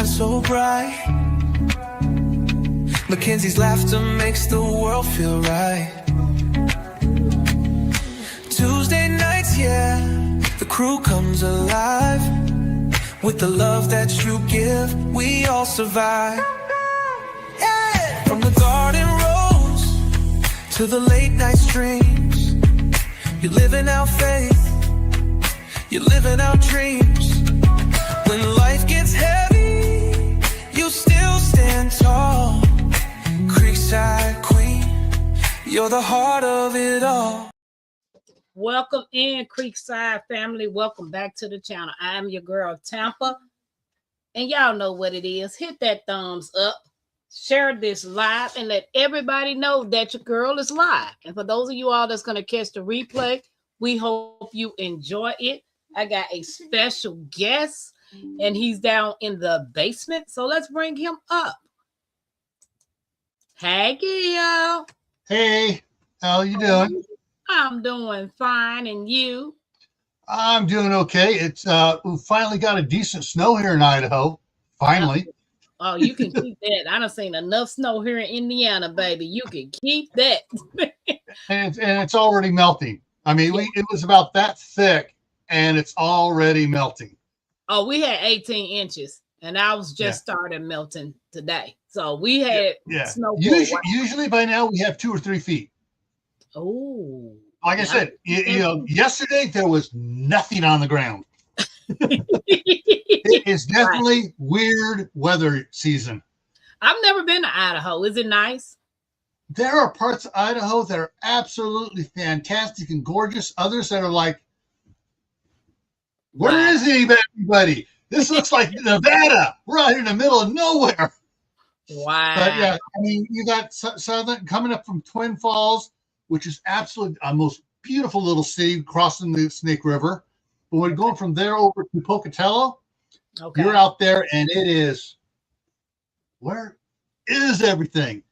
shine so bright. Mackenzie's laughter makes the world feel right. Tuesday nights, yeah, the crew comes alive. With the love that you give, we all survive. Yeah. From the garden rose to the late night streams, you're living out faith, you're living out dreams. When life gets heavy, you still stand tall. Creekside Queen, you're the heart of it all. Welcome in, Creekside family. Welcome back to the channel. I am your girl, Tampa. And y'all know what it is. Hit that thumbs up. Share this live and let everybody know that your girl is live. And for those of you all that's going to catch the replay, we hope you enjoy it. I got a special guest, and he's down in the basement. So let's bring him up. Hey, Gil. Hey, how you doing? I'm doing fine, and you? I'm doing okay. It's we finally got a decent snow here in Idaho. Finally. Oh, you can keep that. I done seen enough snow here in Indiana, baby. You can keep that. and it's already melting. I mean, it was about that thick, and it's already melting. Oh, we had 18 inches, and I was just started melting today. So we had snow. Usually by now we have 2 or 3 feet. Oh, like I said, you know, yesterday there was nothing on the ground. It is definitely weird weather season. I've never been to Idaho. Is it nice? There are parts of Idaho that are absolutely fantastic and gorgeous. Others that are like, where is anybody? This looks like Nevada. We're out here in the middle of nowhere. Wow. But yeah, I mean, you got southern coming up from Twin Falls, which is absolutely a most beautiful little city crossing the Snake River. But when going from there over to Pocatello, you're out there, and it is, where is everything?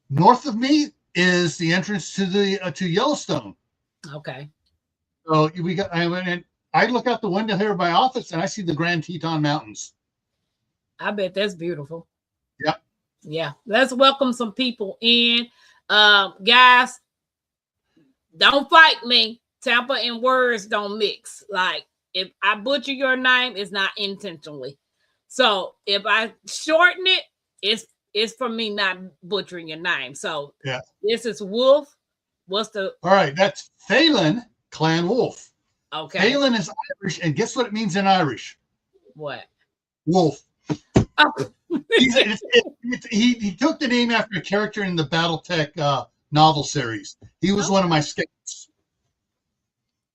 North of me is the entrance to the to Yellowstone. Okay. So we got. I look out the window here of my office, and I see the Grand Teton Mountains. I bet that's beautiful. Yeah. Yeah. Let's welcome some people in, guys. Don't fight me. Tampa and words don't mix. Like, if I butcher your name, it's not intentionally. So if I shorten it, it's for me not butchering your name. So yeah, this is Wolf. What's the? All right, that's Phelan Clan Wolf. Okay. Phelan is Irish, and guess what it means in Irish? What? Wolf. Oh. He took the name after a character in the BattleTech novel series. He was one of my scouts.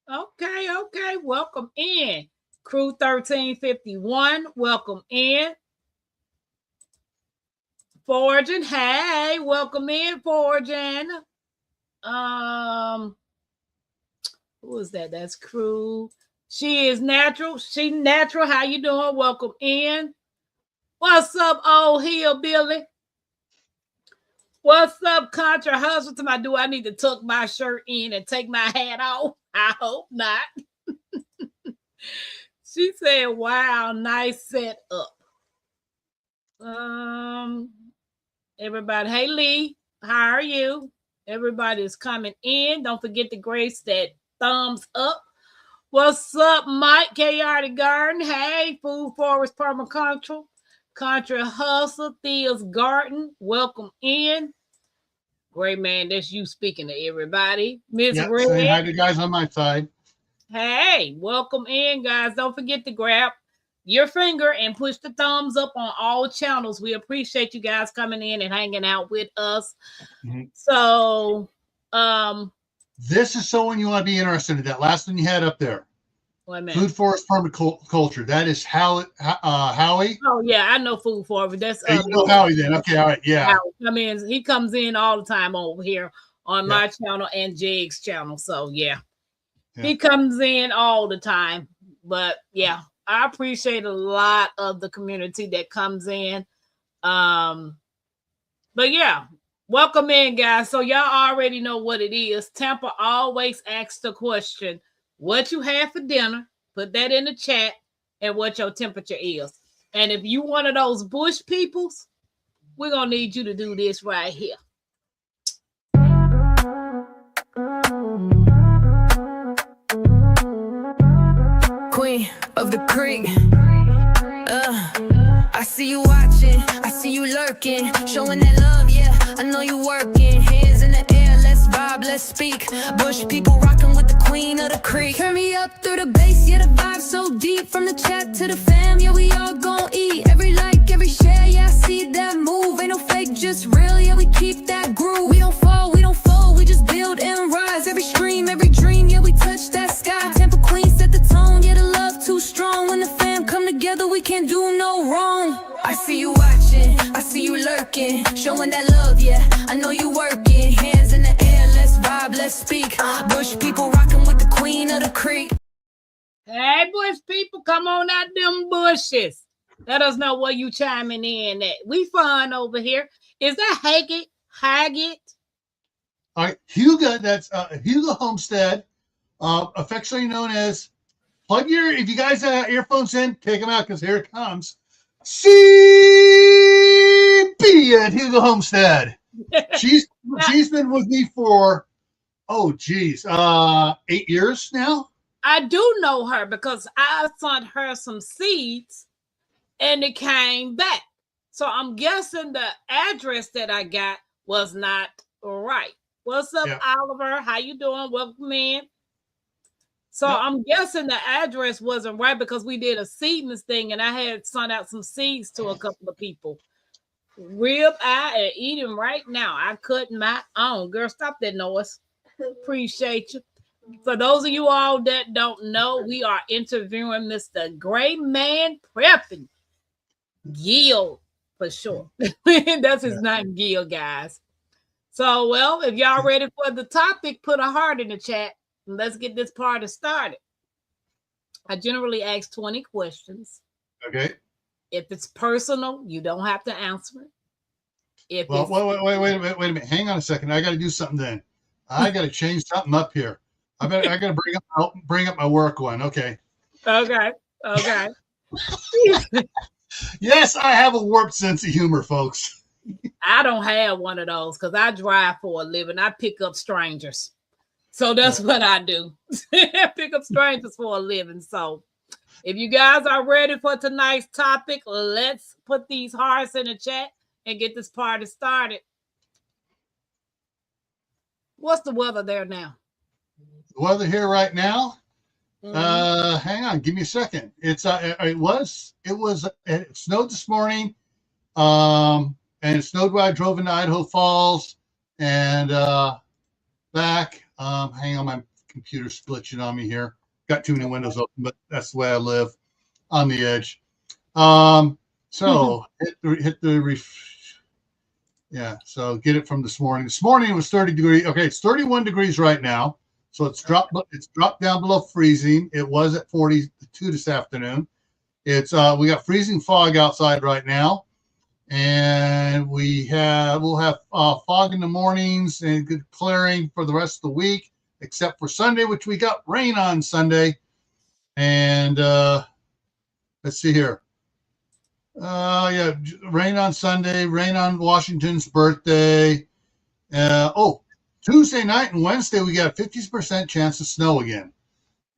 Okay. Welcome in. Crew 1351. Welcome in. Forging. Hey, welcome in, Forging. Who is that? That's Crew. She is natural. She natural. How you doing? Welcome in. What's up, old hillbilly? What's up, Contra Hustle? Do I need to tuck my shirt in and take my hat off? I hope not. She said, wow, nice setup. Everybody, hey Lee, how are you? Everybody is coming in. Don't forget to grace that thumbs up. What's up, Mike? KR the Garden. Hey, Food Forest Permaculture. Contra Hustle, Thea's Garden. Welcome in. Great man, that's you speaking to everybody. Miss Red. Saying hi to guys on my side. Hey, welcome in, guys. Don't forget to grab your finger and push the thumbs up on all channels. We appreciate you guys coming in and hanging out with us. Mm-hmm. So, this is someone you want to be interested in. That last one you had up there. Food Forest Permaculture. That is Howie. Oh yeah, I know Food Forest. That's you know Howie then. Okay, all right, yeah. Howie. I mean, he comes in all the time over here on my channel and Jig's channel. So yeah, he comes in all the time. But yeah, I appreciate a lot of the community that comes in. But yeah, welcome in, guys. So y'all already know what it is. Tampa always asks the question, what you had for dinner, put that in the chat, and what your temperature is. And if you one of those bush peoples, we're going to need you to do this right here. Queen of the creek. I see you watching, I see you lurking, showing that love, yeah, I know you working. Hands in the air, let's vibe, let's speak. Bush people rocking with the queen of the creek. Turn me up through the bass, yeah, the vibe so deep. From the chat to the fam, yeah, we all gon' eat. Every like, every share, yeah, I see that move. Ain't no fake, just real, yeah, we keep that groove. We don't fall, we don't fold, we just build and rise. Every stream, every dream, yeah, we touch that sky. Tampa queen set the tone, yeah, the love too strong. When the fam come together, we can't do no wrong. I see you watching, I see you lurking, showing that love, yeah, I know you working. Hands in the air, let's vibe, let's speak. Bush people rocking with the queen of the creek. Hey, bush people, come on out them bushes. Let us know where you chiming in at. We fun over here. Is that Haggett? All right, Hugo, that's Hugo Homestead, affectionately known as, if you guys have earphones in, take them out because here it comes. CB at Hugo Homestead. She's been with me for 8 years now. I do know her because I sent her some seeds and it came back. So I'm guessing the address that I got was not right. What's up, Oliver? How you doing? Welcome in. So I'm guessing the address wasn't right because we did a seedless thing and I had sent out some seeds to a couple of people. Rib eye and eat them right now. I cut my own. Girl, stop that noise. Appreciate you. For those of you all that don't know, we are interviewing Mr. Gray Man Prepping. Gil, for sure. That's his name, Gil, guys. So, well, if y'all ready for the topic, put a heart in the chat. Let's get this party started. I generally ask 20 questions. Okay. If it's personal, you don't have to answer it. Wait a minute. Hang on a second. I got to do something then. I got to change something up here. I got to bring up my work one. Okay. Okay. Yes, I have a warped sense of humor, folks. I don't have one of those because I drive for a living. I pick up strangers. So that's what I do. Pick up strangers for a living. So if you guys are ready for tonight's topic, let's put these hearts in the chat and get this party started. What's the weather there now? The weather here right now? Hang on, give me a second. It snowed this morning. And it snowed while I drove into Idaho Falls and back. Hang on, my computer's glitching on me here. Got too many windows open, but that's the way I live, on the edge. So so get it from this morning. This morning it was 30 degrees. Okay, it's 31 degrees right now. So it's dropped down below freezing. It was at 42 this afternoon. We got freezing fog outside right now. And we'll have fog in the mornings and good clearing for the rest of the week, except for Sunday, which we got rain on Sunday. And let's see here. Rain on Sunday, rain on Washington's birthday. Tuesday night and Wednesday, we got a 50% chance of snow again.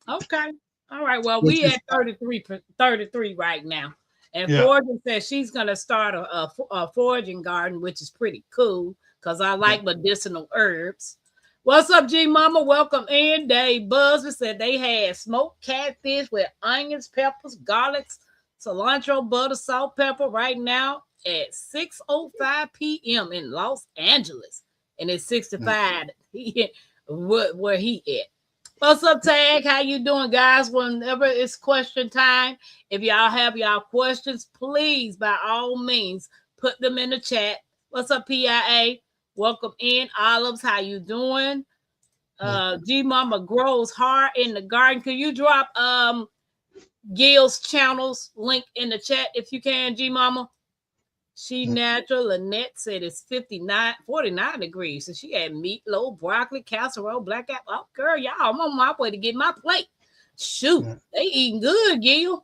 Okay. All right. Well, we at 33 right now. And Forging says she's going to start a foraging garden, which is pretty cool because I like medicinal herbs. What's up, G Mama? Welcome in. Dave Buzzer said they had smoked catfish with onions, peppers, garlics, cilantro, butter, salt, pepper right now at 6:05 p.m. in Los Angeles. And it's 65 where he at. What's up, Tag? How you doing, guys? Whenever it's question time, if y'all have y'all questions, please, by all means, put them in the chat. What's up, PIA? Welcome in. Olives, how you doing? G Mama grows hard in the garden. Can you drop Gil's channel's link in the chat if you can, G Mama? She natural. Lynette said it's 49 degrees. So she had meatloaf, broccoli, casserole, black apple. Oh, girl, y'all, I'm on my way to get my plate. Shoot, they eating good, Gil.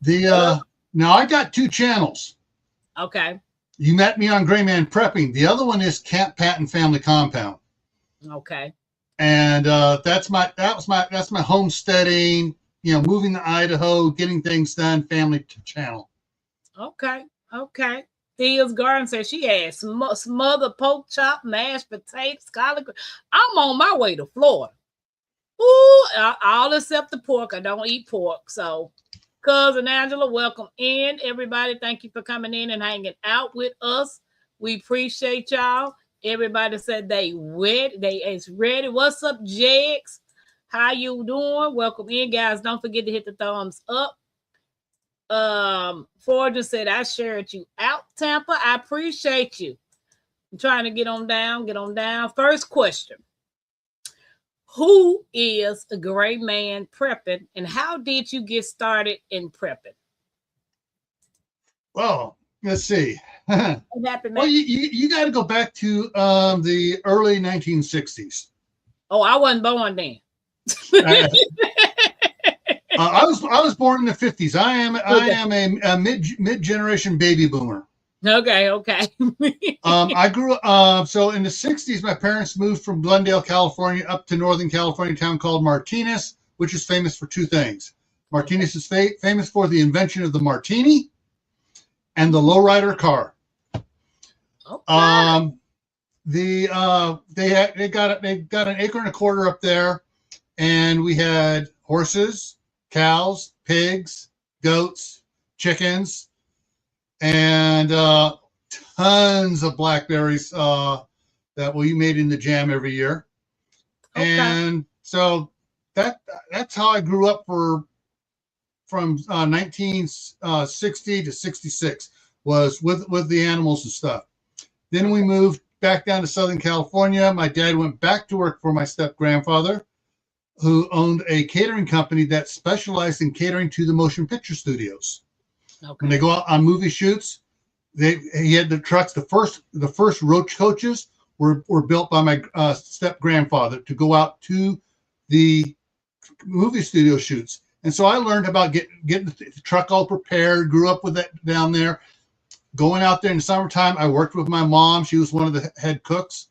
Now I got 2 channels. Okay. You met me on Gray Man Prepping. The other one is Camp Patton Family Compound. Okay. And that's my homesteading, moving to Idaho, getting things done, family channel. Okay. Okay. Thea's Garden says she had smothered pork chop, mashed potatoes, collard greens. I'm on my way to Florida. Ooh, all except the pork. I don't eat pork. So, Cousin Angela, welcome in. Everybody, thank you for coming in and hanging out with us. We appreciate y'all. Everybody said they is ready. What's up, Jegs? How you doing? Welcome in, guys. Don't forget to hit the thumbs up. Forger said I shared you out, Tampa. I appreciate you. I'm trying to get on down. First question. Who is a Gray Man Prepping, and how did you get started in prepping? Well, let's see. What happened? Well, you got to go back to the early 1960s. Oh, I wasn't born then. I was born in the 50s. I am a mid generation baby boomer. Okay. I grew up. So in the 60s, my parents moved from Glendale, California, up to Northern California, a town called Martinez, which is famous for 2 things. Martinez is famous for the invention of the martini and the lowrider car. Okay. They got an acre and a quarter up there, and we had horses, cows, pigs, goats, chickens, and tons of blackberries that we made in the jam every year. Okay. And so that's how I grew up from 1960 to 66 was with the animals and stuff. Then we moved back down to Southern California. My dad went back to work for my step-grandfather, who owned a catering company that specialized in catering to the motion picture studios. Okay. When they go out on movie shoots, he had the trucks. The first roach coaches were built by my step-grandfather to go out to the movie studio shoots. And so I learned about getting the truck all prepared, grew up with that down there. Going out there in the summertime, I worked with my mom. She was one of the head cooks,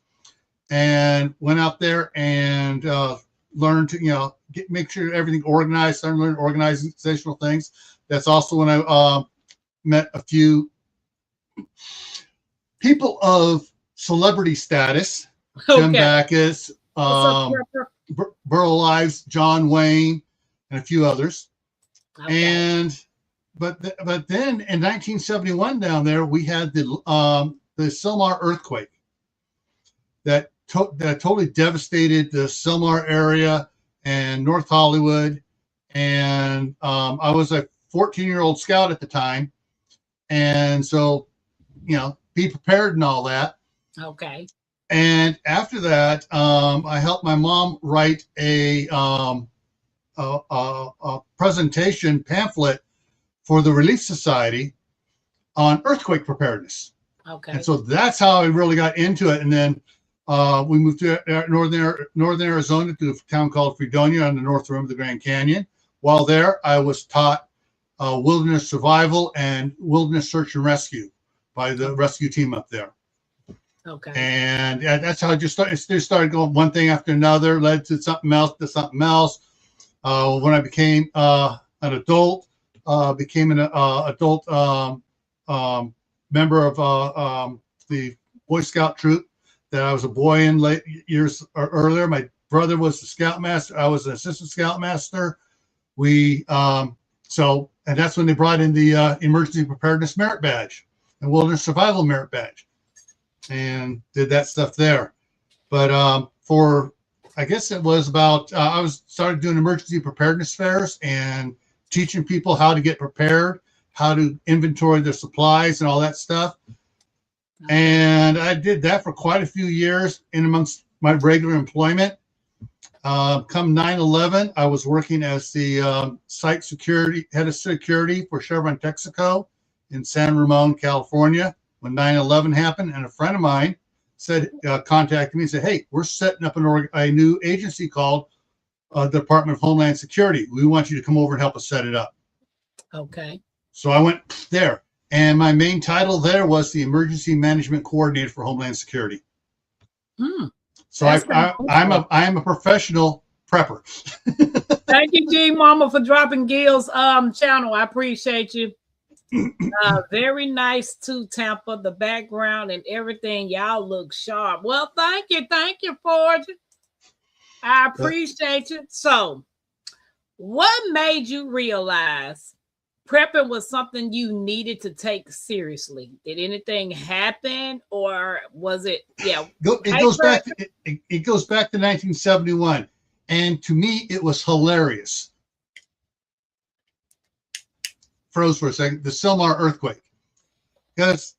and went out there and learned to, make sure everything organized. I learned organizational things. That's also when I met a few people of celebrity status. Okay. Jim Backus, Burl Ives, John Wayne, and a few others. Okay. But then in 1971 down there, we had the Sylmar earthquake that totally devastated the Sylmar area and North Hollywood. And I was a 14-year-old scout at the time. And so, be prepared and all that. Okay. And after that, I helped my mom write a presentation pamphlet for the Relief Society on earthquake preparedness. Okay. And so that's how I really got into it. And then we moved to northern Arizona to a town called Fredonia on the north rim of the Grand Canyon. While there, I was taught wilderness survival and wilderness search and rescue by the rescue team up there. Okay. And that's how it just started going one thing after another, led to something else. When I became an adult, became an adult member of the Boy Scout troop that I was a boy in late years earlier. My brother was the scoutmaster. I was an assistant scoutmaster. And that's when they brought in the Emergency Preparedness Merit Badge and Wilderness Survival Merit Badge, and did that stuff there. But I guess it was about I started doing emergency preparedness fairs and teaching people how to get prepared, how to inventory their supplies and all that stuff. And I did that for quite a few years in amongst my regular employment. Come 9/11, I was working as the head of security for Chevron Texaco in San Ramon, California, when 9/11 happened. And a friend of mine contacted me and said, "Hey, we're setting up a new agency called the Department of Homeland Security. We want you to come over and help us set it up." Okay. So I went there, and my main title there was the Emergency Management Coordinator for Homeland Security. So I'm a professional prepper. Thank you, G Mama, for dropping Gil's channel. I appreciate you. Very nice too, Tampa. The background and everything, y'all look sharp. Well, thank you, Forge. I appreciate you. So, what made you realize prepping was something you needed to take seriously? Did anything happen, or was it? Yeah, it goes back. It goes back to 1971, and to me, it was hilarious. Froze for a second. The Sylmar earthquake. Because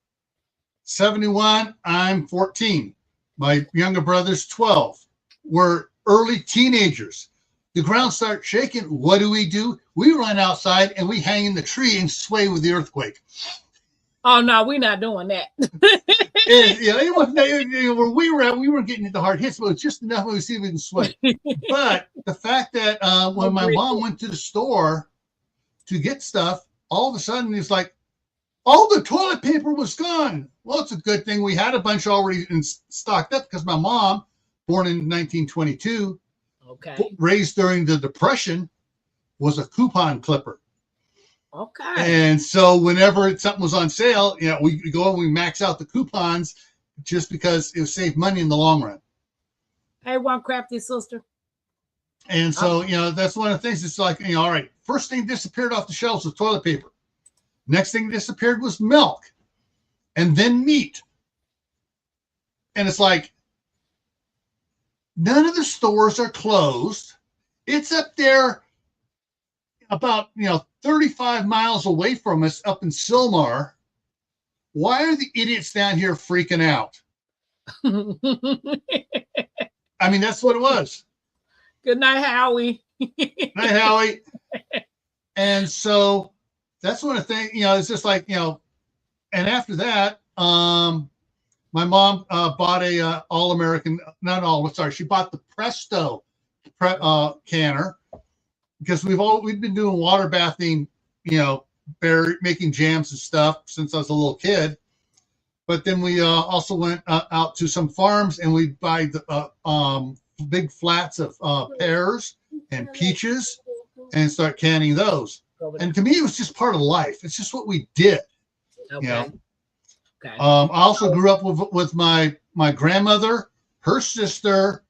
71, I'm 14. My younger brother's 12. We're early teenagers. The ground starts shaking. What do? We run outside and we hang in the tree and sway with the earthquake. Oh no, we're not doing that. It wasn't where we were at. We weren't getting into hard hits, but it's just enough to see if we can sway. But the fact that when my mom went to the store to get stuff, all of a sudden it's like all the toilet paper was gone. Well, it's a good thing we had a bunch already stocked up, because my mom, born in 1922, raised during the Depression, was a coupon clipper. Okay. And so whenever something was on sale, we go and we max out the coupons just because it would save money in the long run. Hey, one crafty sister. And so, that's one of the things. It's like, all right, first thing disappeared off the shelves was toilet paper. Next thing disappeared was milk, and then meat. And it's like, none of the stores are closed. It's up there about, 35 miles away from us up in Sylmar. Why are the idiots down here freaking out? I mean, that's what it was. Good night, Howie. Night, Howie. And so that's one of the things, it's just like, and after that, my mom bought a All-American, she bought the Presto canner, because we've been doing water bathing, making jams and stuff since I was a little kid. But then we also went out to some farms, and we buy the big flats of pears and peaches and start canning those. And to me, it was just part of life. It's just what we did. Okay. I also grew up with my grandmother, her sister,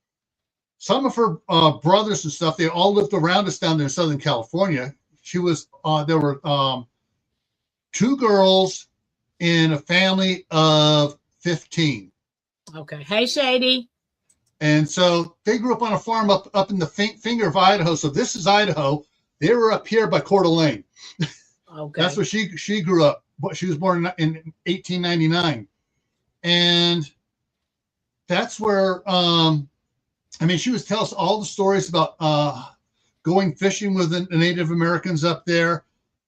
some of her brothers and stuff. They all lived around us down there in Southern California. There were 2 girls in a family of 15. Okay. Hey, Shady. And so they grew up on a farm up in the finger of Idaho. So this is Idaho. They were up here by Coeur d'Alene. Okay. That's where she grew up. She was born in 1899. And that's where, she would tell us all the stories about going fishing with the Native Americans up there,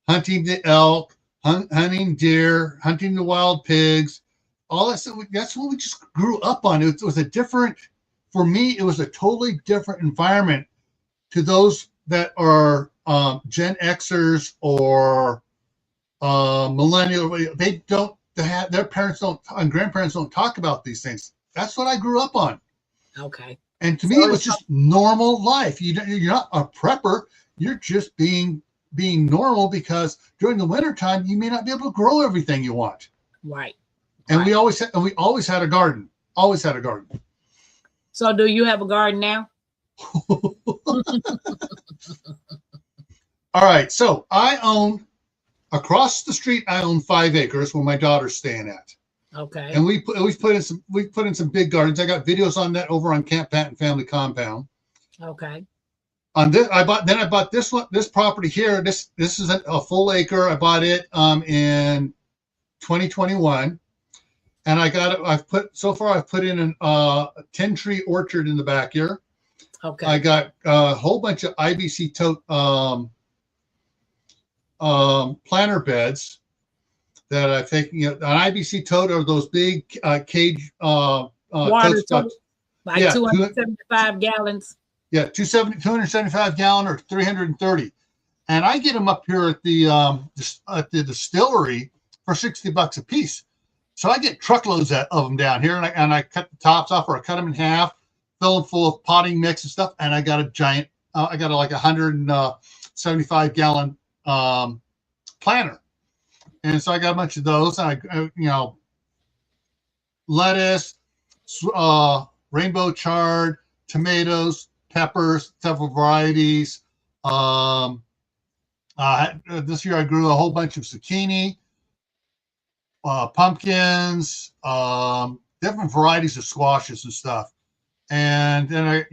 hunting the elk, hunting deer, hunting the wild pigs, all that stuff. That's what we just grew up on. It was a different, for me, it was a totally different environment to those that are Gen Xers or millennial. Their parents and grandparents don't talk about these things. That's what I grew up on. Okay. And to me, it was just normal life. You're not a prepper. You're just being normal, because during the wintertime, you may not be able to grow everything you want. Right. And we always had a garden. Always had a garden. So do you have a garden now? All right. So across the street, I own 5 acres where my daughter's staying at. Okay. And we put in some big gardens. I got videos on that over on Camp Patton Family Compound. Okay. On this, I bought this property here. This is a full acre. I bought it in 2021, and I've put in a 10-tree orchard in the back here. Okay. I got a whole bunch of IBC tote planter beds that I've taken. An IBC tote are those big cage water totes, like 275 gallons. Yeah, 275 gallon or 330. and I get them up here at the distillery for $60 a piece. So I get truckloads of them down here, and I cut the tops off, or I cut them in half, fill them full of potting mix and stuff, and I got a giant. I got like 175 gallon planter, and so I got a bunch of those. And I lettuce, rainbow chard, tomatoes, peppers, several varieties. This year I grew a whole bunch of zucchini, pumpkins, different varieties of squashes and stuff. And then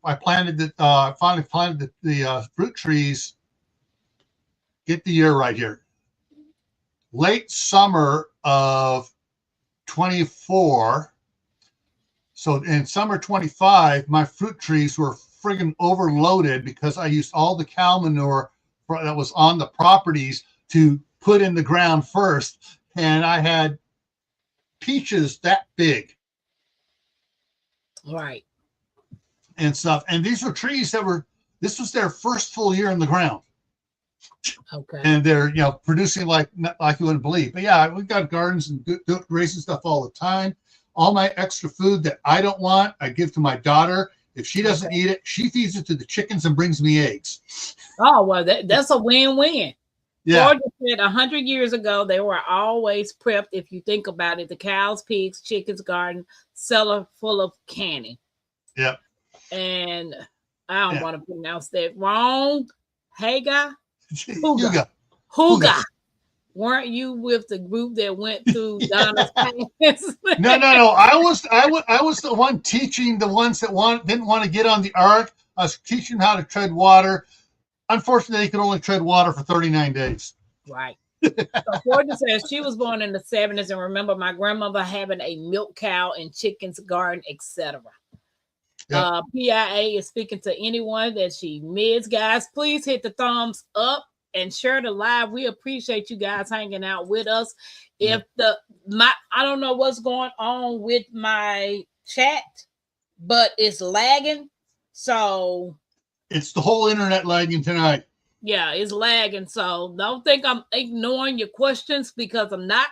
I planted finally planted the fruit trees. Get the year right here. Late summer of 24. So in summer 25, my fruit trees were friggin' overloaded because I used all the cow manure that was on the properties to put in the ground first. And I had peaches that big. Right. And stuff. And these were trees this was their first full year in the ground. Okay. And they're, producing like you wouldn't believe. But yeah, we've got gardens and raising stuff all the time. All my extra food that I don't want, I give to my daughter. If she doesn't eat it, she feeds it to the chickens and brings me eggs. Oh, well, that's a win-win. Yeah. Georgia said 100 years ago, they were always prepped. If you think about it, the cows, pigs, chickens, garden, cellar full of canning. Yep. And I don't want to pronounce that wrong. Huga. Weren't you with the group that went through Donna's pants? No. I was the one teaching the ones that didn't want to get on the ark. I was teaching how to tread water. Unfortunately, they could only tread water for 39 days. Right. So Georgia says she was born in the 70s and remember my grandmother having a milk cow and chickens garden, etc. Yep. PIA is speaking to anyone that she missed. Guys, please hit the thumbs up and share the live. We appreciate you guys hanging out with us. If I don't know what's going on with my chat, but it's lagging. So it's the whole internet lagging tonight. Yeah, it's lagging. So don't think I'm ignoring your questions because I'm not.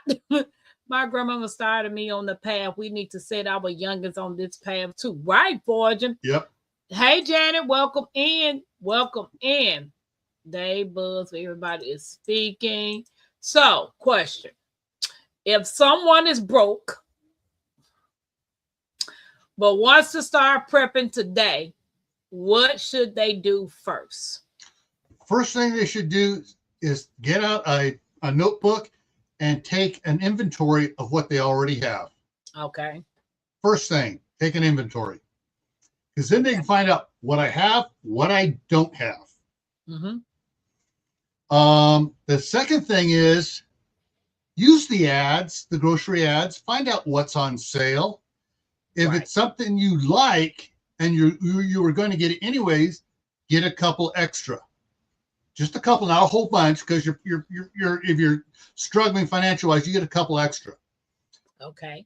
My grandmama started me on the path. We need to set our youngins on this path too. Right, Fortune? Yep. Hey, Janet, welcome in. Welcome in. Dave, Buzz, everybody is speaking. So, question. If someone is broke but wants to start prepping today, what should they do first? First thing they should do is get out a notebook and take an inventory of what they already have. Okay. First thing, take an inventory. Because then they can find out what I have, what I don't have. Mm-hmm. The second thing is use the ads, the grocery ads, find out what's on sale. If it's something you like and you were going to get it anyways, get a couple extra. Just a couple, not a whole bunch, because if you're struggling financial wise, you get a couple extra. Okay.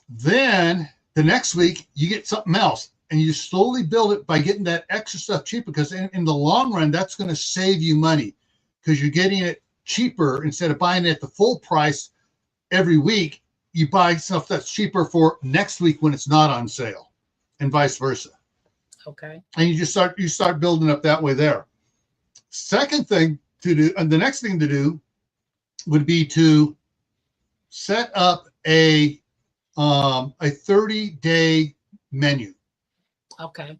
Then the next week you get something else, and you slowly build it by getting that extra stuff cheaper. Because in the long run, that's going to save you money because you're getting it cheaper instead of buying it at the full price every week. You buy stuff that's cheaper for next week when it's not on sale, and vice versa. Okay. And you start building up that way there. Second thing to do, and the next thing to do would be to set up a 30-day menu. Okay.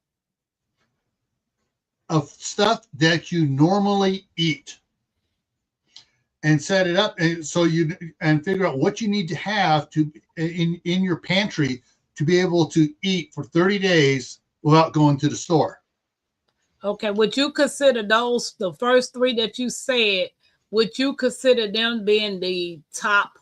Of stuff that you normally eat, and set it up, and so and figure out what you need to have in your pantry to be able to eat for 30 days without going to the store. Okay, would you consider those, the first three that you said, would you consider them being the top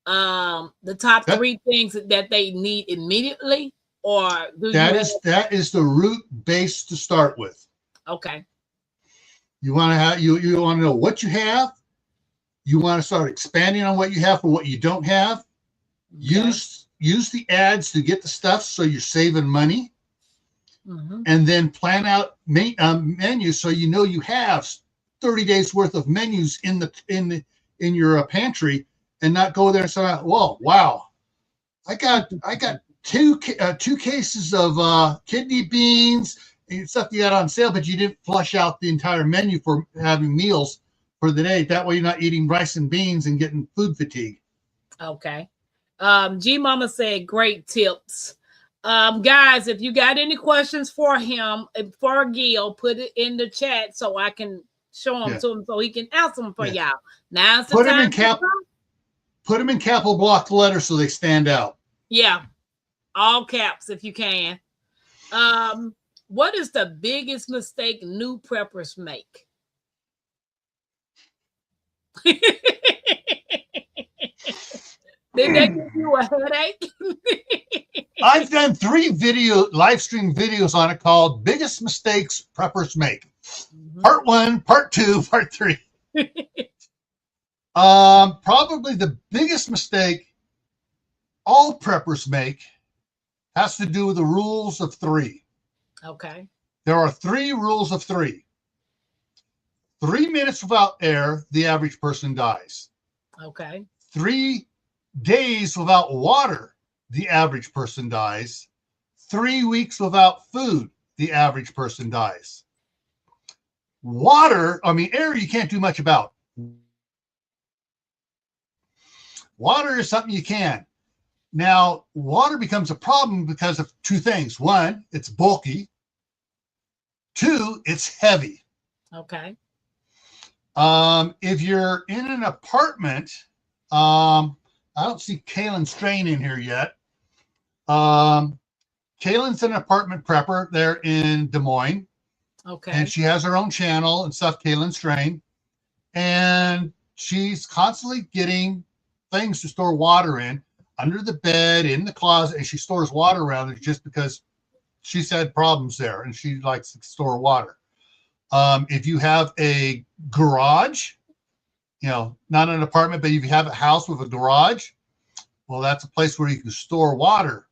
three things that they need immediately? Or that is the root base to start with. Okay. You want to have you want to know what you have. You want to start expanding on what you have for what you don't have. Okay. Use the ads to get the stuff so you're saving money. Mm-hmm. And then plan out menus so you know you have 30 days worth of menus in your pantry and not go there and say, whoa, wow, I got two cases of kidney beans and stuff you got on sale, but you didn't flush out the entire menu for having meals for the day. That way you're not eating rice and beans and getting food fatigue. Okay. G Mama said great tips. Guys, if you got any questions for him, for Gil, put it in the chat so I can show them to him so he can answer them for y'all. Now's the time. Put them in capital block letters so they stand out. Yeah. All caps if you can. What is the biggest mistake new preppers make? Did they give you a headache? I've done 3 live stream videos on it called Biggest Mistakes Preppers Make. Part 1, Part 2, Part 3. Probably the biggest mistake all preppers make has to do with the rules of 3. Okay. There are 3 rules of 3. 3 minutes without air, the average person dies. Okay. 3 days without water, the average person dies. 3 weeks without food, the average person dies. Air you can't do much about. Water is something you can. Now, water becomes a problem because of 2 things. 1, it's bulky. 2, it's heavy. Okay. If you're in an apartment, I don't see Kaylin Strain in here yet. Kaylin's an apartment prepper there in Des Moines. Okay. And she has her own channel and stuff, Kaylin Strain. And she's constantly getting things to store water in, under the bed, in the closet, and she stores water around it just because she's had problems there and she likes to store water. If you have a garage, not an apartment, but if you have a house with a garage, well, that's a place where you can store water.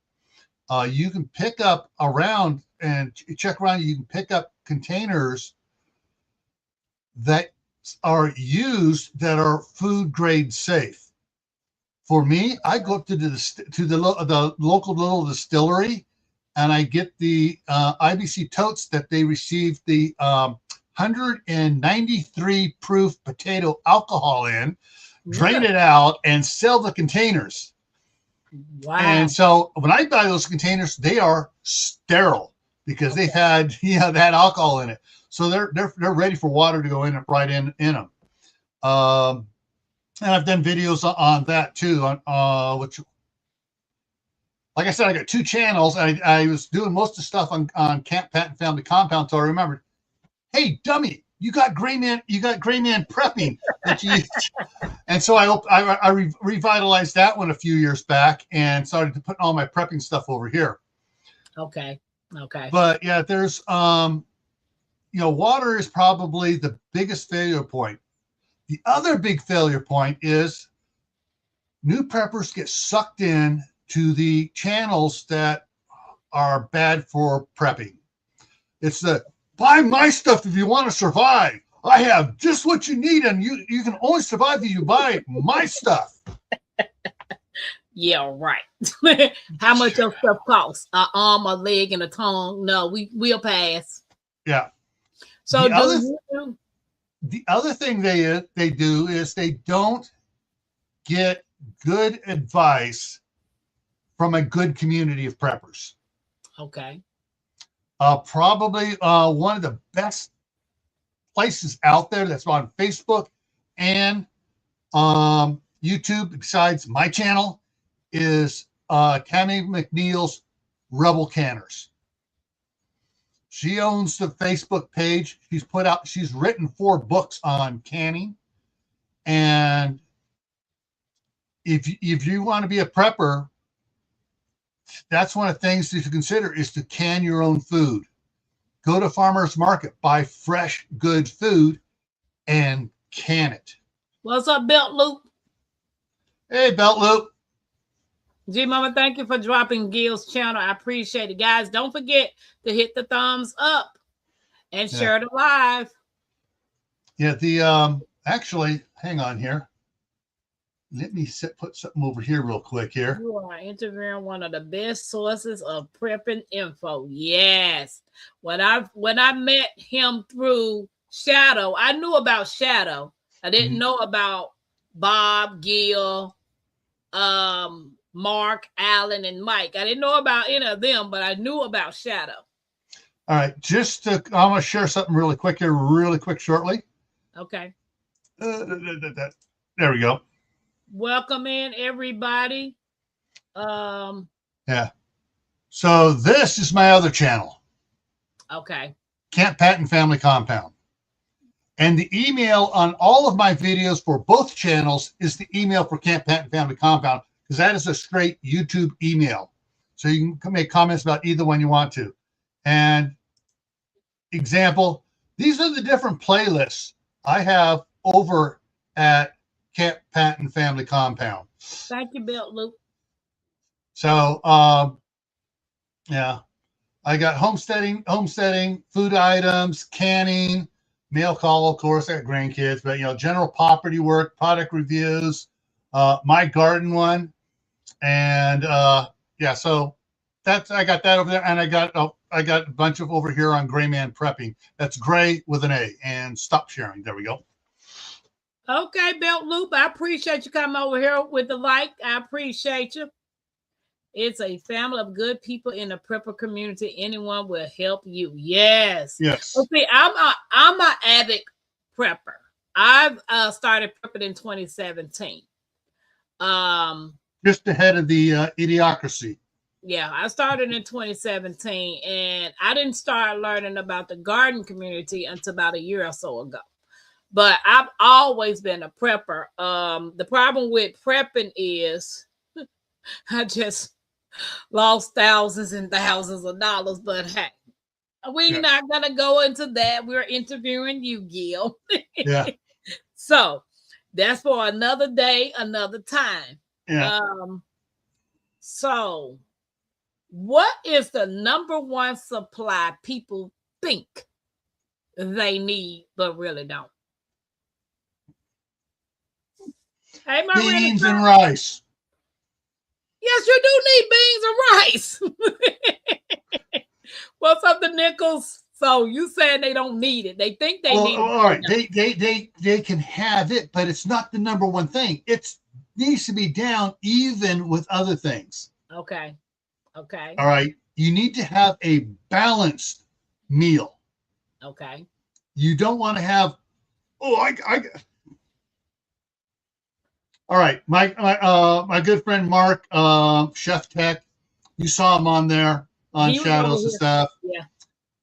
You can pick up around and check around. You can pick up containers that are used that are food grade safe. For me, I go up to the local little distillery, and I get the IBC totes that they received the 193 proof potato alcohol in, drain it out, and sell the containers. Wow. And so when I buy those containers, they are sterile because they've had that alcohol in it. So they're ready for water to go in right in them. And I've done videos on that too, on which, like I said, I got 2 channels. I was doing most of the stuff on Camp Pat and Family Compound, so I remembered, hey, dummy, you got Gray Man prepping. And so I revitalized that one a few years back and started to put all my prepping stuff over here. Okay. But yeah, there's water is probably the biggest failure point. The other big failure point is new preppers get sucked in to the channels that are bad for prepping. It's the buy my stuff if you want to survive. I have just what you need, and you can only survive if you buy my stuff. Yeah, right. How much your stuff costs? An arm, a leg, and a tongue? No, we'll pass. Yeah. So the other thing they do is they don't get good advice from a good community of preppers. Okay. Probably one of the best places out there that's on Facebook and YouTube, besides my channel, is Tammy McNeil's Rebel Canners. She owns the Facebook page. She's written 4 books on canning. And if you want to be a prepper, that's one of the things to consider is to can your own food. Go to farmer's market, buy fresh, good food, and can it. What's up, Belt Loop? Hey, Belt Loop. G Mama, thank you for dropping Gil's channel. I appreciate it. Guys, don't forget to hit the thumbs up and share the live. Yeah, the actually, hang on here. Let me put something over here real quick here. You are interviewing one of the best sources of prepping info. Yes. When I met him through Shadow, I knew about Shadow. I didn't know about Bob, Gil, Mark, Allen, and Mike. I didn't know about any of them, but I knew about Shadow. All right, I'm going to share something really quick here, shortly. Okay. There we go. Welcome in, everybody. Yeah. So this is my other channel. Okay. Camp Patton Family Compound. And the email on all of my videos for both channels is the email for Camp Patton Family Compound, because that is a straight YouTube email. So you can make comments about either one you want to. And example, these are the different playlists I have over at Camp Patton Family Compound. Thank you, Belt Loop. So, yeah, I got homesteading, food items, canning, mail call, of course, I got grandkids, but, general property work, product reviews, my garden one. And, yeah, so I got that over there. And I got a bunch of over here on Gray Man Prepping. That's Gray with an A, and stop sharing. There we go. Okay, Belt Loop, I appreciate you coming over here with the like. I appreciate you. It's a family of good people in the prepper community. Anyone will help you. Yes. Yes. Well, see, I'm an avid prepper. I've started prepping in 2017. Just ahead of the idiocracy. Yeah, I started in 2017, and I didn't start learning about the garden community until about a year or so ago. But I've always been a prepper. The problem with prepping is I just lost thousands and thousands of dollars. But hey, we're not going to go into that. We're interviewing you, Gil. Yeah. So that's for another day, another time. Yeah. So what is the number one supply people think they need, but really don't? Hey, beans and rice. Yes, you do need beans and rice. What's up, the Nichols? So you saying they don't need it? They think they need it. All right, they can have it, but it's not the number one thing. It needs to be down even with other things. Okay. Okay. All right. You need to have a balanced meal. Okay. You don't want to have, all right, my good friend Mark, Chef Tech, you saw him on there on Shadows and stuff. Yeah.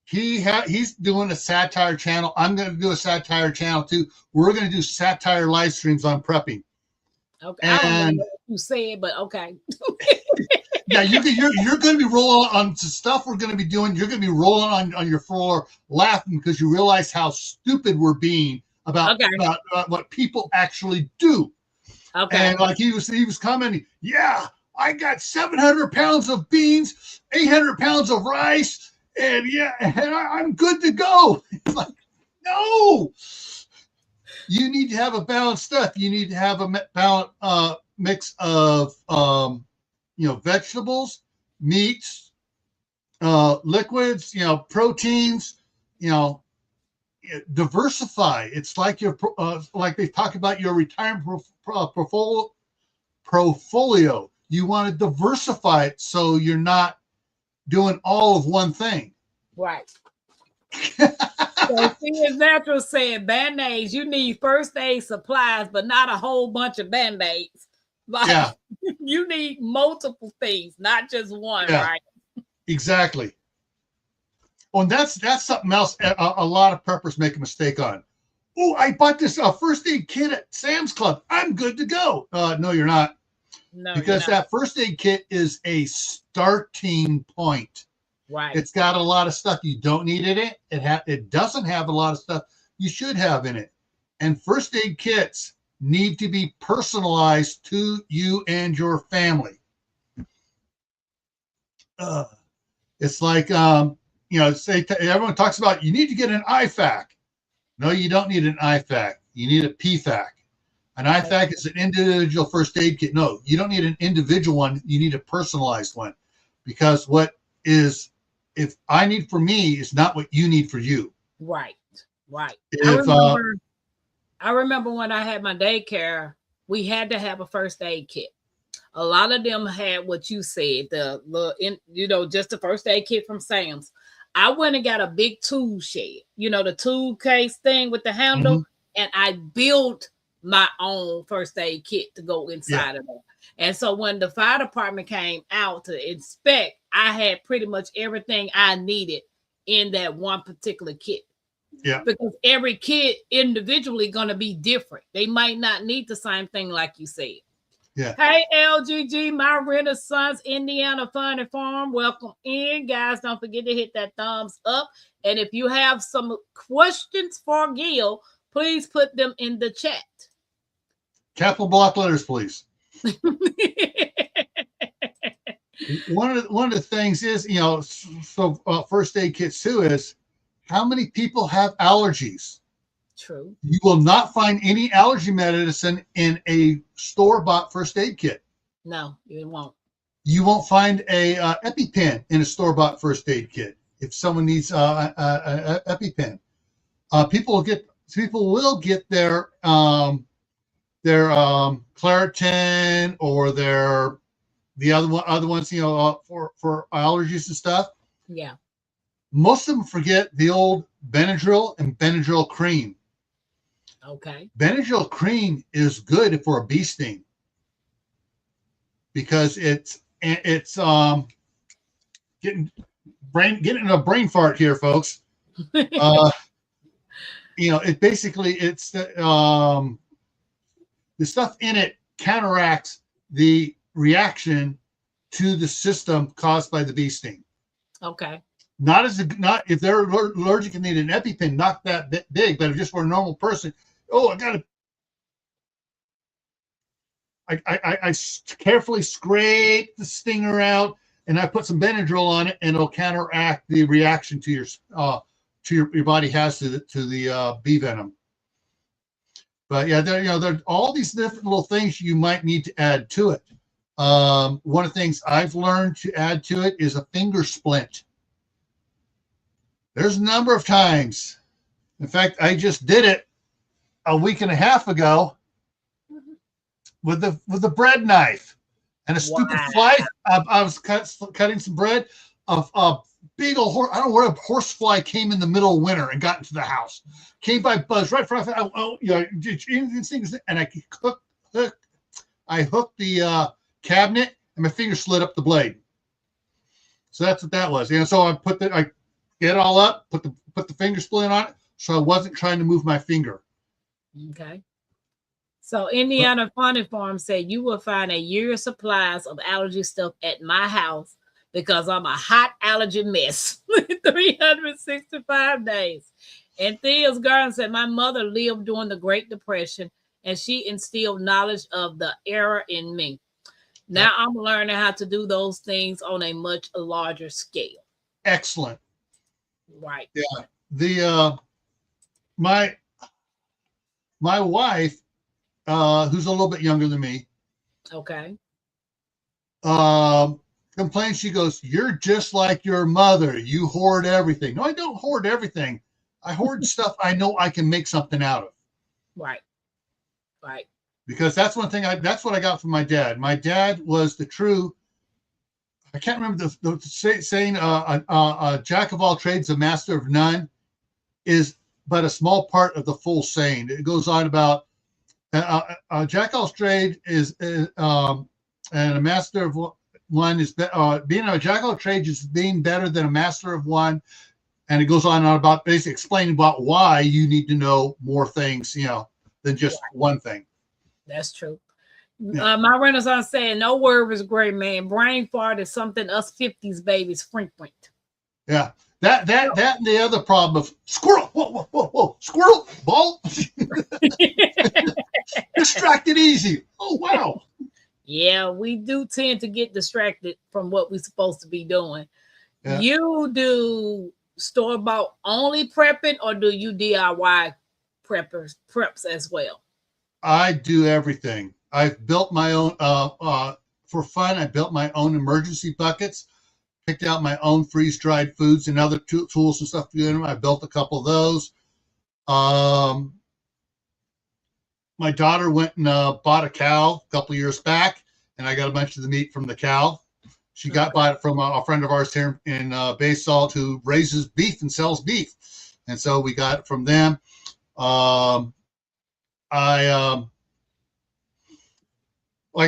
He's doing a satire channel. I'm going to do a satire channel too. We're going to do satire live streams on prepping. Okay. I don't know what you said, but okay. Yeah, you're going to be rolling on stuff we're going to be doing. You're going to be rolling on your floor laughing because you realize how stupid we're being about what people actually do. Okay. And like he was commenting, yeah, I got 700 pounds of beans, 800 pounds of rice, and I'm good to go. It's like, no, you need to have a balanced stuff. You need to have a balanced mix of vegetables, meats, liquids, proteins, diversify. It's like like they talk about your retirement portfolio. You want to diversify it so you're not doing all of one thing. Right. So see, as Natural said, Band-Aids, you need first aid supplies, but not a whole bunch of Band-Aids. Like, you need multiple things, not just one, right? Exactly. Oh, and that's something else a lot of preppers make a mistake on. Oh, I bought this first aid kit at Sam's Club. I'm good to go. No, you're not. No, because that first aid kit is a starting point. Right. It's got a lot of stuff you don't need in it. It doesn't have a lot of stuff you should have in it. And first aid kits need to be personalized to you and your family. It's like, everyone talks about you need to get an IFAC. No, you don't need an IFAC. You need a PFAC. An IFAC is an individual first aid kit. No, you don't need an individual one. You need a personalized one, because what is, if I need for me is not what you need for you. Right. If I remember when I had my daycare, we had to have a first aid kit. A lot of them had what you said, just the first aid kit from Sam's. I went and got a big tool shed, the tool case thing with the handle, and I built my own first aid kit to go inside of it. And so when the fire department came out to inspect, I had pretty much everything I needed in that one particular kit. Yeah. Because every kid individually going to be different. They might not need the same thing like you said. Yeah. Hey, LGG, my Renaissance Indiana Fun and Farm. Welcome in, guys. Don't forget to hit that thumbs up. And if you have some questions for Gil, please put them in the chat. Capital block letters, please. One of the things is, first aid kits too is, how many people have allergies? True. You will not find any allergy medicine in a store-bought first aid kit. No, you won't. You won't find a EpiPen in a store-bought first aid kit. If someone needs a EpiPen, people will get their Claritin or the other ones, for allergies and stuff. Yeah. Most of them forget the old Benadryl and Benadryl cream. Okay. Benadryl cream is good for a bee sting because it's getting a brain fart here, folks. It basically, it's the stuff in it counteracts the reaction to the system caused by the bee sting. Okay. Not if they're allergic and need an EpiPen, not that big, but just for a normal person. Oh, I carefully scrape the stinger out, and I put some Benadryl on it, and it'll counteract the reaction to your body has to the bee venom. But yeah, there are all these different little things you might need to add to it. One of the things I've learned to add to it is a finger splint. There's a number of times. In fact, I just did it a week and a half ago with the bread knife and a stupid fly. I was cutting some bread. A big old horse. I don't know where a horse fly came in the middle of winter and got into the house. Came by, buzzed right in front of it. And I hooked the cabinet, and my finger slid up the blade. So that's what that was. And so I get it all up, put the finger splint on it, so I wasn't trying to move my finger. Okay. So Indiana Fun and Farm said you will find a year's supplies of allergy stuff at my house because I'm a hot allergy mess. 365 days. And Thea's Garden said my mother lived during the Great Depression and she instilled knowledge of the era in me. Now I'm learning how to do those things on a much larger scale. Excellent. Right. Yeah. My wife, who's a little bit younger than me, okay, complains. She goes, "You're just like your mother. You hoard everything." No, I don't hoard everything. I hoard stuff I know I can make something out of. Right. Because that's one thing. That's what I got from my dad. My dad was the true. I can't remember the saying. A jack of all trades, a master of none, is but a small part of the full saying. It goes on about a jack of all trades is and a master of one is being a jack of all trades is being better than a master of one. And it goes on about basically explaining about why you need to know more things, than just one thing. That's true. My Renaissance saying, no word is great, man. Brain fart is something us 50s babies frequent. Yeah. That and the other problem of squirrel. Whoa. Squirrel, ball. Distracted easy. Oh, wow. Yeah, we do tend to get distracted from what we're supposed to be doing. Yeah. You do store-bought only prepping or do you DIY preps as well? I do everything. I've built my own, for fun, I built my own emergency buckets, picked out my own freeze-dried foods and other tools and stuff to do in them. I built a couple of those. My daughter went and bought a cow a couple of years back, and I got a bunch of the meat from the cow. She bought it from a friend of ours here in Bay Salt who raises beef and sells beef. And so we got it from them. Like I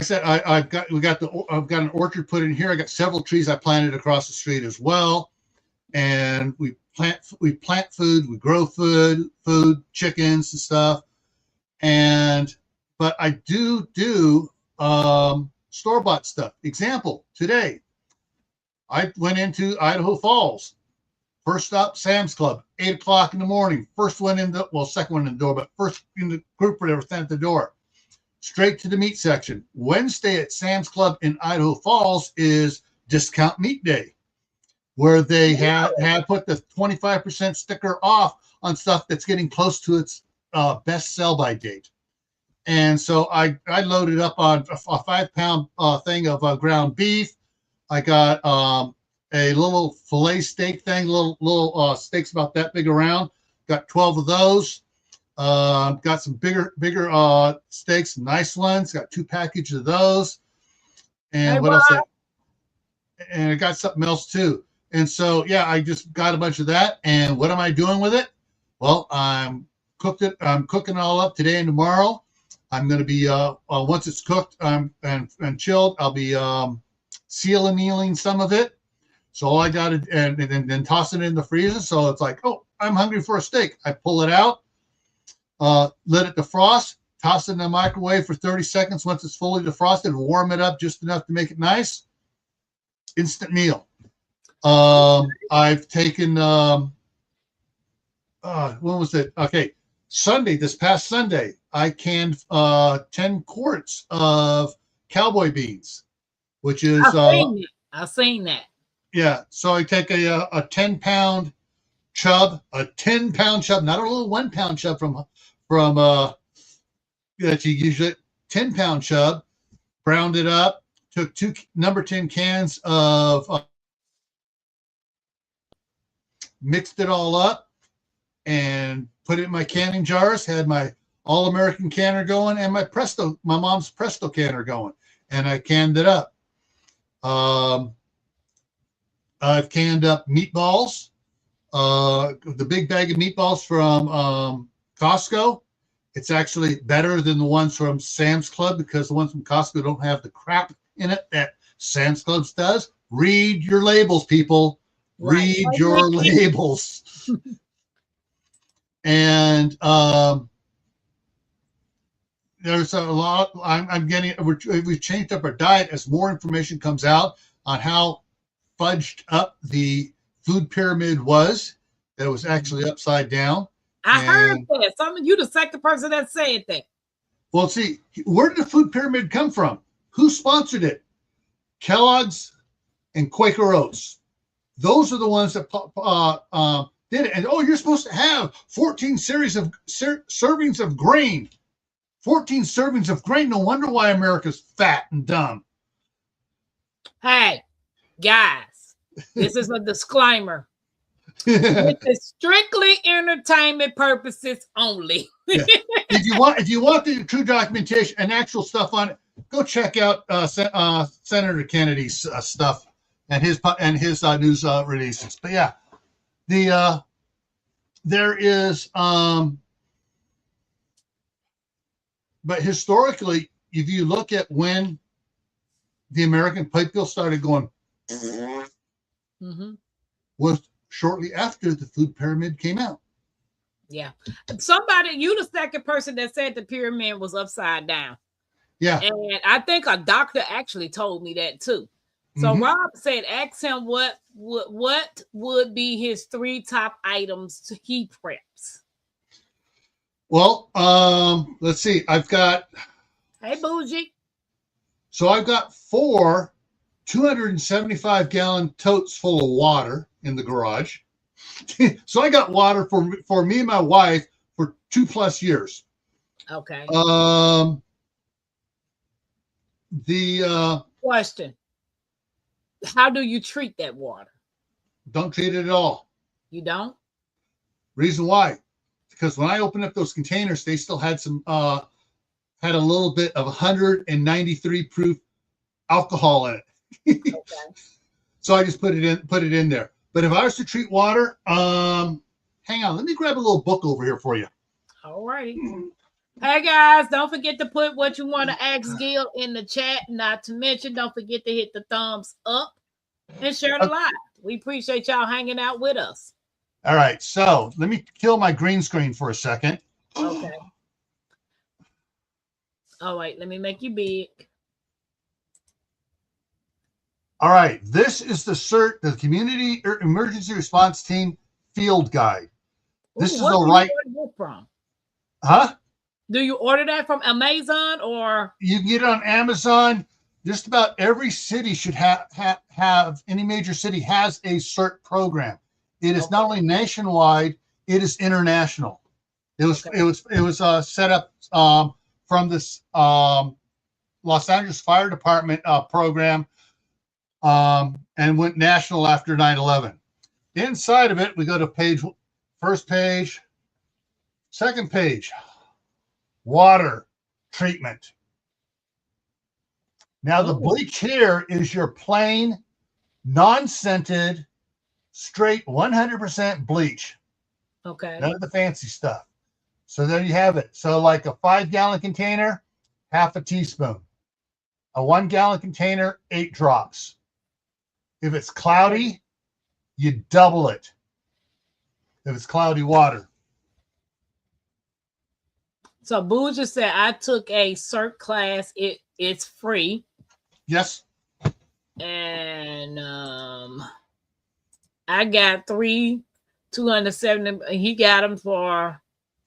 said, I've got an orchard put in here. I got several trees I planted across the street as well. And we plant food, we grow food, chickens and stuff. But I do store-bought stuff. Example, today, I went into Idaho Falls. First stop, Sam's Club, 8 o'clock in the morning. First one in the, well, second one in the door, but first in the group where they were standing at the door. Straight to the meat section. Wednesday at Sam's Club in Idaho Falls is Discount Meat Day, where they had put the 25% sticker off on stuff that's getting close to its best sell-by date. And so I loaded up on a 5-pound thing of ground beef. I got a little filet steak thing, little steaks about that big around. Got 12 of those. Got some bigger steaks, nice ones. Got 2 packages of those. And hey, what else? And I got something else too. And so, yeah, I just got a bunch of that. And what am I doing with it? Well, I'm cooking it all up today and tomorrow. I'm going to be, once it's cooked and chilled, I'll be seal annealing some of it. So all I got to, and then toss it in the freezer. So it's like, oh, I'm hungry for a steak. I pull it out, let it defrost, toss it in the microwave for 30 seconds. Once it's fully defrosted, warm it up just enough to make it nice. Instant meal. I've taken, when was it? Okay. This past Sunday, I canned 10 quarts of cowboy beans, which is I've seen that. Yeah, so I take a 10-pound chub, not a little 1-pound chub from that you usually 10-pound chub, browned it up, took 2 number 10 cans of mixed it all up and put it in my canning jars, had my All-American canner going and my mom's Presto canner going, and I canned it up. I've canned up meatballs, the big bag of meatballs from Costco. It's actually better than the ones from Sam's Club because the ones from Costco don't have the crap in it that Sam's Club does. Read your labels, people. Read your labels. And there's a lot. We've changed up our diet as more information comes out on how fudged up the food pyramid was. That it was actually upside down. I heard that. You the second person that said that. Well, see, where did the food pyramid come from? Who sponsored it? Kellogg's and Quaker Oats. Those are the ones that did it. And you're supposed to have 14 servings of grain. 14 servings of grain. No wonder why America's fat and dumb. Hey, guys, this is a disclaimer. This is strictly entertainment purposes only. Yeah. If you want the true documentation and actual stuff on it, go check out Senator Kennedy's stuff and his news releases. But yeah, there is but historically, if you look at when the American Pipe Bill started going, was shortly after the food pyramid came out. Yeah. You the second person that said the pyramid was upside down. Yeah. And I think a doctor actually told me that too. So Rob said, ask him what would be his 3 top items he preps. Well, let's see. I've got. Hey, Bougie. So I've got 4 275-gallon totes full of water in the garage. So I got water for me and my wife for 2+ years. Okay. Question. How do you treat that water? Don't treat it at all. You don't? Reason why? Because when I opened up those containers, they still had some had a little bit of 193 proof alcohol in it. Okay. So I just put it in there. But if I was to treat water, hang on, let me grab a little book over here for you. All righty. Hey guys, don't forget to put what you want to ask Gil in the chat. Not to mention, don't forget to hit the thumbs up and share the live. We appreciate y'all hanging out with us. All right, so let me kill my green screen for a second. Okay. All right, let me make you big. All right, this is the Community Emergency Response Team Field Guide. This is the right. From? Huh? Do you order that from Amazon or? You can get it on Amazon. Just about every city should have any major city has a CERT program. It is not only nationwide, it is international. It was set up from this Los Angeles Fire Department program and went national after 9/11. Inside of it, we go to first page, second page, water treatment. Now the bleach here is your plain, non-scented, straight 100% bleach. Okay. None of the fancy stuff. So there you have it. So like a 5-gallon container, half a teaspoon. A 1-gallon container, 8 drops. If it's cloudy, you double it. If it's cloudy water. So Boo just said I took a CERT class. It's free. Yes. And I got 270. He got them for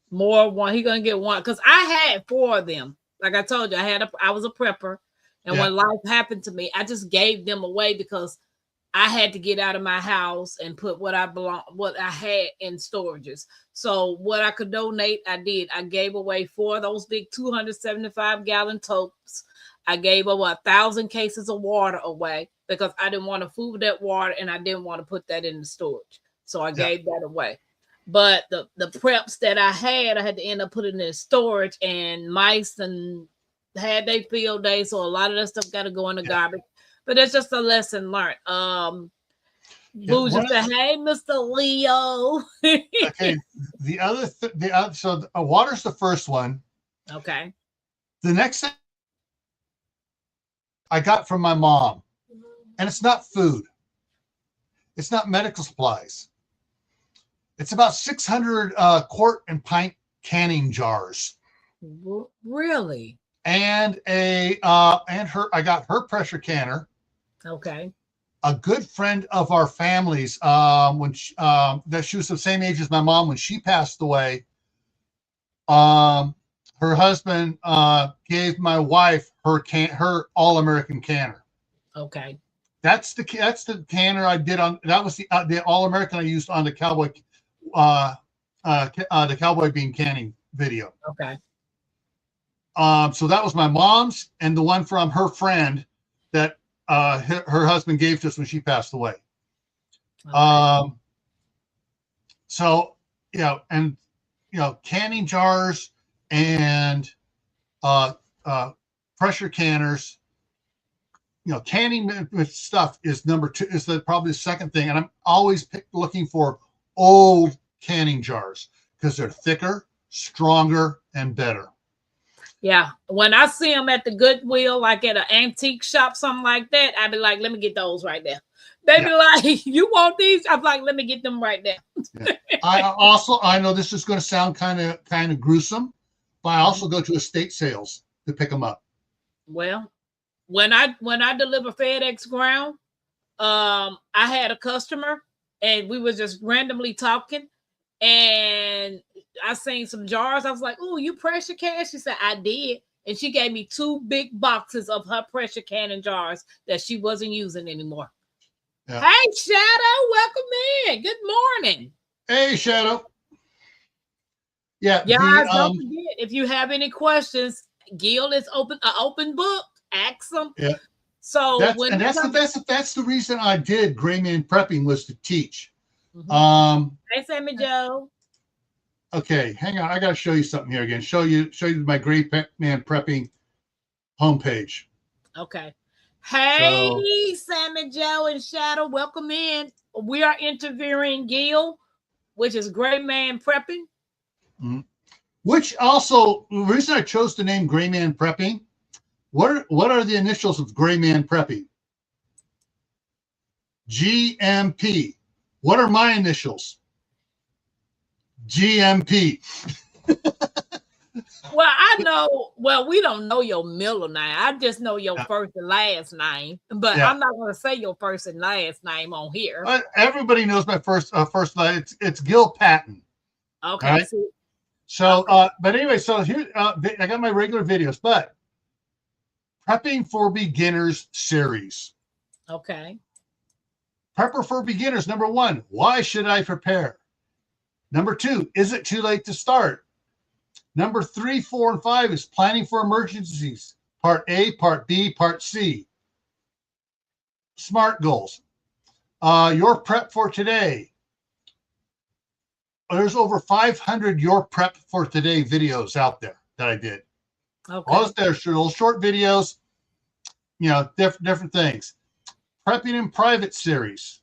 more. One. He gonna get one because I had 4 of them. Like I told you, I was a prepper, and when life happened to me, I just gave them away because I had to get out of my house and put what I had in storages. So what I could donate, I did. I gave away 4 of those big 275-gallon totes. I gave over 1,000 cases of water away because I didn't want to food that water and I didn't want to put that in the storage. So I gave that away. But the preps that I had to end up putting in storage, and mice and had they field day. So a lot of that stuff got to go in the garbage. But it's just a lesson learned. Boo just said, "Hey, Mr. Leo." Okay. So water's the first one. Okay. The next thing I got from my mom, and it's not food. It's not medical supplies. It's about 600 quart and pint canning jars. Really? And I got her pressure canner. Okay. A good friend of our family's, when she was the same age as my mom when she passed away. Her husband gave my wife her All-American canner. Okay. That's the canner I did on. That was the All-American I used on the cowboy bean canning video. Okay. So that was my mom's and the one from her friend that her husband gave to us when she passed away. Okay. So, canning jars and pressure canners, canning with stuff is number 2, is probably the second thing. And I'm always looking for old canning jars because they're thicker, stronger, and better. Yeah, when I see them at the Goodwill, like at an antique shop, something like that, I'd be like, let me get those right there. They'd be like, you want these? I'm like, let me get them right there. I know this is going to sound kind of gruesome, but I also go to estate sales to pick them up. Well, when I deliver FedEx ground, I had a customer and we were just randomly talking, and I seen some jars. I was like, "Oh, you pressure can?" She said, "I did." And she gave me 2 big boxes of her pressure canning jars that she wasn't using anymore. Yeah. Hey, Shadow, welcome in. Good morning. Hey, Shadow. Yeah. Guys, don't forget, if you have any questions, Gil is open book. Ask them. Yeah. So that's the reason I did Gray Man Prepping, was to teach. Hey, Sammy Joe. Okay, hang on. I got to show you something here again. Show you my Gray Man Prepping homepage. Okay. Hey, Sammy Joe and Shadow, welcome in. We are interviewing Gil, which is Gray Man Prepping. Which also, the reason I chose the name Gray Man Prepping, what are the initials of Gray Man Prepping? GMP. What are my initials? GMP. Well, I know. Well, we don't know your middle name. I just know your first and last name, but I'm not going to say your first and last name on here. Everybody knows my first name. It's Gil Patton. Okay. Right? So, but anyway, so here I got my regular videos, but Prepping for Beginners series. Okay. Prepper for Beginners. Number 1, why should I prepare? Number 2, is it too late to start? Number 3, 4, and 5 is planning for emergencies. Part A, Part B, Part C. SMART goals. Your prep for today. There's over 500 Your Prep for Today videos out there that I did. Okay. All there's little short videos, different things. Prepping in Private series.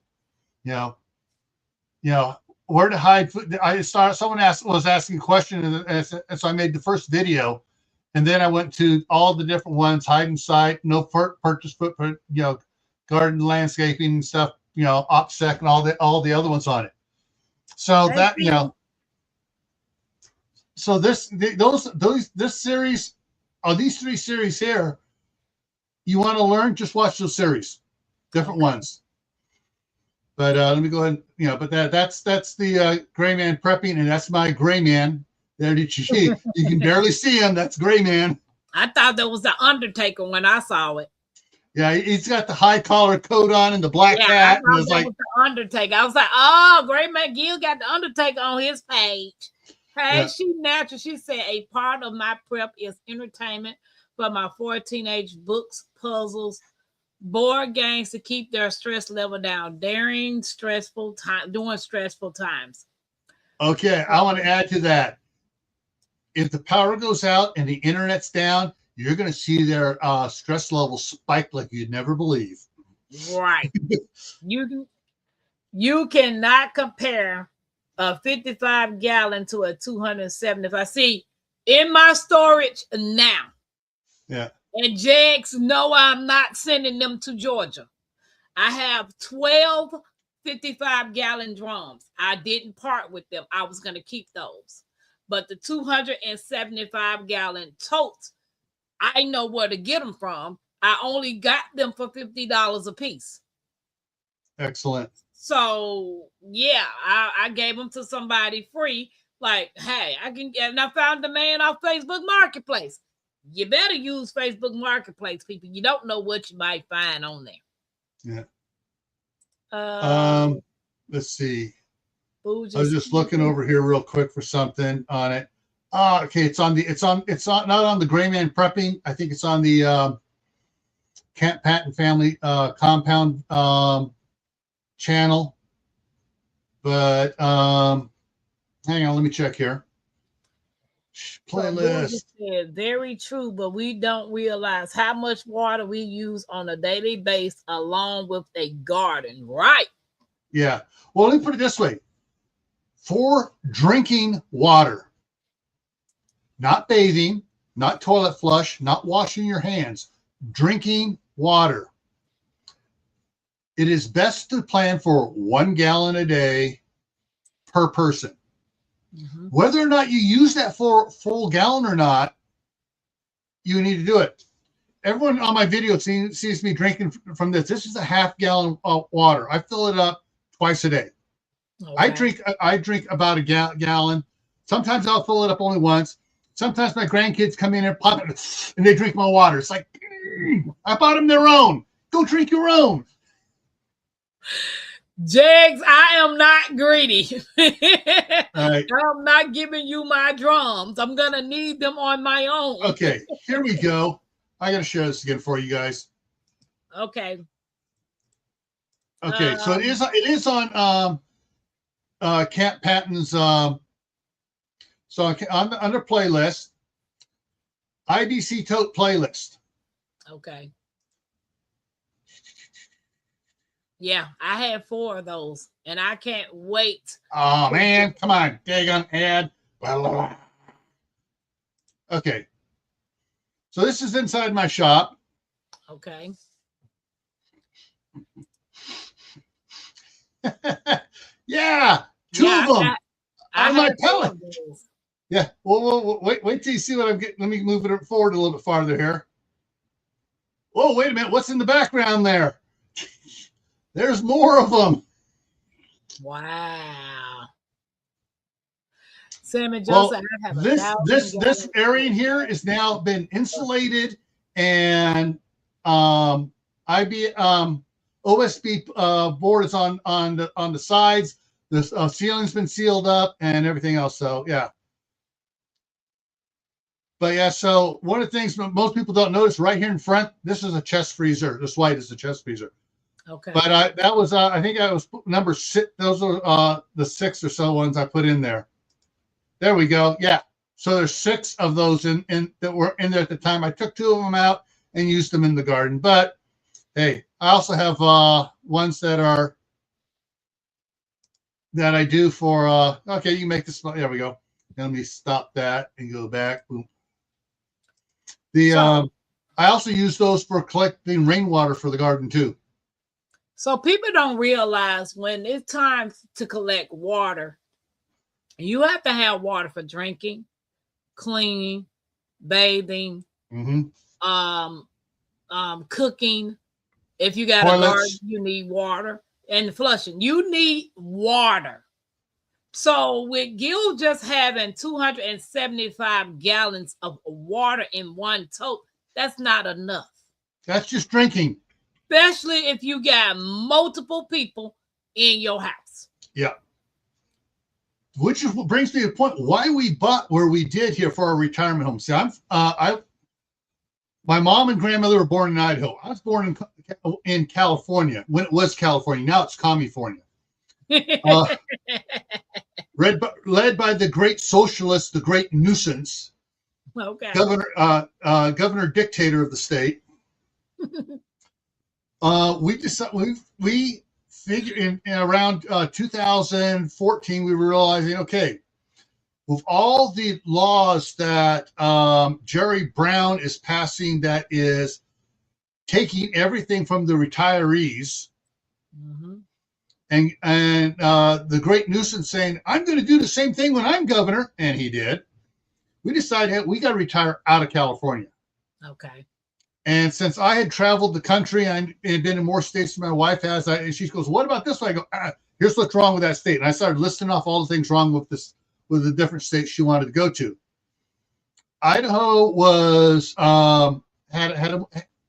Where to hide food. Someone was asking a question, and so I made the first video, and then I went to all the different ones: hide in sight, no purchase footprint, garden landscaping and stuff, OPSEC and all the other ones on it. So so this series, or these 3 series here, you want to learn, just watch those series, different ones. But let me go ahead. But that's the Gray Man Prepping, and that's my Gray Man. There, did you see? You can barely see him. That's Gray Man. I thought that was the Undertaker when I saw it. Yeah, he's got the high collar coat on and the black hat. I thought that was the Undertaker. I was like, oh, Gray Man Gil got the Undertaker on his page. Hey, she natural. She said a part of my prep is entertainment for my 4 teenage books, puzzles, board games to keep their stress level down during stressful times. Okay, I want to add to that. If the power goes out and the internet's down, you're going to see their stress level spike like you'd never believe. Right. You cannot compare a 55-gallon to a 275. See, in my storage now. Yeah. And Jags, no, I'm not sending them to Georgia. I have 12 55-gallon drums. I didn't part with them. I was going to keep those. But the 275-gallon totes, I know where to get them from. I only got them for $50 a piece. Excellent. So, yeah, I gave them to somebody free. Like, hey, and I found the man off Facebook Marketplace. You better use Facebook Marketplace, people. You don't know what you might find on there. Yeah. Let's see. I was just looking over here real quick for something on it. Okay, it's not on the Gray Man Prepping. I think it's on the Camp Patton Family Compound channel. But hang on, let me check here. Playlist. Said, very true, but we don't realize how much water we use on a daily basis along with a garden, right? Yeah. Well, let me put it this way. For drinking water, not bathing, not toilet flush, not washing your hands, drinking water. It is best to plan for 1 gallon a day per person. Mm-hmm. Whether or not you use that for full gallon or not, you need to do it. Everyone on my video sees me drinking from this. This is a half gallon of water. I fill it up twice a day. Okay. I drink about a gallon. Sometimes I'll fill it up only once. Sometimes my grandkids come in and pop it and they drink my water. It's like, I bought them their own. Go drink your own. Jags, I am not greedy. All right. I'm not giving you my drums. I'm gonna need them on my own. Okay, here we go. I gotta share this again for you guys. Okay. Okay, so it is on Camp Patton's so under playlist, IBC Tote playlist. Okay. Yeah, I had 4 of those, and I can't wait. Oh man, come on, daggone ad. Blah, blah, blah. Okay, so this is inside my shop. Okay. Yeah, two of them I on my had 4 pellet. of those. Yeah, well, wait till you see what I'm getting. Let me move it forward a little bit farther here. Oh, wait a minute, what's in the background there? There's more of them. Wow. Sam and Well, Joseph, I have this area in here is now been insulated, and OSB board is on the sides. The ceiling's been sealed up and everything else. So yeah. But yeah, so one of the things most people don't notice right here in front, this is a chest freezer. This white is a chest freezer. Okay. But that was I think that was number 6. Those are the 6 or so ones I put in there. There we go. Yeah. So there's 6 of those in that were in there at the time. I took 2 of them out and used them in the garden. But hey, I also have ones that I do for okay, you can make this. There we go. Let me stop that and go back. Boom. I also use those for collecting rainwater for the garden too. So people don't realize when it's time to collect water, you have to have water for drinking, cleaning, bathing, cooking. If you got a garden, you need water, and flushing. You need water. So with Gil just having 275 gallons of water in one tote, that's not enough. That's just drinking. Especially if you got multiple people in your house. Yeah. Which brings me to the point why we bought where we did here for our retirement home. See, my mom and grandmother were born in Idaho. I was born in California when it was California. Now it's California. Led by the great socialist, the great nuisance, okay, governor dictator of the state. We figured in around 2014 we were realizing, okay, with all the laws that Jerry Brown is passing, that is taking everything from the retirees. And the great nuisance saying, I'm going to do the same thing when I'm governor. And he did. We decided we got to retire out of California. Okay. And since I had traveled the country and been in more states than my wife has, and she goes, what about this one? I go, here's what's wrong with that state. And I started listing off all the things wrong with the different states she wanted to go to. Idaho was,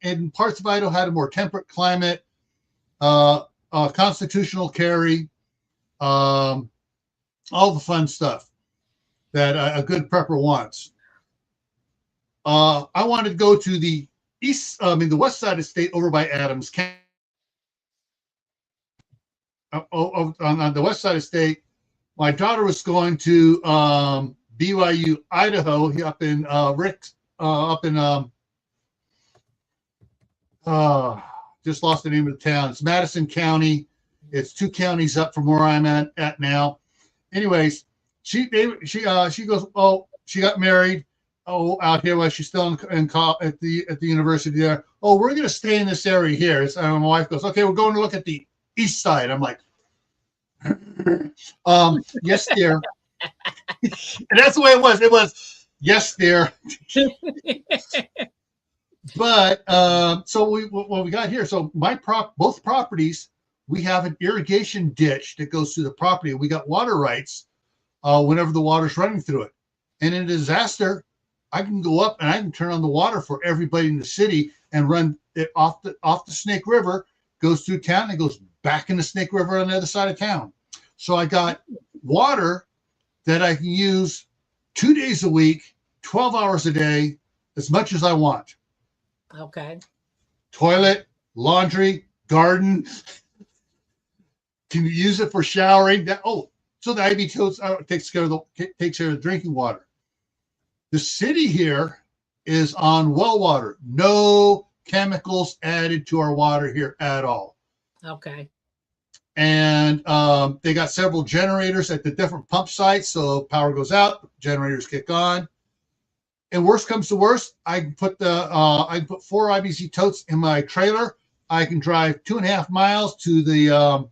in parts of Idaho had a more temperate climate, constitutional carry, all the fun stuff that a good prepper wants. I wanted to go to the west side of the state over by Adams County. On the west side of the state, my daughter was going to BYU, Idaho, up in just lost the name of the town. It's Madison County. It's 2 counties up from where I'm at now. Anyways, she goes, oh, she got married. Oh, out here while she's still at the university there. Oh, we're going to stay in this area here. My wife goes, okay, we're going to look at the east side. I'm like, yes, dear. And that's the way it was. It was, yes, dear. But so what we got here, so both properties, we have an irrigation ditch that goes through the property. We got water rights whenever the water's running through it. And in a disaster, I can go up and I can turn on the water for everybody in the city and run it off the Snake River, goes through town and goes back in the Snake River on the other side of town. So I got water that I can use 2 days a week, 12 hours a day, as much as I want. Okay. Toilet, laundry, garden. Can you use it for showering? So the IV totes takes care of the drinking water. The city here is on well water. No chemicals added to our water here at all. Okay. And they got several generators at the different pump sites. So power goes out, generators kick on. And worst comes to worst, I can put 4 IBC totes in my trailer. I can drive 2.5 miles to the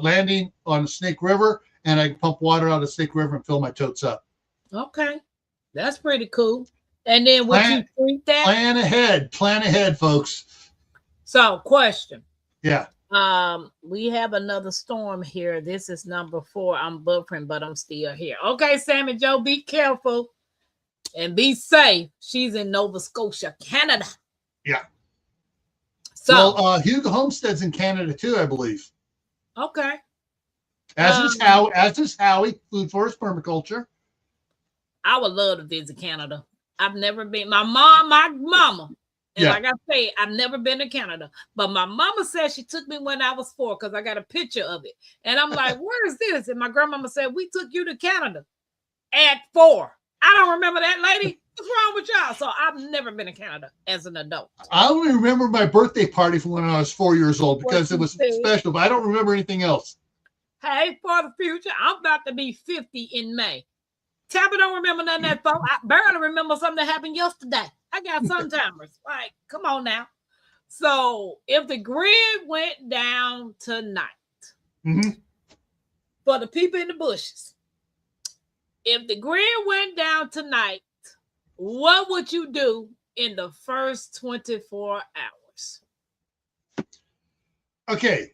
landing on the Snake River, and I can pump water out of the Snake River and fill my totes up. Okay, that's pretty cool. And then would you treat that? Plan ahead, folks. So, question. Yeah. We have another storm here. This is number 4. I'm buffering, but I'm still here. Okay, Sammy Joe, be careful and be safe. She's in Nova Scotia, Canada. Yeah. So, well, Hugo Homestead's in Canada too, I believe. Okay. As is Howie, Food Forest Permaculture. I would love to visit Canada. I've never been. My mama. And like I say, I've never been to Canada. But my mama said she took me when I was 4 because I got a picture of it. And I'm like, where is this? And my grandmama said, we took you to Canada at 4. I don't remember that, lady. What's wrong with y'all? So I've never been to Canada as an adult. I only remember my birthday party from when I was 4 years old because it was special, but I don't remember anything else. Hey, for the future, I'm about to be 50 in May. Tampa don't remember none of that, folks. I barely remember something that happened yesterday. I got some timers. Like, come on now. So if the grid went down tonight, for the people in the bushes, if the grid went down tonight, what would you do in the first 24 hours? Okay.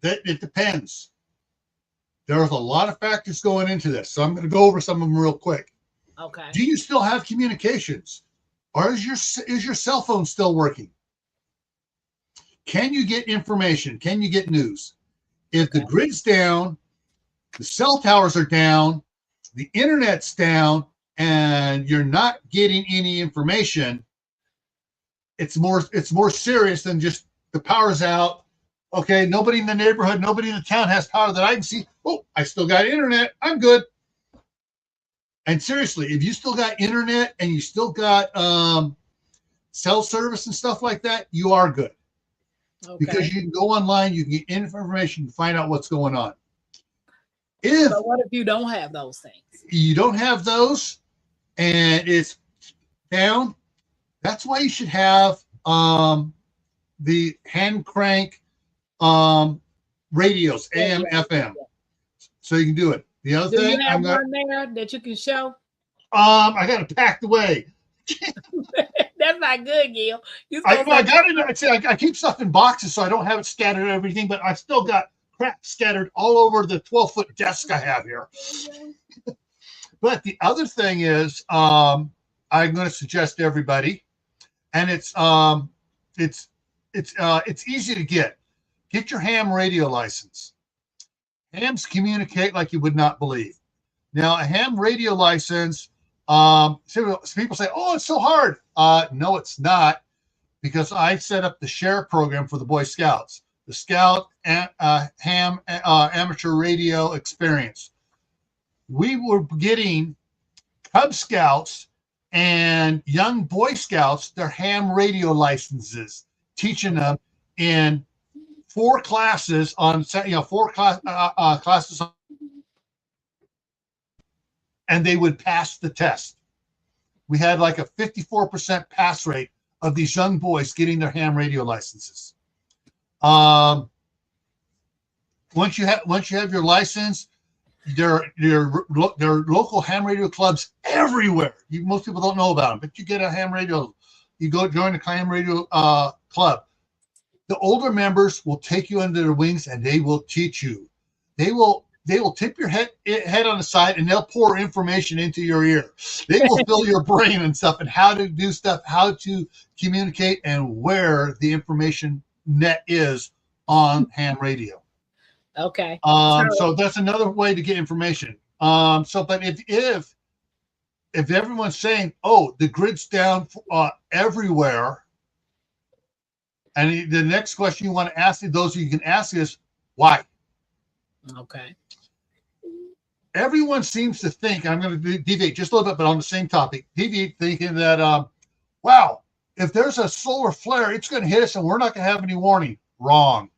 It depends. There's a lot of factors going into this. So I'm going to go over some of them real quick. Okay. Do you still have communications? Or is your cell phone still working? Can you get information? Can you get news? If the grid's down, the cell towers are down, the internet's down, and you're not getting any information, it's more serious than just the power's out. Okay, nobody in the neighborhood, nobody in the town has power that I can see. Oh, I still got internet. I'm good. And seriously, if you still got internet and you still got cell service and stuff like that, you are good. Okay. Because you can go online, you can get information, you can find out what's going on. So what if you don't have those things? You don't have those and it's down. That's why you should have the hand crank radios, AM, FM, so you can do it. The other thing, you have one there that you can show? I got it packed away. That's not good, Gil. I got it. I keep stuff in boxes, so I don't have it scattered and everything, but I still got crap scattered all over the 12-foot desk I have here. But the other thing is, I'm going to suggest to everybody, and it's easy to get. Get your ham radio license. Hams communicate like you would not believe. Now, a ham radio license, people say, oh, it's so hard. No, it's not, because I set up the share program for the Boy Scouts, the Scout Ham Amateur Radio Experience. We were getting Cub Scouts and young Boy Scouts their ham radio licenses, teaching them in 4 classes on, 4 classes, and they would pass the test. We had like a 54% pass rate of these young boys getting their ham radio licenses. Once you have your license, there are local ham radio clubs everywhere. Most people don't know about them, but you get a ham radio, you go join a ham radio club. The older members will take you under their wings and they will teach you. They will they will tip your head on the side, and they'll pour information into your ear. They will fill your brain and stuff, and how to do stuff, how to communicate, and where the information net is on ham radio. Okay. So that's another way to get information. But if everyone's saying, "Oh, the grid's down everywhere," and the next question you want to ask, those you can ask is, why? Okay. Everyone seems to think, I'm going to deviate just a little bit, but on the same topic, thinking that, wow, if there's a solar flare, it's going to hit us and we're not going to have any warning. Wrong.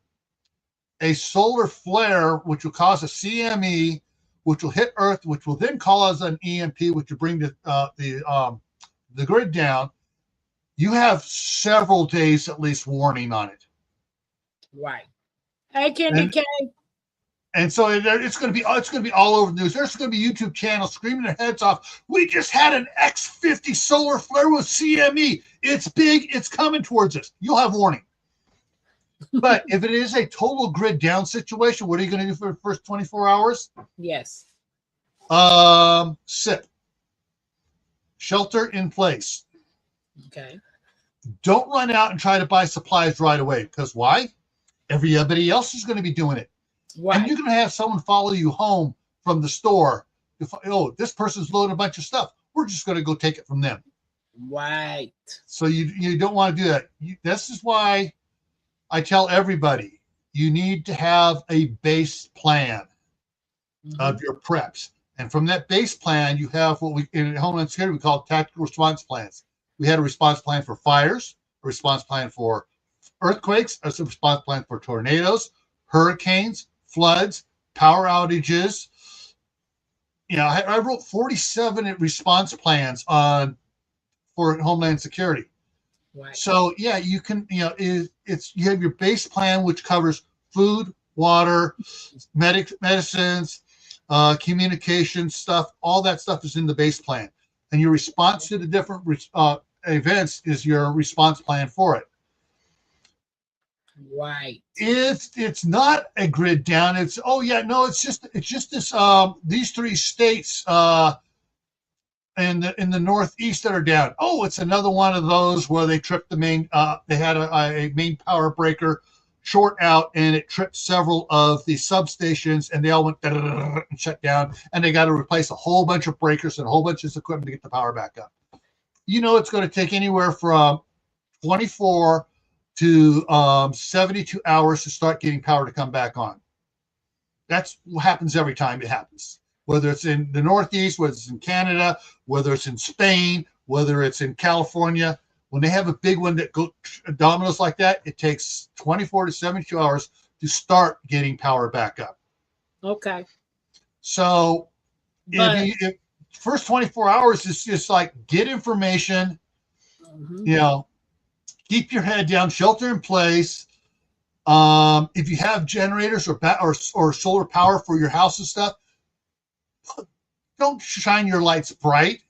A solar flare, which will cause a CME, which will hit Earth, which will then cause an EMP, which will bring the grid down. You have several days at least warning on it. Right. Hey, Candy K. And so it's going to be all over the news. There's going to be YouTube channels screaming their heads off. We just had an X50 solar flare with CME. It's big. It's coming towards us. You'll have warning. But if it is a total grid down situation, what are you going to do for the first 24 hours? Yes. SIP. Shelter in place. Okay. Don't run out and try to buy supplies right away. Because why? Everybody else is going to be doing it. Right. And you're going to have someone follow you home from the store. Oh, this person's loading a bunch of stuff. We're just going to go take it from them. Right. So you don't want to do that. This is why I tell everybody, you need to have a base plan of your preps. And from that base plan, you have what we in Homeland Security we call tactical response plans. We had a response plan for fires, a response plan for earthquakes, a response plan for tornadoes, hurricanes, floods, power outages. I wrote 47 response plans for Homeland Security. Right. So you can, you have your base plan, which covers food, water, medicines, communication stuff. All that stuff is in the base plan, and your response to the different events is your response plan for it. Right. It's not a grid down. It's just this these three states in the Northeast that are down. Oh, it's another one of those where they tripped the main. They had a main power breaker short out, and it tripped several of the substations, and they all went and shut down. And they got to replace a whole bunch of breakers and a whole bunch of equipment to get the power back up. It's going to take anywhere from 24 to 72 hours to start getting power to come back on. That's what happens every time it happens. Whether it's in the Northeast, whether it's in Canada, whether it's in Spain, whether it's in California, when they have a big one that goes dominoes like that, it takes 24 to 72 hours to start getting power back up. Okay. So if first 24 hours is just like get information, keep your head down, shelter in place. If you have generators or solar power for your house and stuff, don't shine your lights bright.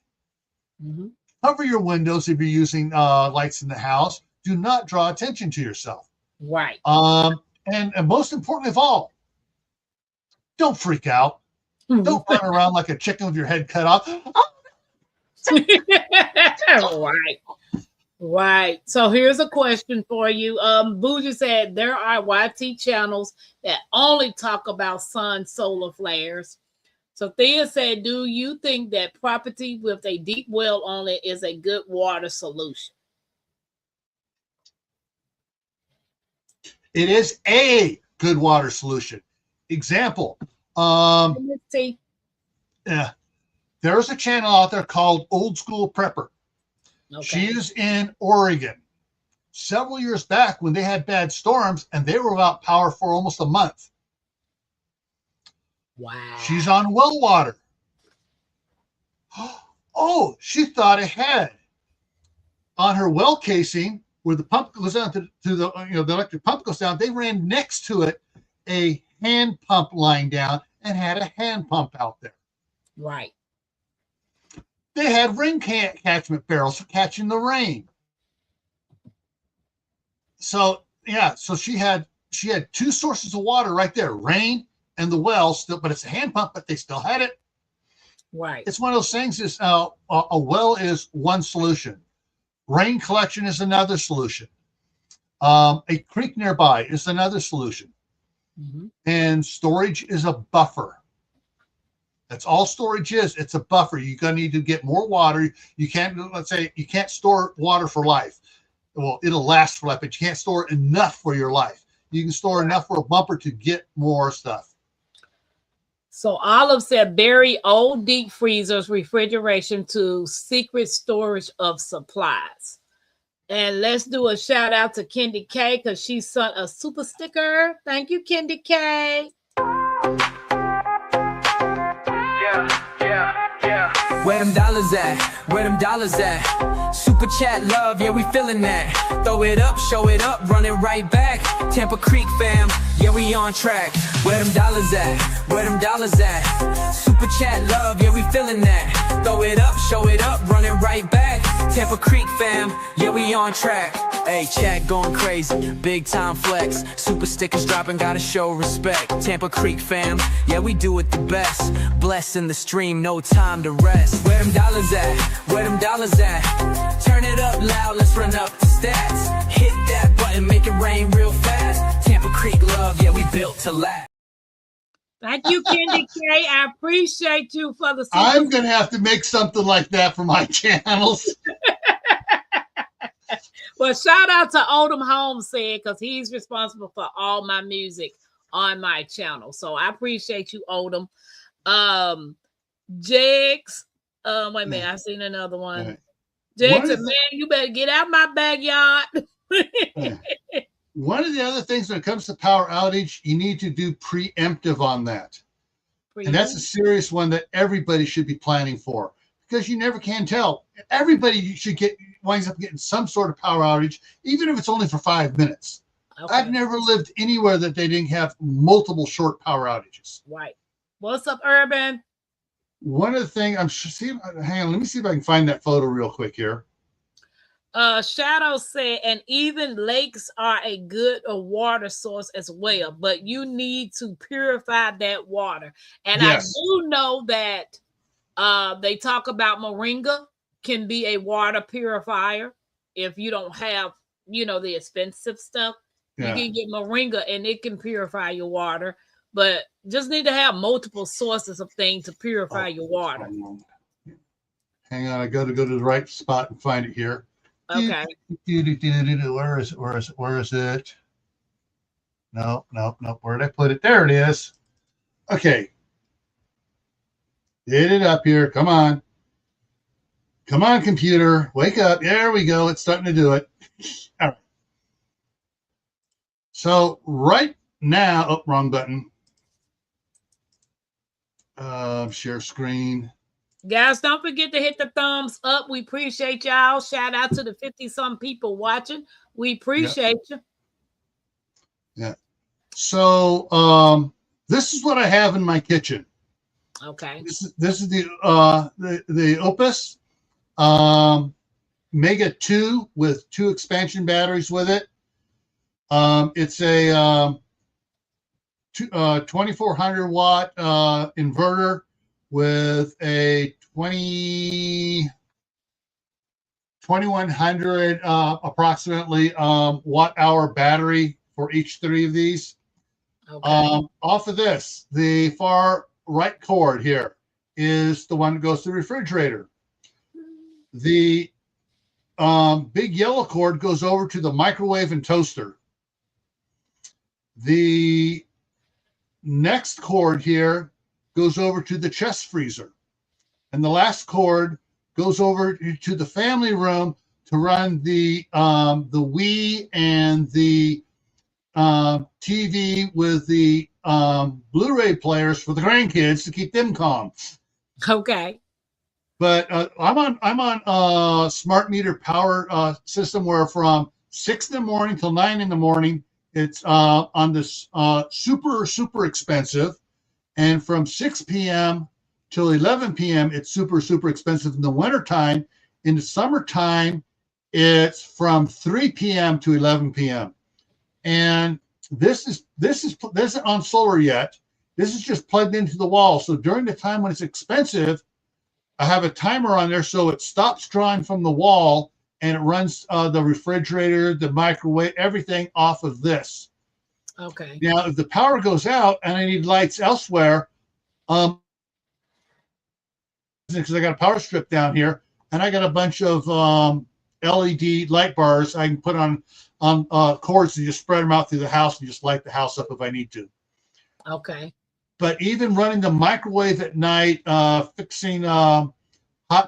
Cover your windows if you're using lights in the house. Do not draw attention to yourself. Right. And most importantly of all, don't freak out. Don't run around like a chicken with your head cut off. Right. Right. So here's a question for you. Bougie said there are YT channels that only talk about sun solar flares. So Thea said, do you think that property with a deep well on it is a good water solution? It is a good water solution. Example. Let's see. There's a channel out there called Old School Prepper. Okay. She is in Oregon. Several years back when they had bad storms and they were without power for almost a month. Wow. She's on well water. Oh, she thought ahead. On her well casing, where the pump goes down to the the electric pump goes down, they ran next to it a hand pump line down and had a hand pump out there. Right. They had rain catchment barrels for catching the rain. So so she had two sources of water right there, rain and the well still, but it's a hand pump, but they still had it. Right. It's one of those things. Is a well is one solution. Rain collection is another solution. A creek nearby is another solution. Mm-hmm. And storage is a buffer. That's all storage is. It's a buffer. You're going to need to get more water. You can't, let's say, you can't store water for life. Well, it'll last for life, but you can't store enough for your life. You can store enough for a bumper to get more stuff. So Olive said, bury old deep freezers, refrigeration to secret storage of supplies. And let's do a shout out to Kendi K because she sent a super sticker. Thank you, Kendi K. Where them dollars at? Where them dollars at? Super chat love, yeah, we feeling that. Throw it up, show it up, run it right back. Tampa Creek fam, yeah, we on track. Where them dollars at? Where them dollars at? Super chat love, yeah, we feeling that. Throw it up, show it up, run it right back. Tampa Creek fam, yeah, we on track. Hey, chat going crazy, big time flex. Super stickers dropping, gotta show respect. Tampa Creek fam, yeah, we do it the best. Blessing the stream, no time to rest. Where them dollars at? Where them dollars at? Turn it up loud, let's run up the stats. Hit that button, make it rain real fast. Tampa Creek love, yeah, we built to last. Thank you, Kendi K. I appreciate you for the super. I'm going to have to make something like that for my channels. Well, shout out to Odom Homestead because he's responsible for all my music on my channel. So I appreciate you, Odom. Jigs. Wait a minute, I seen another one. Right. Jigs, man, you better get out my backyard. One of the other things when it comes to power outage, you need to do preemptive on that. And that's a serious one that everybody should be planning for because you never can tell. Everybody should winds up getting some sort of power outage, even if it's only for 5 minutes. Okay. I've never lived anywhere that they didn't have multiple short power outages. Right. What's up, Urban? One of the things hang on, let me see if I can find that photo real quick here. Shadow said, and even lakes are a good water source as well, but you need to purify that water. And yes. I do know that they talk about moringa can be a water purifier if you don't have, the expensive stuff. Yeah. You can get moringa and it can purify your water, but just need to have multiple sources of things to purify your water. Hang on, I got to go to the right spot and find it here. Okay. Where is it? No. Where did I put it? There it is. Okay. Get it up here. Come on. Come on, computer. Wake up. There we go. It's starting to do it. All right. So right now, wrong button. Share screen. Guys, don't forget to hit the thumbs up. We appreciate y'all. Shout out to the 50-some people watching. We appreciate you. Yeah. So this is what I have in my kitchen. Okay. This is the Opus Mega 2 with 2 expansion batteries with it. It's a 2400 watt inverter with a 2100 approximately watt hour battery for each 3 of these. Okay. Off of this, the far right cord here is the one that goes to the refrigerator. The big yellow cord goes over to the microwave and toaster. The next cord here goes over to the chest freezer. And the last cord goes over to the family room to run the Wii and the TV with the Blu-ray players for the grandkids to keep them calm. Okay. But I'm on smart meter power system where from 6 in the morning till 9 in the morning it's on this super expensive, and from 6 p.m. till 11 p.m. it's super expensive in the wintertime. In the summertime, it's from 3 p.m. to 11 p.m. And this isn't on solar yet. This is just plugged into the wall. So during the time when it's expensive, I have a timer on there so it stops drawing from the wall and it runs the refrigerator, the microwave, everything off of this. Okay. Now, if the power goes out and I need lights elsewhere, because I got a power strip down here and I got a bunch of LED light bars I can put on cords and just spread them out through the house and just light the house up if I need to. Okay. But even running the microwave at night, fixing Hot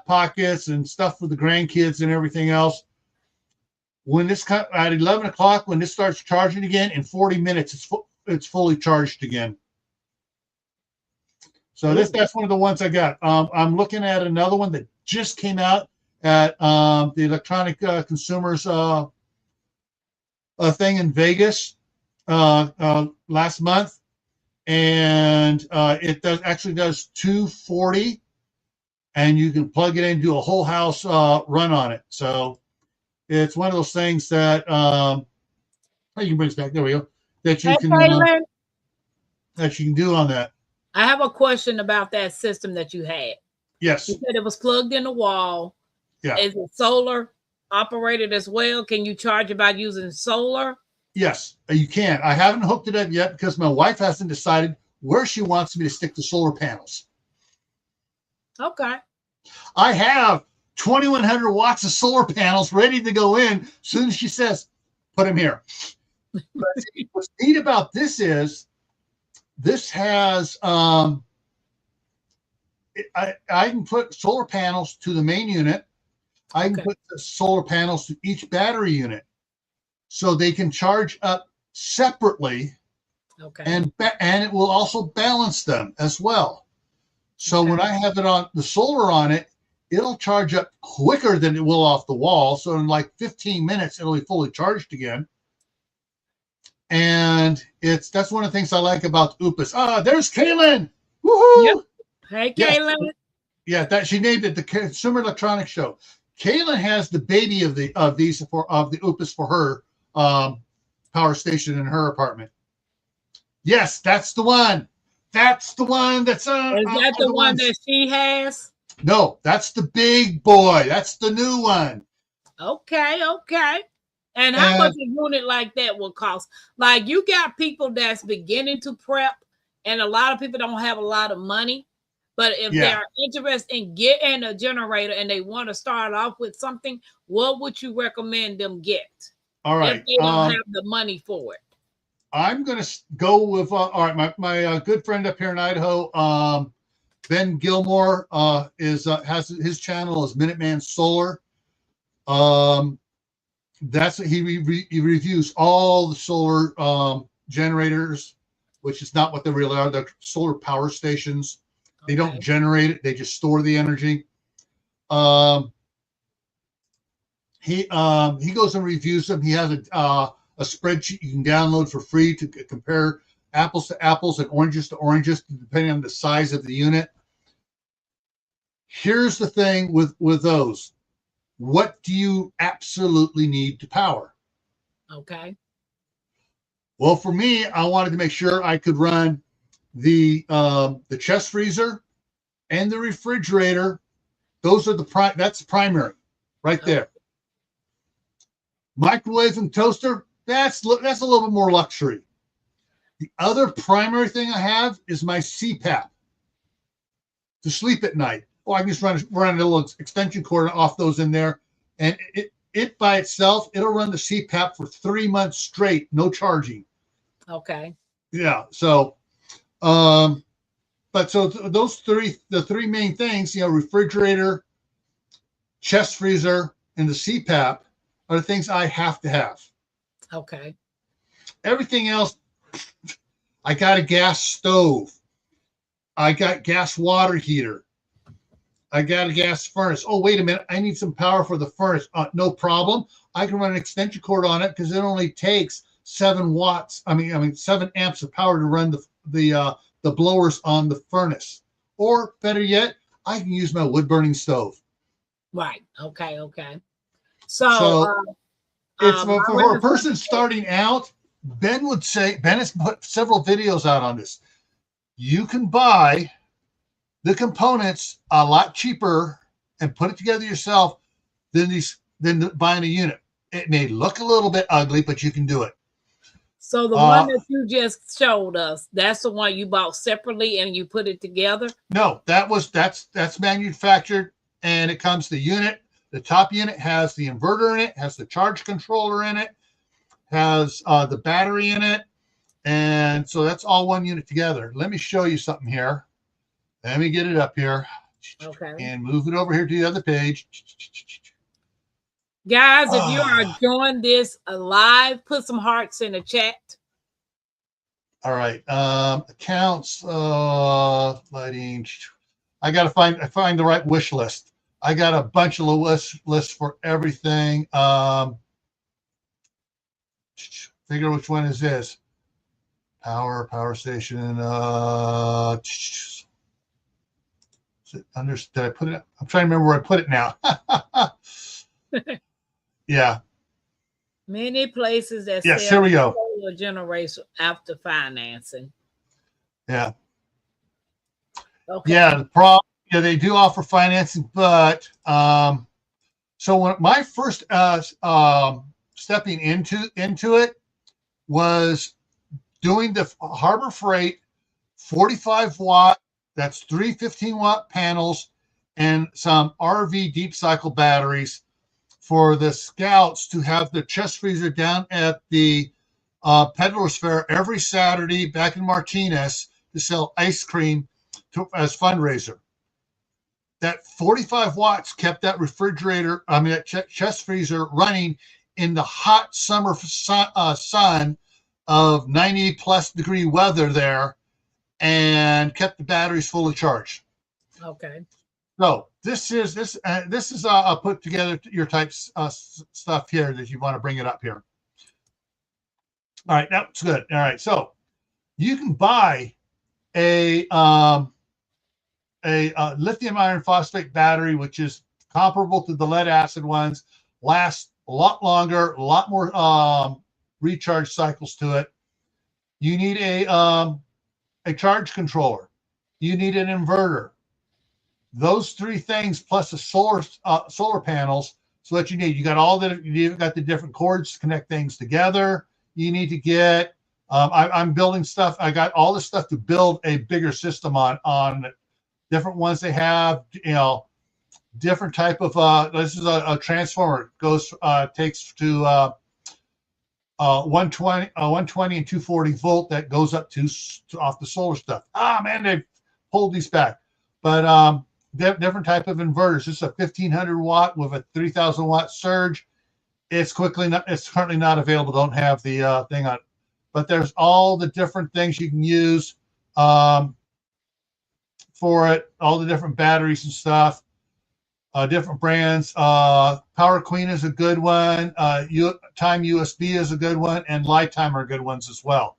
Pockets and stuff for the grandkids and everything else, when this at 11 o'clock, when this starts charging again, in 40 minutes, it's fully charged again. So that's one of the ones I got. I'm looking at another one that just came out at the Electronic Consumers thing in Vegas last month, and it does 240, and you can plug it in and do a whole house run on it. So it's one of those things that you can bring us back. There we go. That you can do on that. I have a question about that system that you had. Yes. You said it was plugged in the wall. Yeah. Is it solar operated as well? Can you charge it by using solar? Yes, you can. I haven't hooked it up yet because my wife hasn't decided where she wants me to stick the solar panels. Okay. I have 2,100 watts of solar panels ready to go in as soon as she says, put them here. But what's neat about this is this has, I can put solar panels to the main unit. I can put the solar panels to each battery unit so they can charge up separately. Okay. And it will also balance them as well. So when I have it on the solar on it, it'll charge up quicker than it will off the wall. So in like 15 minutes, it'll be fully charged again. And that's one of the things I like about UPS. There's Kaylin. Woohoo! Yep. Hey, Kaylin. Yeah, that she named it the Consumer Electronics Show. Kaylin has the baby of the UPS for her power station in her apartment. Yes, that's the one. That's the one that's on. Is that the one that she has? No, that's the big boy. That's the new one. Okay. And how much a unit like that will cost? Like, you got people that's beginning to prep, and a lot of people don't have a lot of money. But if they're interested in getting a generator and they want to start off with something, what would you recommend them get? All right. If they don't have the money for it. I'm going to go with, all right, my good friend up here in Idaho, Ben Gilmore, has his channel is Minuteman Solar. He reviews all the solar generators, which is not what they really are. They're solar power stations. They don't generate it; they just store the energy. He goes and reviews them. He has a spreadsheet you can download for free to compare apples to apples and oranges to oranges, depending on the size of the unit. Here's the thing with those. What do you absolutely need to power? Okay. Well, for me, I wanted to make sure I could run the chest freezer and the refrigerator. Those are that's primary right there. Microwave and toaster, that's a little bit more luxury. The other primary thing I have is my CPAP to sleep at night. I can just run a little extension cord off those in there, and it by itself, it'll run the CPAP for 3 months straight, no charging. Okay. Yeah. So, but so the three main things, refrigerator, chest freezer, and the CPAP are the things I have to have. Okay. Everything else, I got a gas stove. I got gas water heater. I got a gas furnace. Oh, wait a minute. I need some power for the furnace. No problem. I can run an extension cord on it because it only takes 7 watts. 7 amps of power to run the blowers on the furnace. Or better yet, I can use my wood burning stove. Right. Okay. So it's for a person starting out. Ben has put several videos out on this. you can buy the components a lot cheaper and put it together yourself than buying a unit. It may look a little bit ugly, but you can do it. So the one that you just showed us, that's the one you bought separately and you put it together? No, that's manufactured, and it comes the unit. The top unit has the inverter in it, has the charge controller in it, has the battery in it, and so that's all one unit together. Let me show you something here. Let me get it up here. Okay. And move it over here to the other page. Guys, if you are enjoying this live, put some hearts in the chat. All right. Accounts, lighting. I gotta find the right wish list. I got a bunch of lists for everything. Figure which one is this. Power station. Did I put it? I'm trying to remember where I put it now. Yeah. Many places that yes, sell here we go. solar generation after financing. Yeah. Okay. Yeah. The problem. Yeah, they do offer financing, but so when my first stepping into it was doing the Harbor Freight 45 watt. That's 3 15-watt panels and some RV deep cycle batteries for the scouts to have the chest freezer down at the Peddlers Fair every Saturday back in Martinez to sell ice cream as fundraiser. That 45 watts kept that that chest freezer running in the hot summer sun of 90 plus degree weather there, and kept the batteries fully charged. Okay. So this is put together your type stuff here that you want to bring it up here. All right, that's good. All right, so you can buy a lithium iron phosphate battery, which is comparable to the lead acid ones, lasts a lot longer, a lot more recharge cycles to it. You need a charge controller. You need an inverter. Those three things plus the solar panels. So what you need, you've got the different cords to connect things together. You need to get. I'm building stuff. I got all this stuff to build a bigger system on different ones they have. Different type of. This is a transformer. Takes to 120 and 240 volt that goes up to off the solar stuff. Man, they pulled these back, but different type of inverters. This is a 1500 watt with a 3000 watt surge. It's currently not available. Don't have the thing on it, but there's all the different things you can use for it. All the different batteries and stuff. Different brands. Power Queen is a good one. Time USB is a good one, and Lifetime are good ones as well.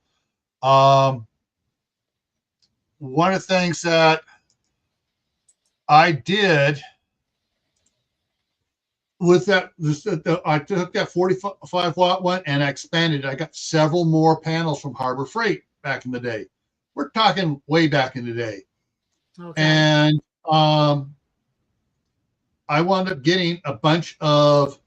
One of the things that I did with that, I took that 45 watt one and I expanded it. I got several more panels from Harbor Freight back in the day. We're talking way back in the day. Okay. And I wound up getting a bunch of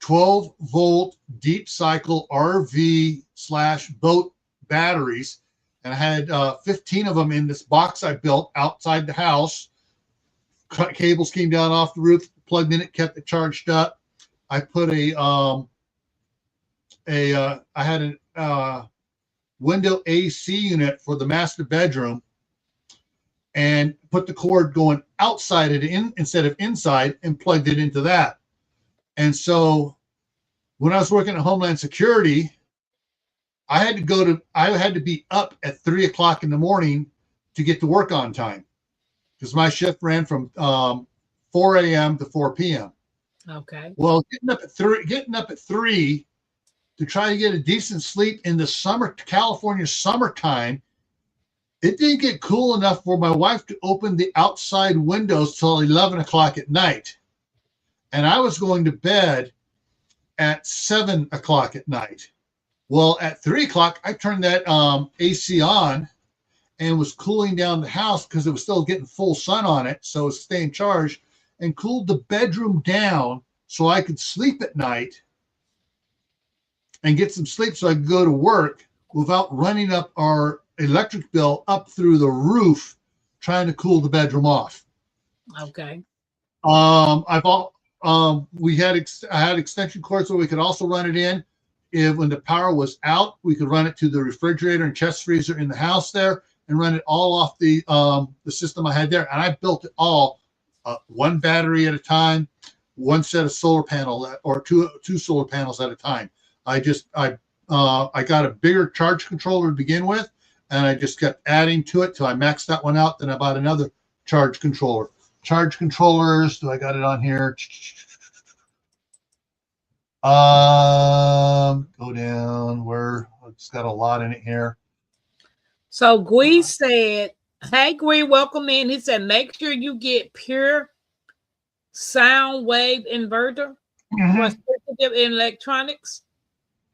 12 volt deep cycle RV/boat batteries. And I had 15 of them in this box I built outside the house. Cables came down off the roof, plugged in it, kept it charged up. I put I had a window AC unit for the master bedroom, and put the cord going outside it instead of inside, and plugged it into that. And so when I was working at Homeland Security, I had to be up at 3 o'clock in the morning to get to work on time, because my shift ran from 4 a.m. to 4 p.m. Okay. Well, getting up at 3 to try to get a decent sleep in the California summertime, it didn't get cool enough for my wife to open the outside windows till 11 o'clock at night. And I was going to bed at 7 o'clock at night. Well, at 3 o'clock, I turned that AC on, and was cooling down the house because it was still getting full sun on it, so it was staying charged, and cooled the bedroom down so I could sleep at night and get some sleep so I could go to work without running up our electric bill up through the roof trying to cool the bedroom off. Okay. I had extension cords where we could also run it in. If when the power was out, we could run it to the refrigerator and chest freezer in the house there and run it all off the system I had there. And I built it all one battery at a time, one set of solar panel or two solar panels at a time. I got a bigger charge controller to begin with, and I just kept adding to it till I maxed that one out. Then I bought another charge controller. Charge controllers, do I got it on here? Go down where it's got a lot in it here. So Gwee said, hey Gwee, welcome in. He said, make sure you get pure sound wave inverter for sensitive electronics.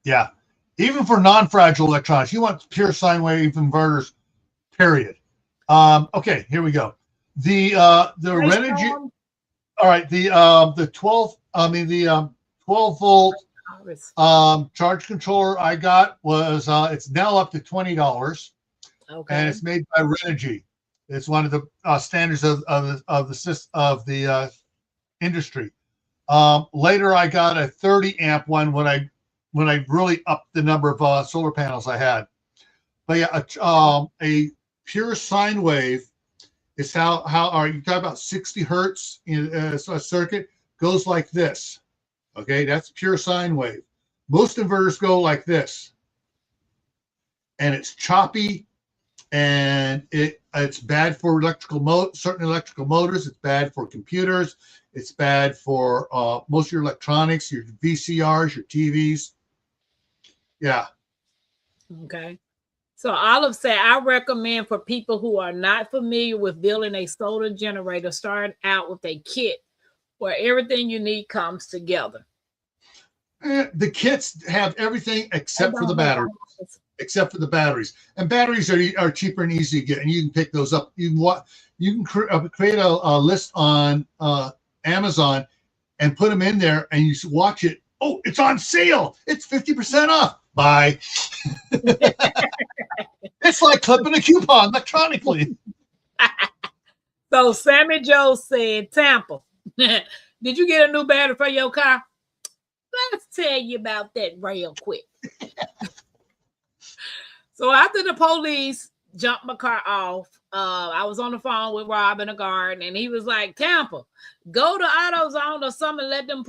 Yeah. Even for non-fragile electronics, you want pure sine wave inverters, period. Okay, here we go. The Renogy, all right, the 12 volt charge controller I got was it's now up to $20. Okay. And it's made by Renogy. It's one of the standards of the industry. Later I got a 30 amp one when I really upped the number of solar panels I had. But yeah, a pure sine wave is how are you talking about 60 hertz in a circuit goes like this. Okay, that's pure sine wave. Most inverters go like this, and it's choppy, and it's bad for certain electrical motors. It's bad for computers. It's bad for most of your electronics, your VCRs, your TVs. Yeah. Okay. So Olive said, I recommend for people who are not familiar with building a solar generator, start out with a kit where everything you need comes together. The kits have everything except for the batteries. And batteries are cheaper and easy to get, and you can pick those up. You can create a list on Amazon and put them in there, and you watch it. Oh, it's on sale! It's 50% off. Bye. It's like clipping a coupon electronically. So Sammy Joe said, Tampa, did you get a new battery for your car? Let's tell you about that real quick. So after the police jumped my car off, I was on the phone with Rob in the garden, and he was like, Tampa, go to AutoZone or something, let them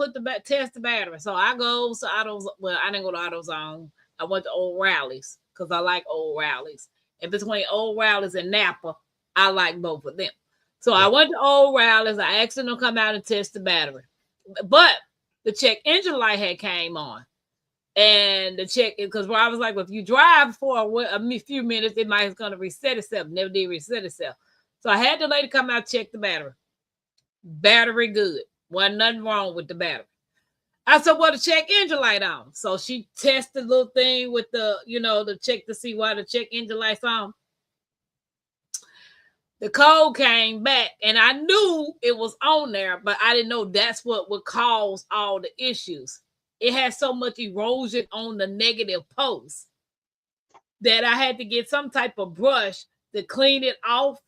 test the battery. So I go to AutoZone. Well, I didn't go to AutoZone. I went to Old Rallies because I like Old Rallies. And between Old Rallies and Napa, I like both of them. So I went to Old Rallies. I asked them to come out and test the battery. But the check engine light had came on. And the check, because I was like, well, if you drive for a few minutes, it might going to reset itself. Never did reset itself. So I had the lady come out, check the battery. Battery good. Wasn't nothing wrong with the battery. I said, well, the check engine light on. So she tested the little thing with the check to see why the check engine light's on. The code came back, and I knew it was on there, but I didn't know that's what would cause all the issues. It had so much erosion on the negative post that I had to get some type of brush to clean it off.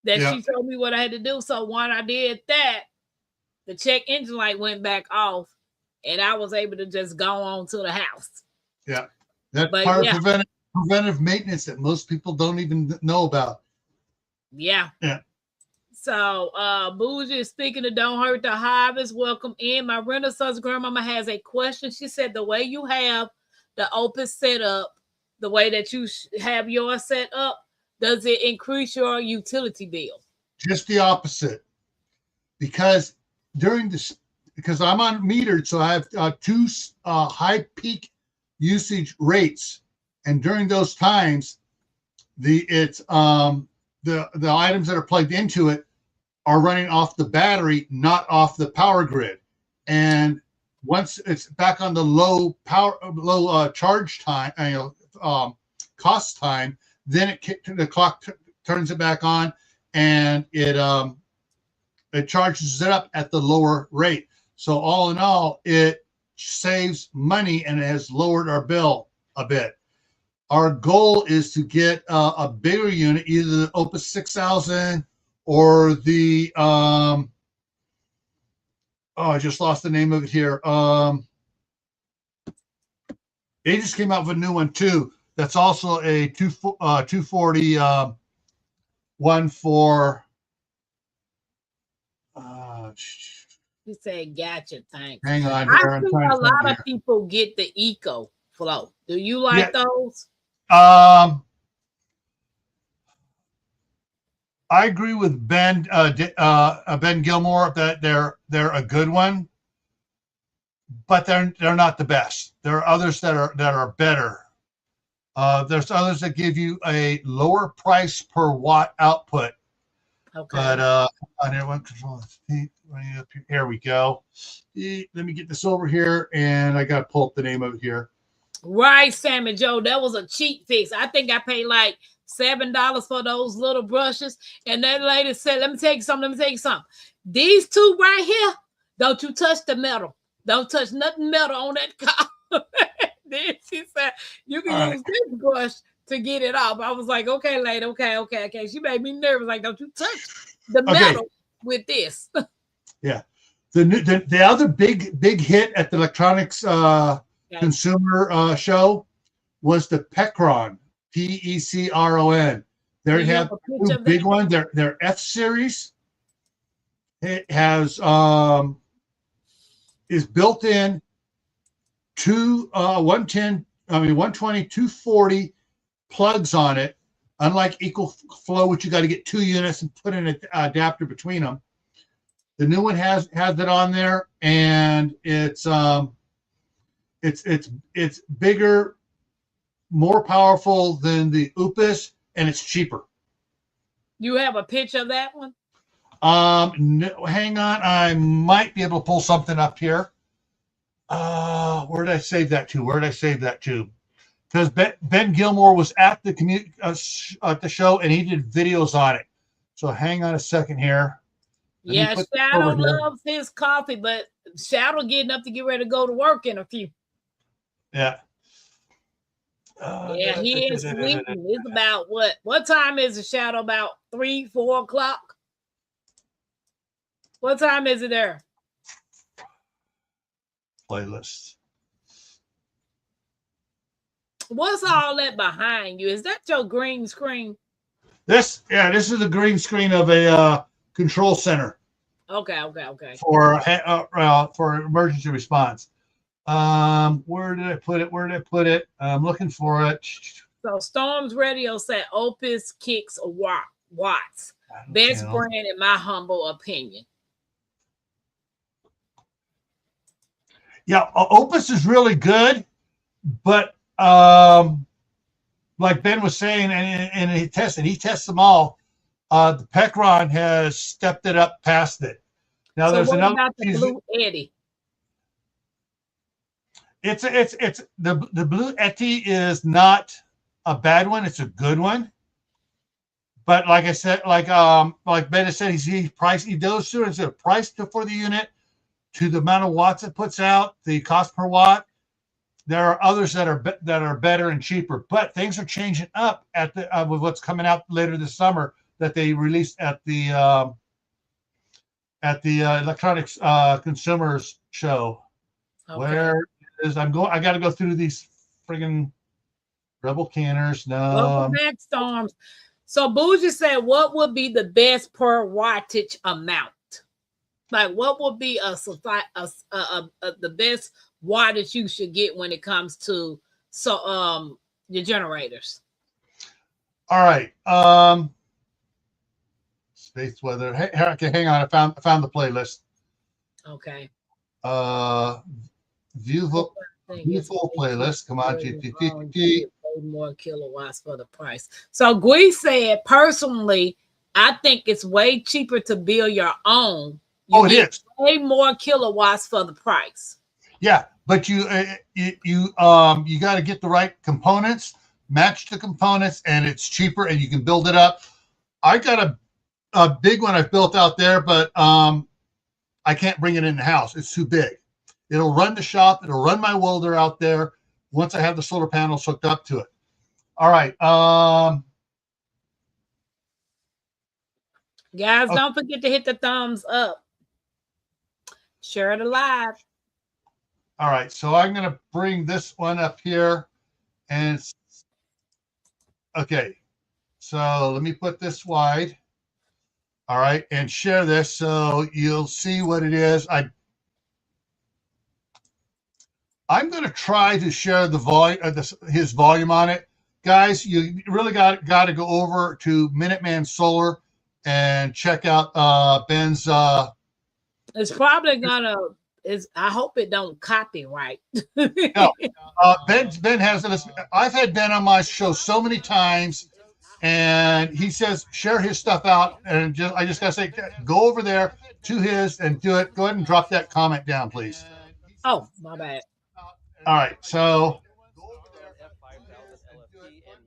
She told me what I had to do. So when I did that, the check engine light went back off, and I was able to just go on to the house. Yeah. That's part of preventive maintenance that most people don't even know about. Yeah. Yeah. So Bougie is speaking of Don't Hurt the Harvest. Welcome in. My Renaissance grandmama has a question. She said the way you have the Opus set up, the way that you have yours set up, does it increase your utility bill? Just the opposite. Because I'm on metered, so I have two high peak usage rates, and during those times, the items that are plugged into it are running off the battery, not off the power grid. And once it's back on the low charge time, cost time, Then the clock turns it back on, and it charges it up at the lower rate. So all in all, it saves money and it has lowered our bill a bit. Our goal is to get a bigger unit, either the Opus 6000 or the I just lost the name of it here. They just came out with a new one too. That's also a 240 one for. You said gotcha, thanks. Hang on I here. think a lot of people get the Eco Flow. Do you like those? I agree with Ben Gilmore that they're a good one, but they're not the best. There are others that are better. There's others that give you a lower price per watt output. Okay. But on everyone control here we go. Let me get this over here, and I got to pull up the name of it here. Right, Sam and Joe. That was a cheap fix. I think I paid like $7 for those little brushes. And that lady said, let me take you something. These two right here, don't you touch the metal. Don't touch nothing metal on that car. Then she said, you can use this brush to get it off. I was like, okay, lady, okay. She made me nervous. Like, don't you touch the metal with this. Yeah. The other big hit at the electronics consumer show was the Pecron, Pecron. They have two big one. Their F series. It has is built in two 120, 240 plugs on it. Unlike EcoFlow, which you got to get 2 units and put in an adapter between them. The new one has it on there, and it's bigger, more powerful than the Opus, and it's cheaper. You have a picture of that one? No, hang on, I might be able to pull something up here. Where did I save that to? Because Ben Gilmore was at the at the show, and he did videos on it. So hang on a second here. Yeah, Shadow loves his coffee, but Shadow getting up to get ready to go to work in a few. Yeah. He is sleeping. It's about what time is it, Shadow? About 3, 4 o'clock? What time is it there? Playlist. What's all that behind you? Is that your green screen? This is the green screen of a control center. Okay. For emergency response. Where did I put it? I'm looking for it. So Storms Radio said Opus kicks watts. Best brand in my humble opinion. Yeah, Opus is really good, but like Ben was saying, and he tests them all. The Pecron has stepped it up past it. Now so there's what another. About the Blue Eddie? It's the Blue Eddie is not a bad one. It's a good one. But like I said, like Ben has said, he goes through and said price for the unit to the amount of watts it puts out, the cost per watt. There are others that are better and cheaper, but things are changing up at the with what's coming out later this summer that they released at the electronics consumers show. Okay. Where is I got to go through these friggin' Rebel canners. No. Welcome back, Storms. So Bougie said, what would be the best per wattage amount? Like, what would be the best wattage you should get when it comes to your generators? All right. Space weather. Hey, hang on. I found the playlist. Okay. Viewful playlist. Come on, more kilowatts for the price. So Gui said, personally, I think it's way cheaper to build your own. It is way more kilowatts for the price. Yeah, but you got to get the right components. match the components, and it's cheaper, and you can build it up. I got a big one I've built out there, but I can't bring it in the house. It's too big. It'll run the shop. It'll run my welder out there once I have the solar panels hooked up to it. All right. Guys, don't forget to hit the thumbs up. Share it live. All right. So I'm going to bring this one up here. And okay. So let me put this wide. All right. And share this so you'll see what it is. I'm going to try to share the volume, his volume on it. Guys, you really got to go over to Minuteman Solar and check out Ben's. It's probably gonna. I hope it don't copyright. No, Ben has this. I've had Ben on my show so many times, and he says share his stuff out, and I just gotta say go over there to his and do it. Go ahead and drop that comment down, please. Oh, my bad. All right, so.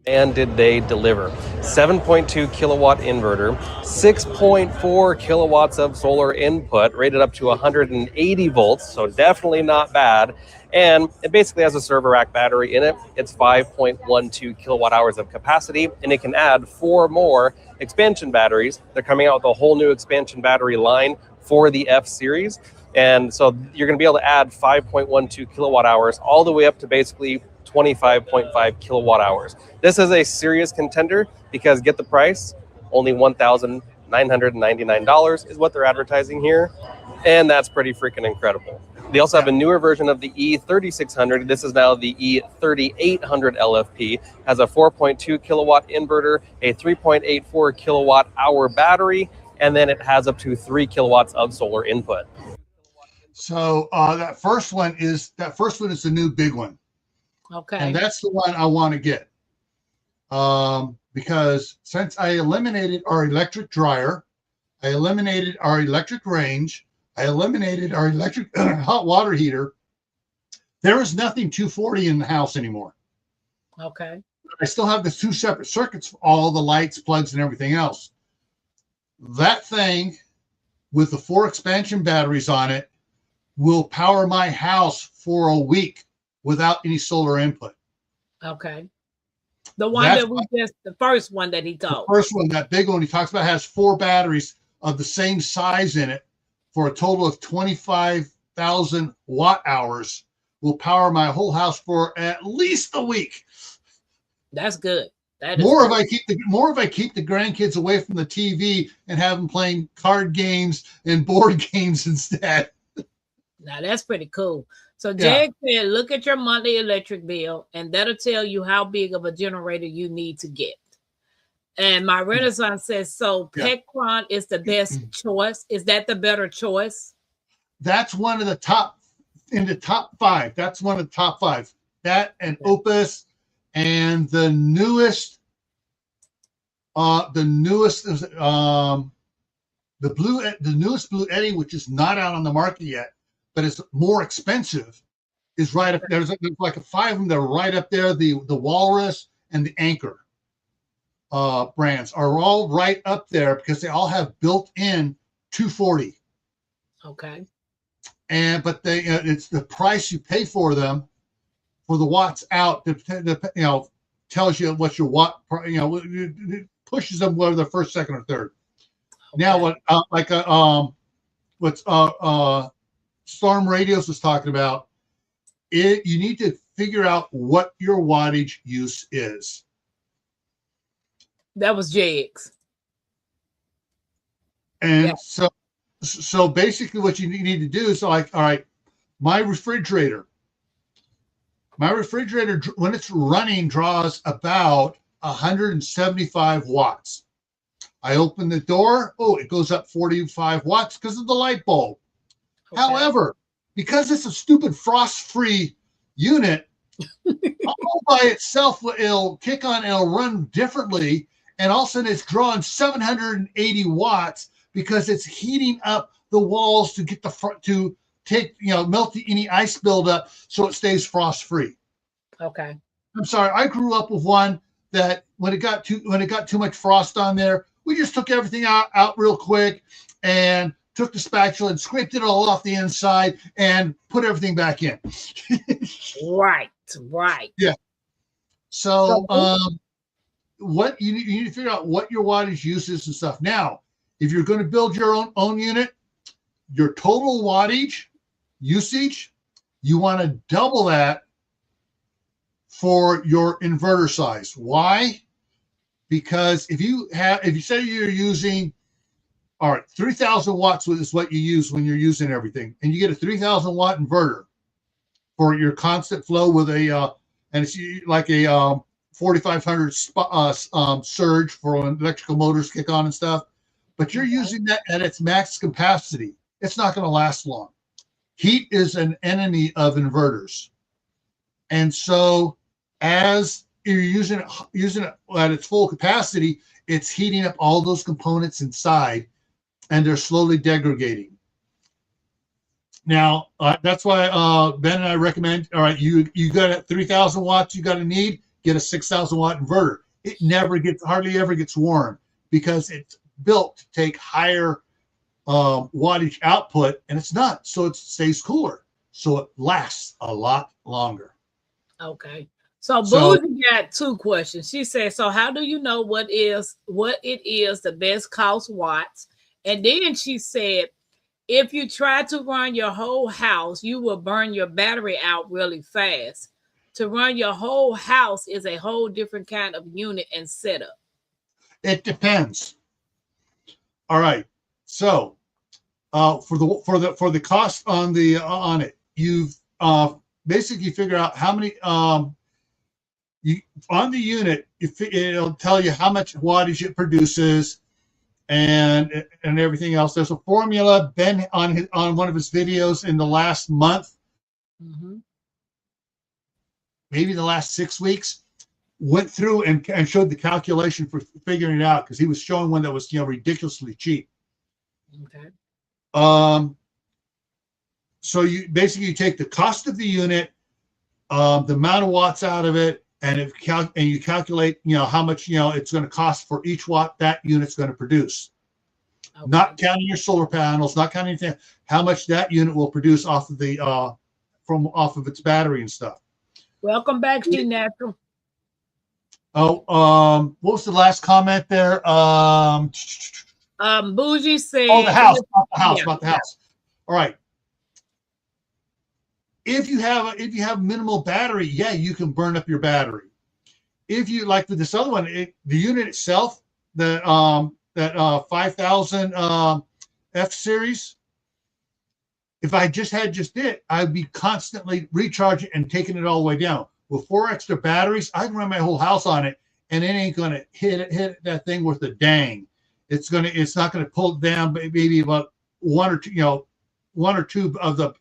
And did they deliver? 7.2 kilowatt inverter, 6.4 kilowatts of solar input, rated up to 180 volts, so definitely not bad. And it basically has a server rack battery in it. It's 5.12 kilowatt hours of capacity, and it can add 4 more expansion batteries. They're coming out with a whole new expansion battery line for the F series. And so you're going to be able to add 5.12 kilowatt hours all the way up to basically 25.5 kilowatt hours. This is a serious contender because get the price, only $1,999 is what they're advertising here. And that's pretty freaking incredible. They also have a newer version of the E3600. This is now the E3800 LFP. Has a 4.2 kilowatt inverter, a 3.84 kilowatt hour battery, and then it has up to 3 kilowatts of solar input. So that first one is the new big one. Okay. And that's the one I want to get. Because since I eliminated our electric dryer, I eliminated our electric range, I eliminated our electric hot water heater, there is nothing 240 in the house anymore. Okay. I still have the 2 separate circuits for all the lights, plugs, and everything else. That thing with the 4 expansion batteries on it will power my house for a week without any solar input. Okay. The one the first one that he told. The first one, that big one he talks about, has 4 batteries of the same size in it for a total of 25,000 watt hours. Will power my whole house for at least a week. That's good. That is more good. if I keep the grandkids away from the TV and have them playing card games and board games instead. Now that's pretty cool. So Jag said, look at your monthly electric bill, and that'll tell you how big of a generator you need to get. And my Renaissance says, so Petcron is the best choice. Is that the better choice? That's one of the top, in the top 5. That's one of the top 5. That and Opus and the newest Blue Eddy, which is not out on the market yet, but it's more expensive, is right up there. There's like 5 of them that are right up there. The Walrus and the Anchor brands are all right up there because they all have built-in 240. Okay. But it's the price you pay for them for the watts out. Tells you what your watt. It pushes them whether they're first, second, or third. Okay. Now what Storm Radios was talking about, you need to figure out what your wattage use is. That was JX. And so basically what you need to do is all right, my refrigerator, when it's running, draws about 175 watts. I open the door, it goes up 45 watts because of the light bulb. Okay. However, because it's a stupid frost-free unit, all by itself, it'll kick on, it'll run differently, and all of a sudden it's drawing 780 watts because it's heating up the walls to get melt any ice buildup so it stays frost-free. Okay. I'm sorry. I grew up with one that when it got too much frost on there, we just took everything out real quick and took the spatula and scraped it all off the inside and put everything back in. Right. Yeah. So what you need to figure out what your wattage uses and stuff. Now, if you're going to build your own unit, your total wattage usage, you want to double that for your inverter size. Why? Because if you say you're using, all right, 3,000 watts is what you use when you're using everything, and you get a 3,000 watt inverter for your constant flow with a and it's like a 4,500 surge for when electrical motors kick on and stuff, but you're using that at its max capacity. It's not going to last long. Heat is an enemy of inverters, and so as you're using it at its full capacity, it's heating up all those components inside, and they're slowly degrading. Now, that's why Ben and I recommend, all right, you got at 3,000 watts, you got to need, get a 6,000 watt inverter. It hardly ever gets warm because it's built to take higher wattage output, and it's not, so it stays cooler, so it lasts a lot longer. Okay. So Bougie got two questions. She said, so how do you know what it is the best cost watts? And then she said, if you try to run your whole house, you will burn your battery out really fast. To run your whole house is a whole different kind of unit and setup. It depends. All right. So for the cost on it, you've basically figure out how many on the unit. It'll tell you how much wattage it produces and everything else. There's a formula. Ben on one of his videos in the last month, maybe the last 6 weeks, went through and showed the calculation for figuring it out, because he was showing one that was ridiculously cheap. Okay. So you take the cost of the unit, the amount of watts out of it, and you calculate how much it's going to cost for each watt that unit's going to produce. Okay. Not counting your solar panels, not counting anything, how much that unit will produce off of off of its battery and stuff. Welcome back, Steve Natural. Oh, what was the last comment there? Bougie said, the house, about the house. All right. If you have minimal battery, yeah, you can burn up your battery. If you like with this other one, the unit itself, that 5,000 F series, if I just had it, I'd be constantly recharging and taking it all the way down. With 4 extra batteries, I can run my whole house on it, and it ain't gonna hit that thing worth a dang. It's not gonna pull it down, maybe about one or two of the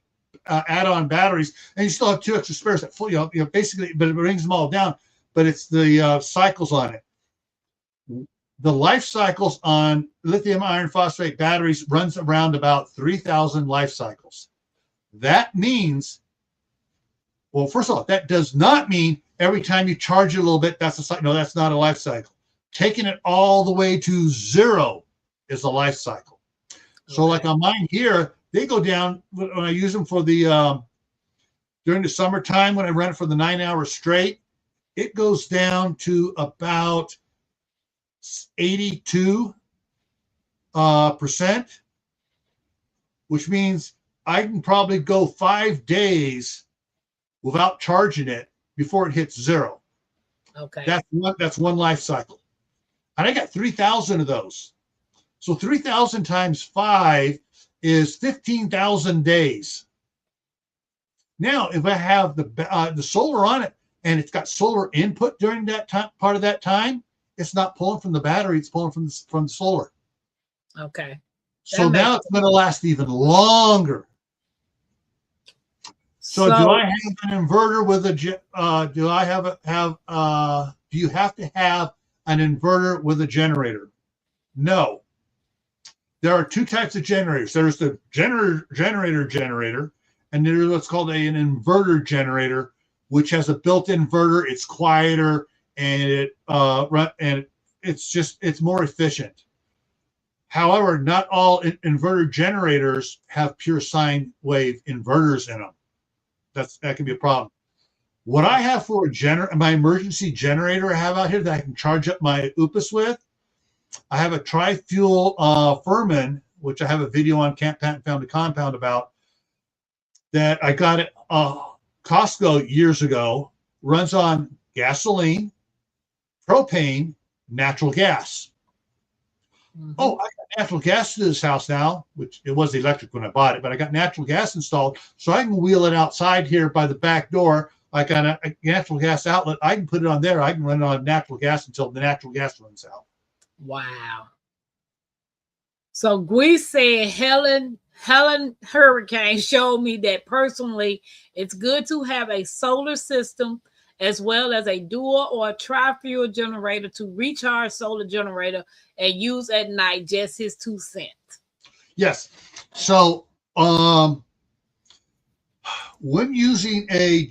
add-on batteries, and you still have 2 extra spares that full, basically, but it brings them all down. But it's the cycles on it. The life cycles on lithium iron phosphate batteries runs around about 3,000 life cycles. That means, well, first of all, that does not mean every time you charge it a little bit, that's a cycle. No, that's not a life cycle. Taking it all the way to 0 is a life cycle. Okay. So like on mine here, they go down when I use them for the during the summertime when I run it for the 9 hours straight. It goes down to about 82%, which means I can probably go 5 days without charging it before it hits 0. Okay, that's one life cycle, and I got 3,000 of those. So 3,000 times 5 is 15,000 days. Now, if I have the solar on it and it's got solar input during that time, part of that time, it's not pulling from the battery; it's pulling from the solar. Okay. So now it's going to last even longer. So do I have an inverter with a? Do you have to have an inverter with a generator? No. There are 2 types of generators. There's the generator, and there's what's called an inverter generator, which has a built-in inverter. It's quieter and it's more efficient. However, not all inverter generators have pure sine wave inverters in them. That can be a problem. What I have for my emergency generator I have out here that I can charge up my UPS with, I have a tri-fuel Furman, which I have a video on Camp Patent Family Compound about, that I got at Costco years ago. Runs on gasoline, propane, natural gas. Mm-hmm. Oh, I got natural gas to this house now, which it was electric when I bought it, but I got natural gas installed, so I can wheel it outside here by the back door. I got a natural gas outlet. I can put it on there. I can run it on natural gas until the natural gas runs out. Wow. So Gui said Helen Hurricane showed me that personally it's good to have a solar system as well as a dual or a tri-fuel generator to recharge solar generator and use at night. Just his 2 cents. Yes. So when using a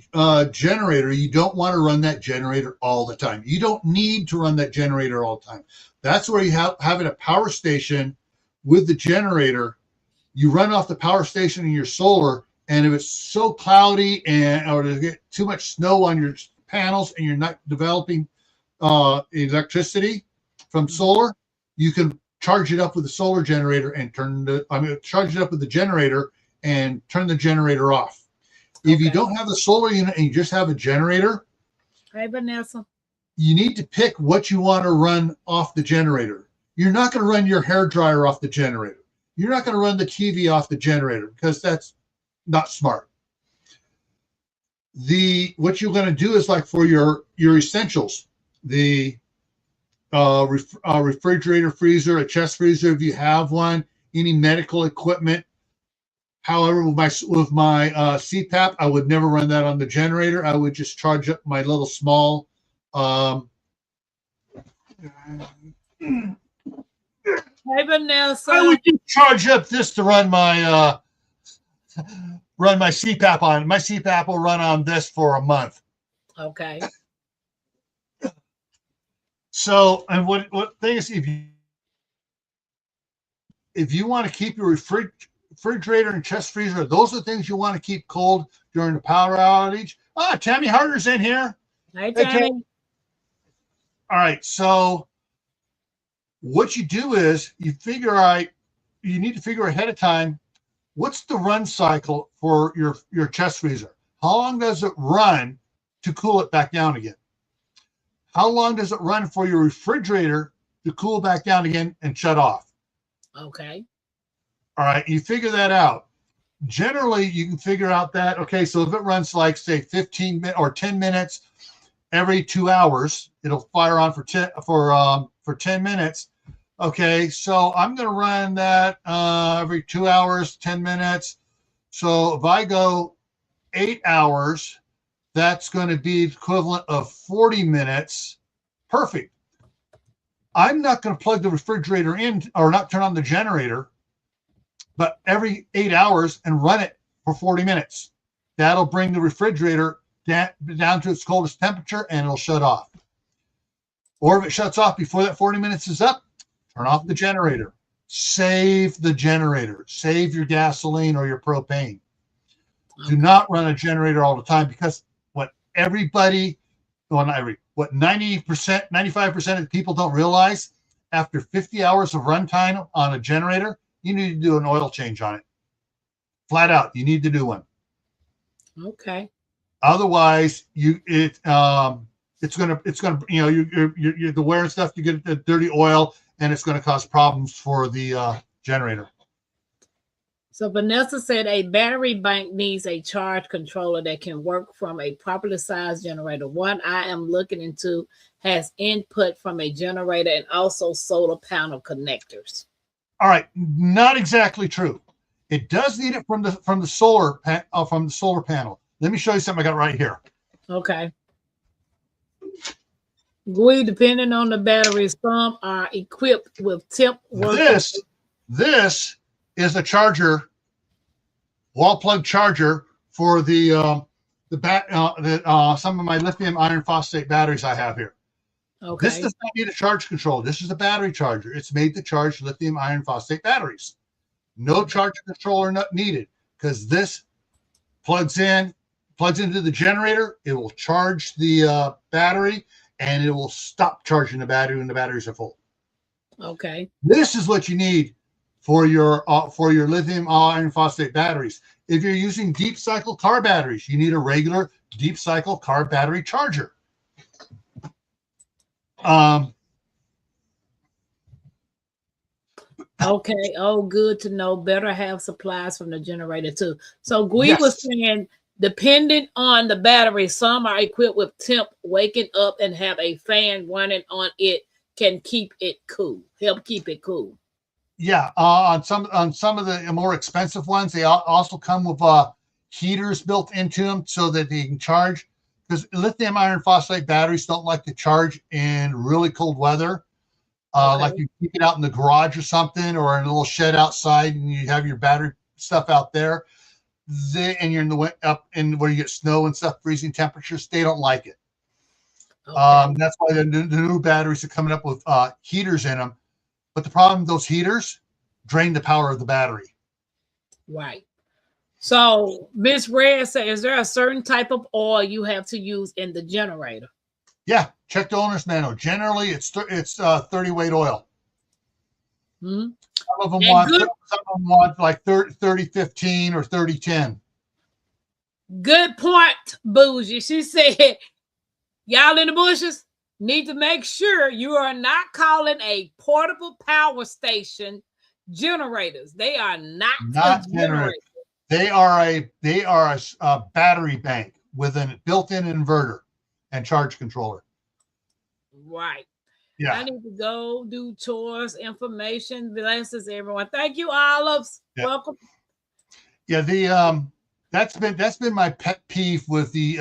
generator, you don't want to run that generator all the time. You don't need to run that generator all the time. That's where you having a power station with the generator. You run off the power station in your solar, and if it's so cloudy or to get too much snow on your panels and you're not developing electricity from solar, you can charge it up with the solar generator and charge it up with the generator and turn the generator off. If you don't have the solar unit and you just have a generator, hey Vanessa, you need to pick what you want to run off the generator. You're not going to run your hairdryer off the generator. You're not going to run the TV off the generator because that's not smart. What you're going to do is like for your essentials, the refrigerator, freezer, a chest freezer if you have one, any medical equipment. However, with my CPAP, I would never run that on the generator. I would just charge up my little small. Hey Vanessa, I would just charge up this to run my CPAP on. My CPAP will run on this for a month. Okay. So, and what thing is, if you want to keep your refrigerator and chest freezer, those are the things you want to keep cold during the power outage. Tammy Harder's in here. Hey, Tammy. All right, so what you do is you need to figure ahead of time, what's the run cycle for your chest freezer? How long does it run to cool it back down again? How long does it run for your refrigerator to cool back down again and shut off? Okay. All right, you figure that out. Generally, you can figure out that, okay, so if it runs like, say, 15 minutes or 10 minutes every 2 hours, it'll fire on for 10 minutes. Okay, so I'm going to run that every 2 hours, 10 minutes. So if I go 8 hours, that's going to be equivalent of 40 minutes. Perfect. I'm not going to plug the refrigerator in or not turn on the generator, but every 8 hours and run it for 40 minutes. That'll bring the refrigerator down to its coldest temperature and it'll shut off. Or if it shuts off before that 40 minutes is up, turn off the generator. Save the generator. Save your gasoline or your propane. Do not run a generator all the time because what 90%, 95% of the people don't realize, after 50 hours of runtime on a generator, you need to do an oil change on it. Flat out, you need to do one. Okay. Otherwise, it's gonna the wear and stuff. You get the dirty oil, and it's going to cause problems for the generator. So Vanessa said a battery bank needs a charge controller that can work from a properly sized generator. One I am looking into has input from a generator and also solar panel connectors. All right, not exactly true. It does need it from the solar panel. Let me show you something I got right here. Okay. Gui, depending on the battery, some are equipped with tip. This is a charger, wall plug charger for the some of my lithium iron phosphate batteries I have here. Okay. This does not need a charge controller. This is a battery charger. It's made to charge lithium iron phosphate batteries. No charge controller not needed, because this plugs into the generator. It will charge the battery, and it will stop charging the battery when the batteries are full. Okay. This is what you need for your lithium iron phosphate batteries. If you're using deep cycle car batteries, you need a regular deep cycle car battery charger. Okay. Oh, good to know. Better have supplies from the generator too. So Gui Yes. was saying, depending on the battery, some are equipped with temp, waking up and have a fan running on it can keep it cool. Help keep it cool. Yeah, on some of the more expensive ones, they also come with heaters built into them so that they can charge. Because lithium iron phosphate batteries don't like to charge in really cold weather. Like you keep it out in the garage or something, or in a little shed outside, and you have your battery stuff out there. And you're in the up in where you get snow and stuff, freezing temperatures. They don't like it. Okay. That's why the new batteries are coming up with heaters in them. But the problem, those heaters drain the power of the battery. Right. So Miss Red said, is there a certain type of oil you have to use in the generator? Yeah, check the owner's manual. Generally, it's 30 weight oil. Hmm. Some of them want like 30-15 or 30-10. Good point, Bougie. She said, y'all in the bushes need to make sure you are not calling a portable power station generators. They are not generators. They are a battery bank with a built-in inverter and charge controller. Right. Yeah. I need to go do chores. Blesses everyone. Thank you, Olives. Yeah. Welcome. Yeah, that's been my pet peeve with the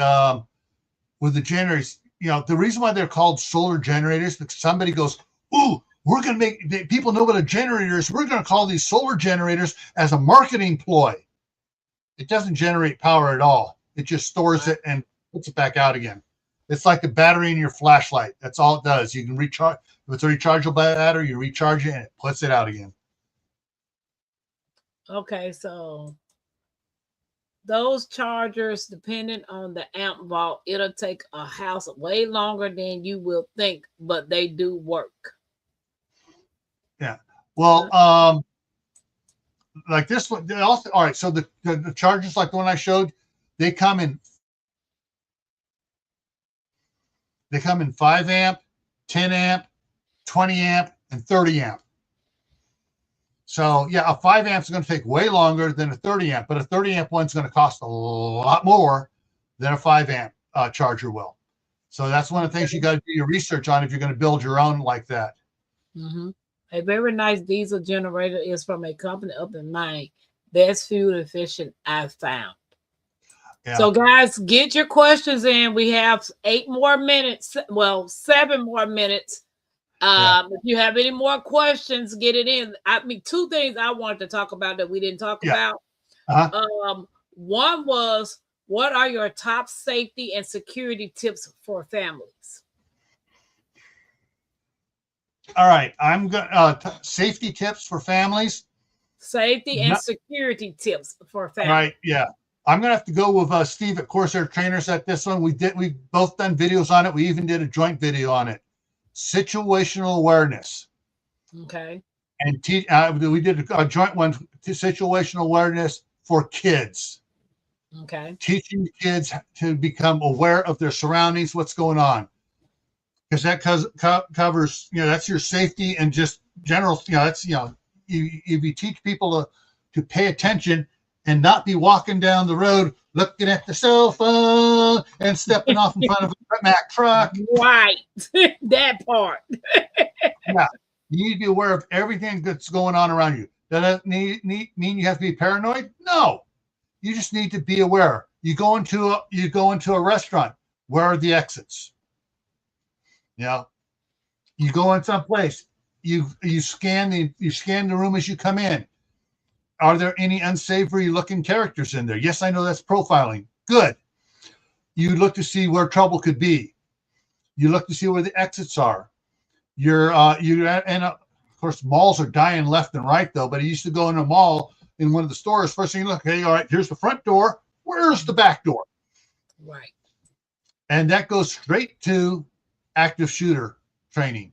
generators. You know, the reason why they're called solar generators, because somebody goes, "Ooh, we're going to make people know what a generator is. We're going to call these solar generators as a marketing ploy." It doesn't generate power at all. It just stores it and puts it back out again. It's like the battery in your flashlight. That's all it does. You can recharge. If it's a rechargeable battery, you recharge it and it puts it out again. Okay, so those chargers, depending on the amp vault, it'll take a house way longer than you will think, but they do work. Yeah. Well, like this one, they also, all right. So the chargers, like the one I showed, they come in 5 amp, 10 amp, 20 amp, and 30 amp. So yeah, a 5 amp is going to take way longer than a 30 amp, but a 30 amp one's going to cost a lot more than a 5 amp charger will. So that's one of the things you got to do your research on if you're going to build your own like that. Mm-hmm. A very nice diesel generator is from a company up in Maine. Best fuel efficient I've found. Yeah. So guys, get your questions in. We have 8 more minutes. Well, 7 more minutes. If you have any more questions, get it in. I mean, 2 things I wanted to talk about that we didn't talk about. One was, what are your top safety and security tips for families? All right, I'm going safety tips for families. Safety and security tips for families. Right, yeah. I'm going to have to go with Steve at Corsair Trainers at this one. We've both done videos on it. We even did a joint video on it. Situational awareness. Okay. And we did a joint one to situational awareness for kids. Okay. Teaching kids to become aware of their surroundings, what's going on. Because that covers, that's your safety and just general, that's, if you teach people to pay attention and not be walking down the road looking at the cell phone and stepping off in front of a Mack truck. Right. That part. Yeah. You need to be aware of everything that's going on around you. Does that mean you have to be paranoid? No. You just need to be aware. You go into a restaurant. Where are the exits? You go in some place. You scan the room as you come in. Are there any unsavory looking characters in there? Yes, I know that's profiling. Good. You look to see where trouble could be. You look to see where the exits are. And of course, malls are dying left and right, though. But I used to go in a mall in one of the stores. First thing you look, hey, all right, here's the front door. Where's the back door? Right. And that goes straight to active shooter training.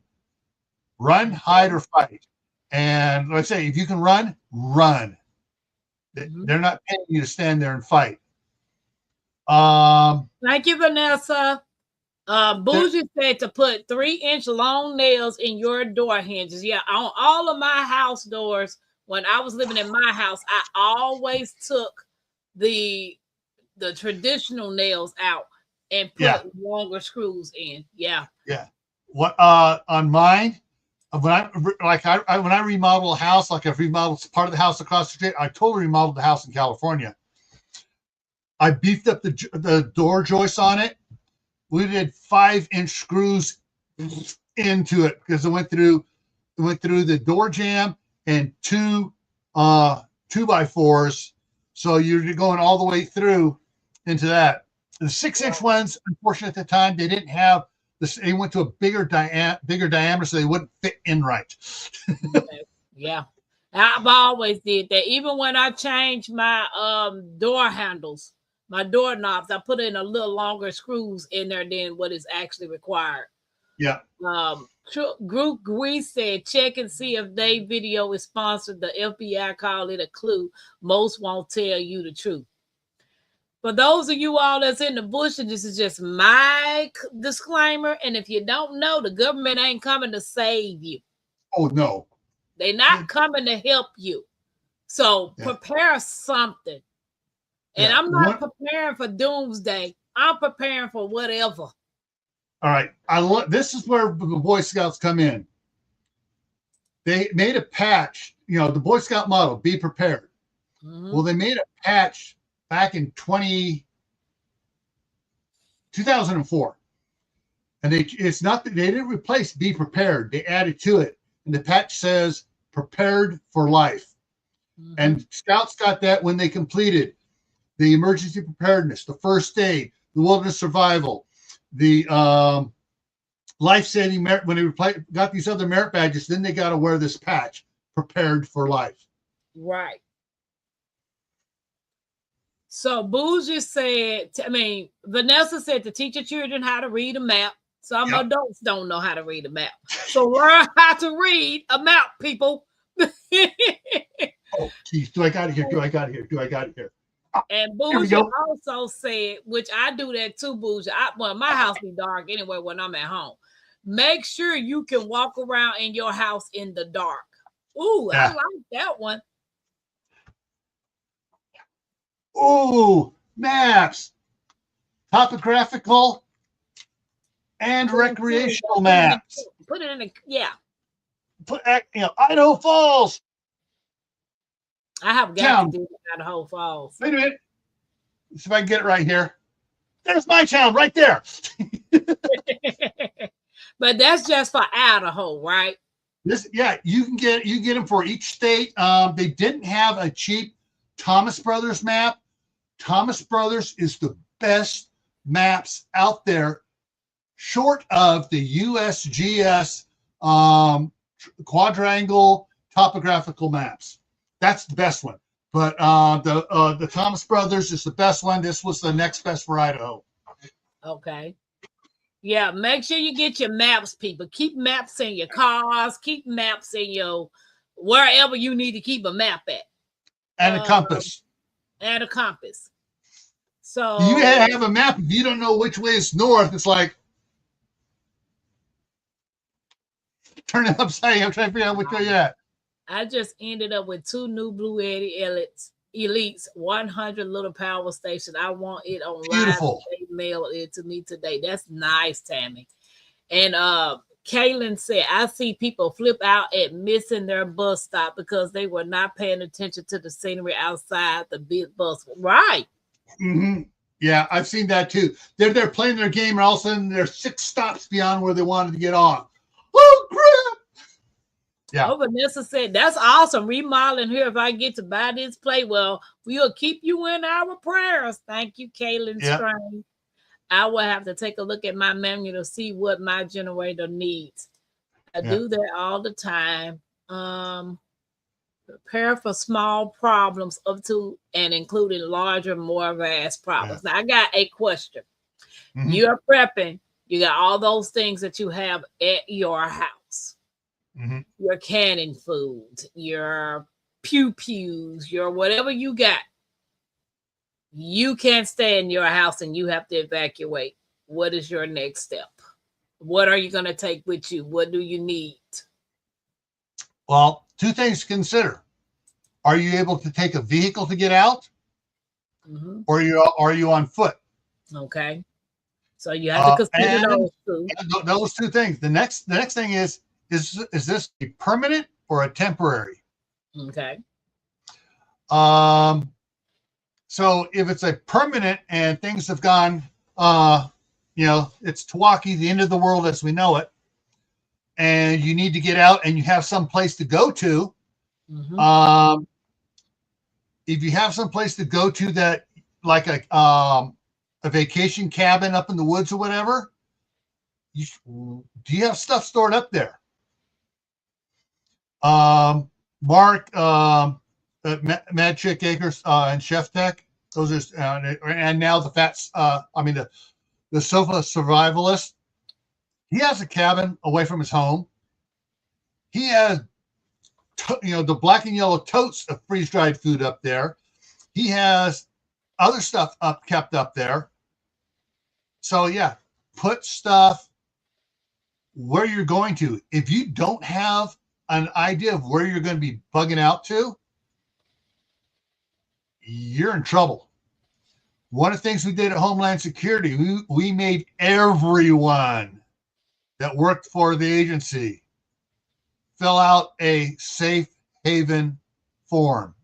Run, hide, or fight. And like I say, if you can run, run. They're not paying you to stand there and fight. Thank you, Vanessa. Bougie said to put 3-inch long nails in your door hinges. Yeah, on all of my house doors, when I was living in my house, I always took the traditional nails out and put longer screws in. Yeah. Yeah. What on mine, when I remodel a house, like I've remodeled part of the house across the street, I totally remodeled the house in California. I beefed up the door joists on it. We did 5-inch screws into it because it went through the door jamb and 2 2x4s. So you're going all the way through into that. The 6-inch ones, unfortunately, at the time they didn't have this. They went to a bigger diameter, so they wouldn't fit in right. Yeah, I've always did that. Even when I changed my door handles, my door knobs, I put in a little longer screws in there than what is actually required. Yeah. Group Grease said, check and see if their video is sponsored. The FBI call it a clue. Most won't tell you the truth. For those of you all that's in the bush, and this is just my disclaimer, and if you don't know, the government ain't coming to save you. Oh, no. They're not coming to help you. So prepare something. And I'm not preparing for doomsday. I'm preparing for whatever. All right. This is where the Boy Scouts come in. They made a patch, the Boy Scout motto, be prepared. Mm-hmm. Well, they made a patch back in 2004. And they didn't replace be prepared. They added to it. And the patch says prepared for life. Mm-hmm. And Scouts got that when they completed the emergency preparedness, the first aid, the wilderness survival, the life-saving merit. When they got these other merit badges, then they got to wear this patch, prepared for life. Right. So Bougie said, Vanessa said to teach your children how to read a map. Some adults don't know how to read a map. So learn how to read a map, people. Oh, geez. Do I got it here? And Bougie also said, which I do that too, Bougie. My house be dark anyway when I'm at home. Make sure you can walk around in your house in the dark. Ooh, I like that one. Ooh, maps. Topographical and recreational maps. Put it in Idaho Falls. I have got to do Idaho Falls. Wait a minute. Let's see if I can get it right here. There's my town right there. But that's just for Idaho, right? You can get them for each state. They didn't have a cheap Thomas Brothers map. Thomas Brothers is the best maps out there, short of the USGS quadrangle topographical maps. That's the best one. But the Thomas Brothers is the best one. This was the next best for Idaho. Okay. Yeah, make sure you get your maps, people. Keep maps in your cars. Keep maps in your wherever you need to keep a map at. And a compass. And a compass. So you have a map. If you don't know which way is north, it's like turn it upside down, trying to figure out which way you're at. I just ended up with 2 new Blue Eddy Elites, 100 little power station. I want it on Beautiful. Live. They mailed it to me today. That's nice, Tammy. And Kaylin said, I see people flip out at missing their bus stop because they were not paying attention to the scenery outside the big bus. Right. Mm-hmm. Yeah, I've seen that too. They're there playing their game, and all of a sudden they're 6 stops beyond where they wanted to get off. Oh, crap! Yeah. Oh, Vanessa said, that's awesome. Remodeling here. If I get to buy this plate, well, we'll keep you in our prayers. Thank you, Kaylin Strange. I will have to take a look at my manual to see what my generator needs. I do that all the time. Prepare for small problems up to and including larger, more vast problems. Now, I got a question. You're prepping. You got all those things that you have at your house. Your canning food, your pew-pews, your whatever you got. You can't stay in your house and you have to evacuate. What is your next step? What are you going to take with you? What do you need? Well, two things to consider. Are you able to take a vehicle to get out? Or are you on foot? Okay. So you have to consider those two. Those two things. The next thing is this a permanent or a temporary? Okay. So if it's a permanent and things have gone, it's Tawaki, the end of the world as we know it, and you need to get out and you have some place to go to, if you have some place to go to that, like a vacation cabin up in the woods or whatever, do you have stuff stored up there? Mark, Mad Chick Acres and Chef Tech, those are, and now the the Sofa Survivalist. He has a cabin away from his home. He has, the black and yellow totes of freeze-dried food up there. He has other stuff kept up there. So yeah, put stuff where you're going to. If you don't have an idea of where you're going to be bugging out to, you're in trouble. One of the things we did at Homeland Security, we made everyone that worked for the agency fill out a safe haven form.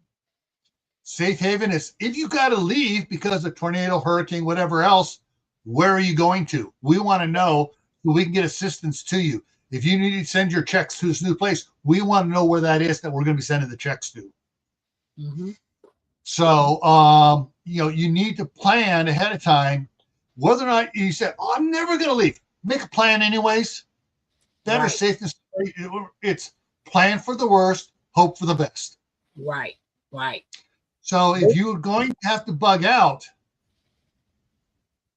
Safe haven is if you got to leave because of tornado, hurricane, whatever else, where are you going to? We want to know so we can get assistance to you. If you need to send your checks to this new place, we want to know where that is that we're going to be sending the checks to. So, you need to plan ahead of time whether or not you say, "Oh, I'm never going to leave." Make a plan anyways. Better safe than sorry. It's plan for the worst, hope for the best. Right. So if you're going to have to bug out,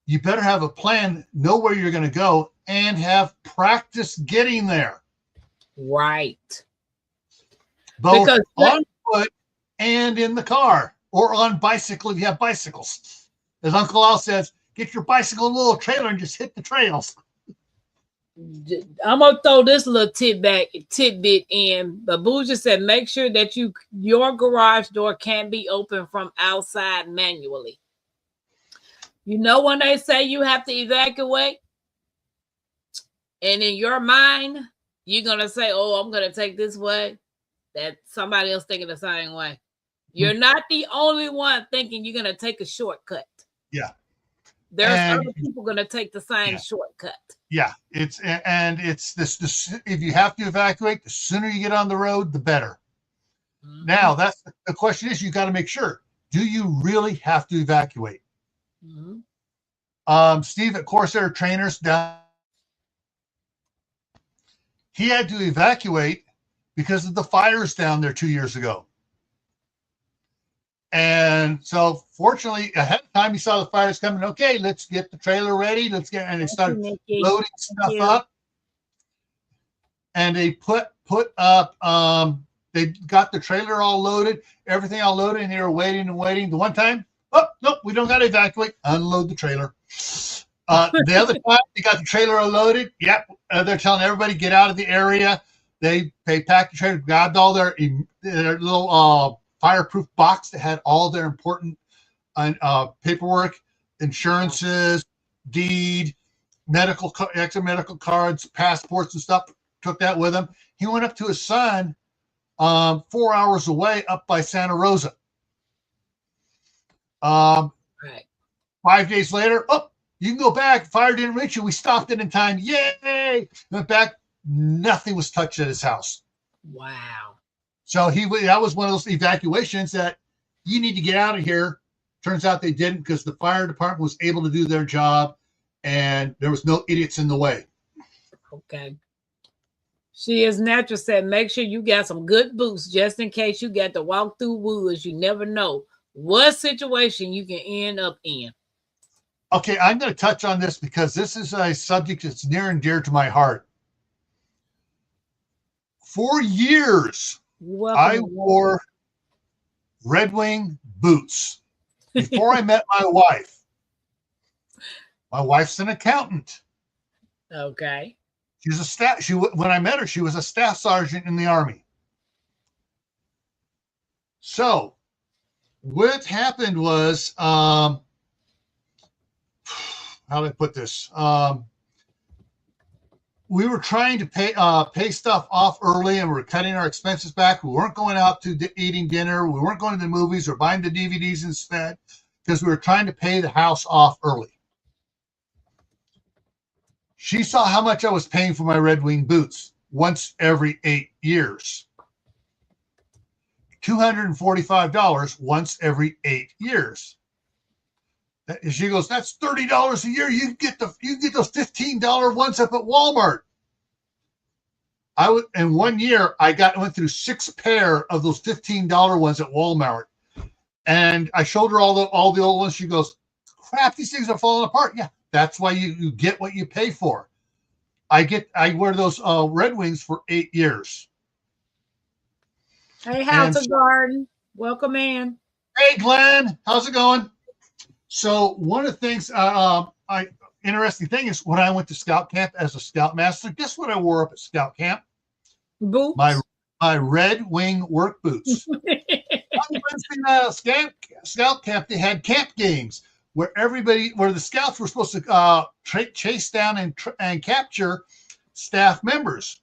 you better have a plan, know where you're going to go, and have practice getting there. Right. Both on foot and in the car, or on bicycle if you have bicycles. As Uncle Al says, get your bicycle in a little trailer and just hit the trails. I'm gonna throw this little tidbit in. Babu just said, make sure that your garage door can't be open from outside manually. When they say you have to evacuate, and in your mind, you're gonna say, "Oh, I'm gonna take this way," that somebody else thinking the same way. You're not the only one thinking you're gonna take a shortcut. Yeah. There's other people gonna take the same shortcut. Yeah, it's this. If you have to evacuate, the sooner you get on the road, the better. Now, that's the question is, you got to make sure. Do you really have to evacuate? Steve at Corsair Trainers down, he had to evacuate because of the fires down there 2 years ago. And so, fortunately, ahead of time, he saw the fires coming. Okay, let's get the trailer ready. And they started loading stuff up. And they put up. They got the trailer all loaded, everything all loaded, and they were waiting and waiting. The one time, oh nope, we don't got to evacuate. Unload the trailer. The other time, they got the trailer loaded. Yep, they're telling everybody get out of the area. They packed the trailer, grabbed all their little fireproof box that had all their important paperwork, insurances, deed, extra medical cards, passports and stuff. Took that with him. He went up to his son 4 hours away up by Santa Rosa. 5 days later, oh, you can go back. Fire didn't reach you. We stopped it in time. Yay! Went back. Nothing was touched at his house. Wow. So that was one of those evacuations that you need to get out of here. Turns out they didn't because the fire department was able to do their job and there was no idiots in the way. Okay. She is natural said, make sure you got some good boots just in case you got to walk through woods. You never know what situation you can end up in. Okay, I'm going to touch on this because this is a subject that's near and dear to my heart. For years, I wore Red Wing boots before I met my wife. My wife's an accountant. Okay. She's a staff. When I met her, she was a staff sergeant in the Army. So what happened was, how do I put this? We were trying to pay stuff off early, and we were cutting our expenses back. We weren't going out to eating dinner. We weren't going to the movies or buying the DVDs instead because we were trying to pay the house off early. She saw how much I was paying for my Red Wing boots once every 8 years. $245 once every 8 years. And she goes, that's $30 a year. You get those $15 ones up at Walmart. In 1 year, went through 6 pair of those $15 ones at Walmart. And I showed her all the old ones. She goes, crap, these things are falling apart. Yeah, that's why you get what you pay for. I wear those Red Wings for 8 years. Hey, House of Garden, welcome in. Hey, Glenn, how's it going? So one of the things, interesting thing is when I went to scout camp as a scoutmaster, guess what I wore up at scout camp? Boots. My Red Wing work boots. Scout camp, they had camp games where the scouts were supposed to chase down and capture staff members.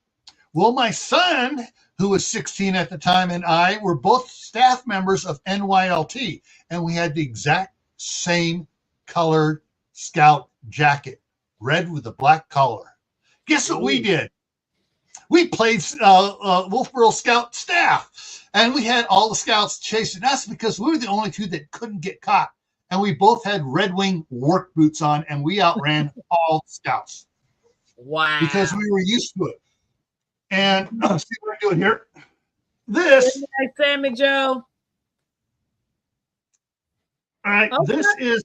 Well, my son, who was 16 at the time, and I were both staff members of NYLT, and we had the exact same colored scout jacket, red with a black collar. Guess what we did? We played Wolfboro Scout staff, and we had all the scouts chasing us because we were the only two that couldn't get caught. And we both had Red Wing work boots on, and we outran all the scouts. Wow. Because we were used to it. And see what I'm doing here. This. Hey, Sammy Joe. All right, okay. This is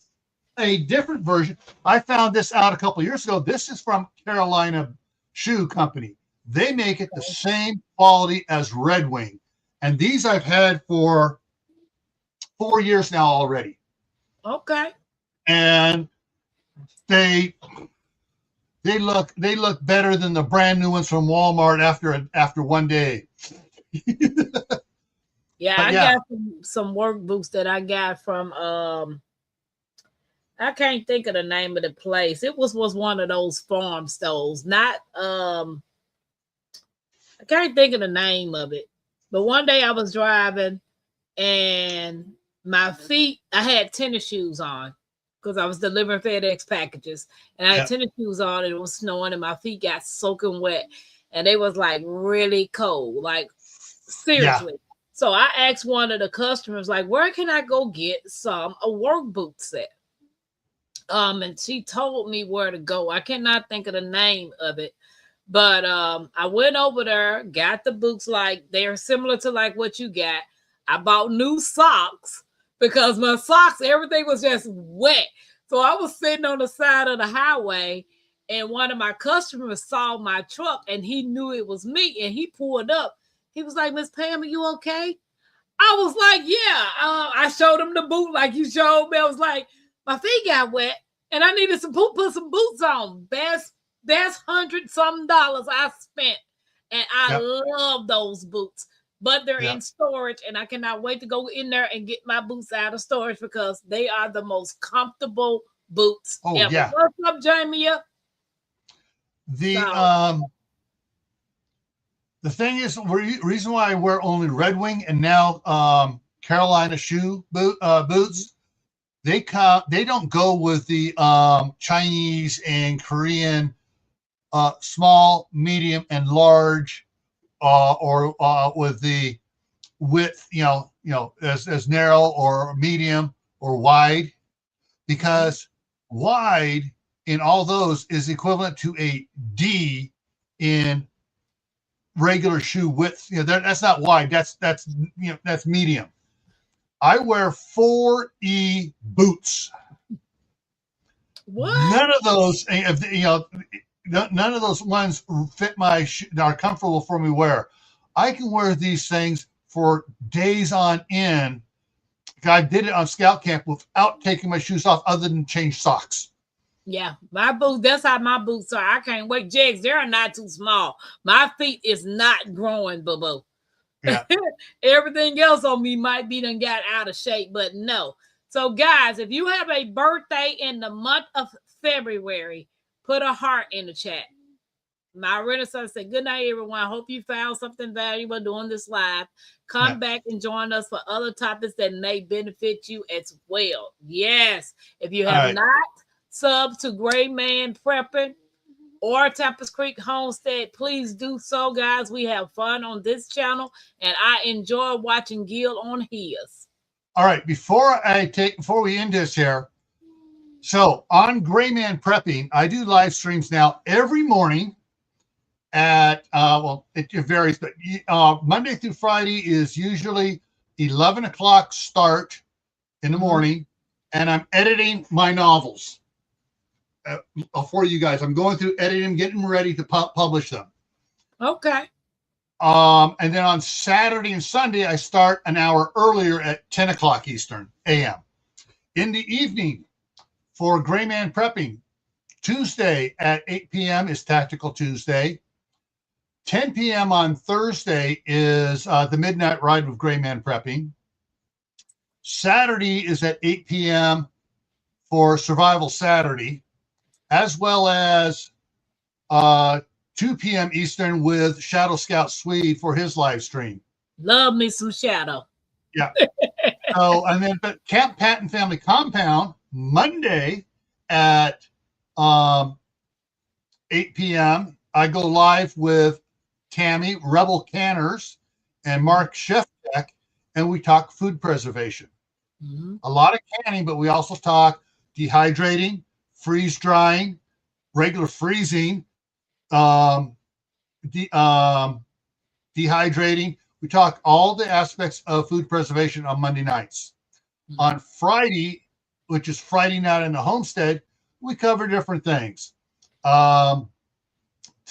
a different version. I found this out a couple of years ago. This is from Carolina Shoe Company. They make it the same quality as Red Wing. And these I've had for 4 years now already. Okay. And they look better than the brand new ones from Walmart after 1 day. Yeah, I got some work boots that I got from I can't think of the name of the place. It was one of those farm stores. Not I can't think of the name of it. But one day I was driving and my feet, I had tennis shoes on because I was delivering FedEx packages. And I had tennis shoes on and it was snowing and my feet got soaking wet. And they was like really cold, like seriously. Yeah. So I asked one of the customers, like, where can I go get a work boot set? And she told me where to go. I cannot think of the name of it. But I went over there, got the boots, like they're similar to like what you got. I bought new socks because my socks, everything was just wet. So I was sitting on the side of the highway and one of my customers saw my truck and he knew it was me and he pulled up. He was like, Miss Pam, are you okay? I was like, yeah. I showed him the boot like you showed me. I was like, my feet got wet and I needed put some boots on. That's $100-something I spent. And I love those boots. But they're in storage and I cannot wait to go in there and get my boots out of storage because they are the most comfortable boots ever. Yeah. What's up, Jamia? The thing is, the reason why I wear only Red Wing and now Carolina shoe boots, they don't go with the Chinese and Korean small, medium, and large, or with the width, as narrow or medium or wide, because wide in all those is equivalent to a D in regular shoe width. That's not wide. That's medium. I wear 4E boots. What? None of those, none of those ones fit my are comfortable for me to wear. I can wear these things for days on end. I did it on scout camp without taking my shoes off, other than change socks. Yeah, my boots, that's how my boots are. I can't wait. Jegs, they're not too small. My feet is not growing, boo-boo. Yeah. Everything else on me might be done got out of shape, but no. So, guys, if you have a birthday in the month of February, put a heart in the chat. My Renaissance said, good night, everyone. Hope you found something valuable doing this live. Come back and join us for other topics that may benefit you as well. Yes. If you have not subbed to Gray Man Prepper or Tampa Creek Homestead, please do so, guys. We have fun on this channel, and I enjoy watching Gil on his. All right. Before we end this here, so on Gray Man Prepping, I do live streams now every morning at it varies, but Monday through Friday is usually 11 o'clock start in the morning, and I'm editing my novels for you guys. I'm going through editing, getting ready to publish them. Okay. And then on Saturday and Sunday, I start an hour earlier at 10 o'clock Eastern AM. In the evening for Gray Man Prepping, Tuesday at 8 p.m. is Tactical Tuesday. 10 p.m. on Thursday is the Midnight Ride with Gray Man Prepping. Saturday is at 8 p.m. for Survival Saturday, as well as 2 p.m. Eastern with Shadow Scout Swede for his live stream. Love me some Shadow. Yeah. So, and then but Camp Patton Family Compound, Monday at 8 p.m. I go live with Tammy, Rebel Canners, and Mark Sheftek, and we talk food preservation. A lot of canning, but we also talk dehydrating, freeze drying, regular freezing, dehydrating. We talk all the aspects of food preservation on Monday nights. On Friday, which is Friday night in the Homestead, we cover different things. All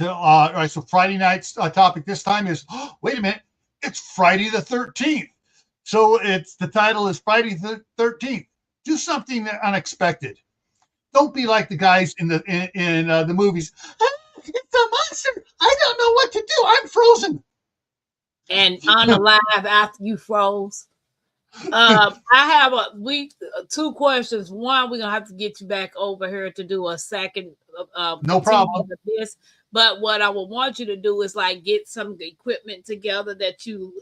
right, so Friday night's topic this time is, wait a minute, it's Friday the 13th. So the title is Friday the 13th. Do something unexpected. Don't be like the guys in the movies. It's a monster. I don't know what to do. I'm frozen. And unalive after you froze. I have two questions. One, we're gonna have to get you back over here to do a second. No problem. This, but what I would want you to do is like get some equipment together that you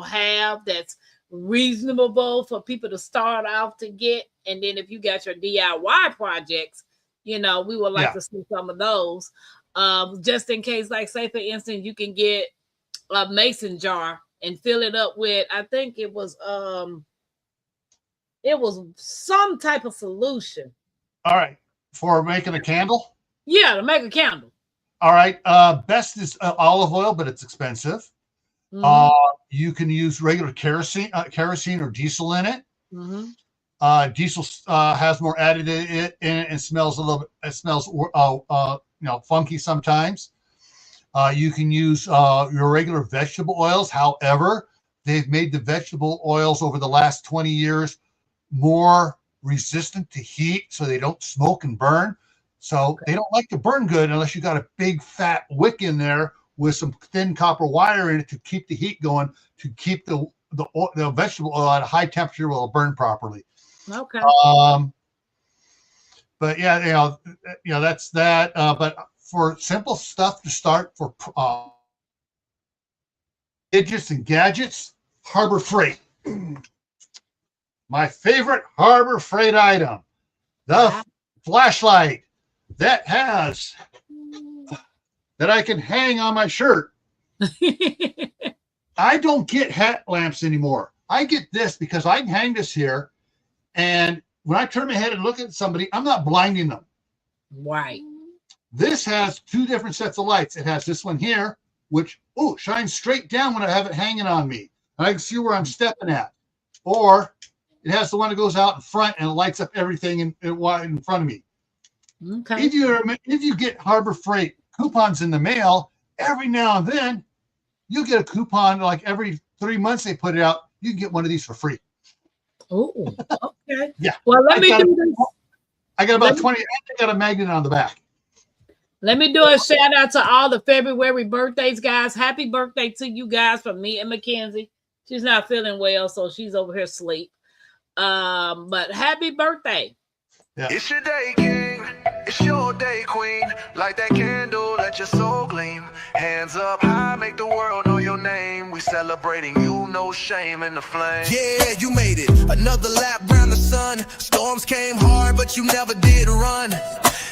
have that's reasonable for people to start off to get, and then if you got your DIY projects, we would like to see some of those. Just in case, like say for instance, you can get a mason jar and fill it up with, I think it was some type of solution. All right. For making a candle? Yeah, to make a candle. All right. Best is olive oil, but it's expensive. You can use regular kerosene or diesel in it. Diesel has more added in it and smells a little bit. It smells funky sometimes. You can use your regular vegetable oils. However, they've made the vegetable oils over the last 20 years more resistant to heat, so they don't smoke and burn. So they don't like to burn good unless you got a big fat wick in there with some thin copper wire in it to keep the heat going, to keep the vegetable oil at a high temperature will burn properly. Okay. But yeah, that's that. But for simple stuff to start for gadgets and gadgets, Harbor Freight. My favorite Harbor Freight item, the flashlight that I can hang on my shirt. I don't get hat lamps anymore. I get this because I can hang this here, and when I turn my head and look at somebody, I'm not blinding them. Right. This has two different sets of lights. It has this one here, which shines straight down when I have it hanging on me, and I can see where I'm stepping at. Or it has the one that goes out in front and it lights up everything in front of me. Okay. If you get Harbor Freight coupons in the mail, every now and then you'll get a coupon. Like every 3 months they put it out, you can get one of these for free. Oh, okay. Yeah. Well, let me do this. I got about 20. I got a magnet on the back. Let me do a shout out to all the February birthdays, guys. Happy birthday to you guys from me and Mackenzie. She's not feeling well, so she's over here asleep. But happy birthday. Yeah. It's your day, king. It's your day, queen. Light that candle, let your soul gleam. Hands up high, make the world know your name. We celebrating you, no shame in the flame. Yeah, you made it. Another lap round the sun. Storms came hard, but you never did run.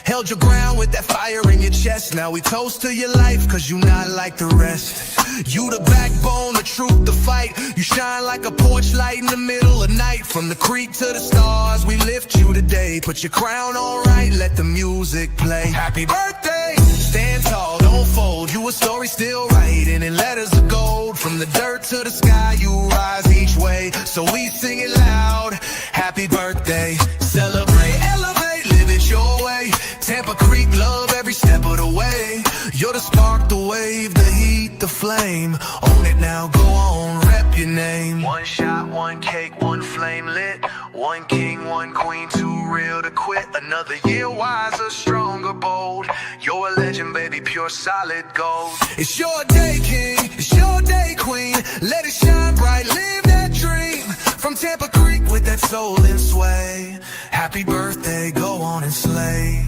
Held your ground with that fire in your chest. Now we toast to your life, cause you not like the rest. You the backbone, the truth, the fight. You shine like a porch light in the middle of night. From the creek to the stars, we lift you today. Put your crown on right, let the music play. Happy birthday! Stand tall, don't fold. You a story still writing in letters of gold. From the dirt to the sky, you rise each way. So we sing it loud. Happy birthday. Celebrate, elevate, live it your way. Tampa Creek, love every step of the way. You're the spark, the wave, the heat, the flame. Own it now, go on, rep your name. One shot, one cake, one flame lit. One king, one queen, too real to quit. Another year wiser, stronger, bold. You're a legend, baby, pure solid gold. It's your day, king, it's your day, queen. Let it shine bright, live that dream. From Tampa Creek with that soul and sway. Happy birthday, go on and slay.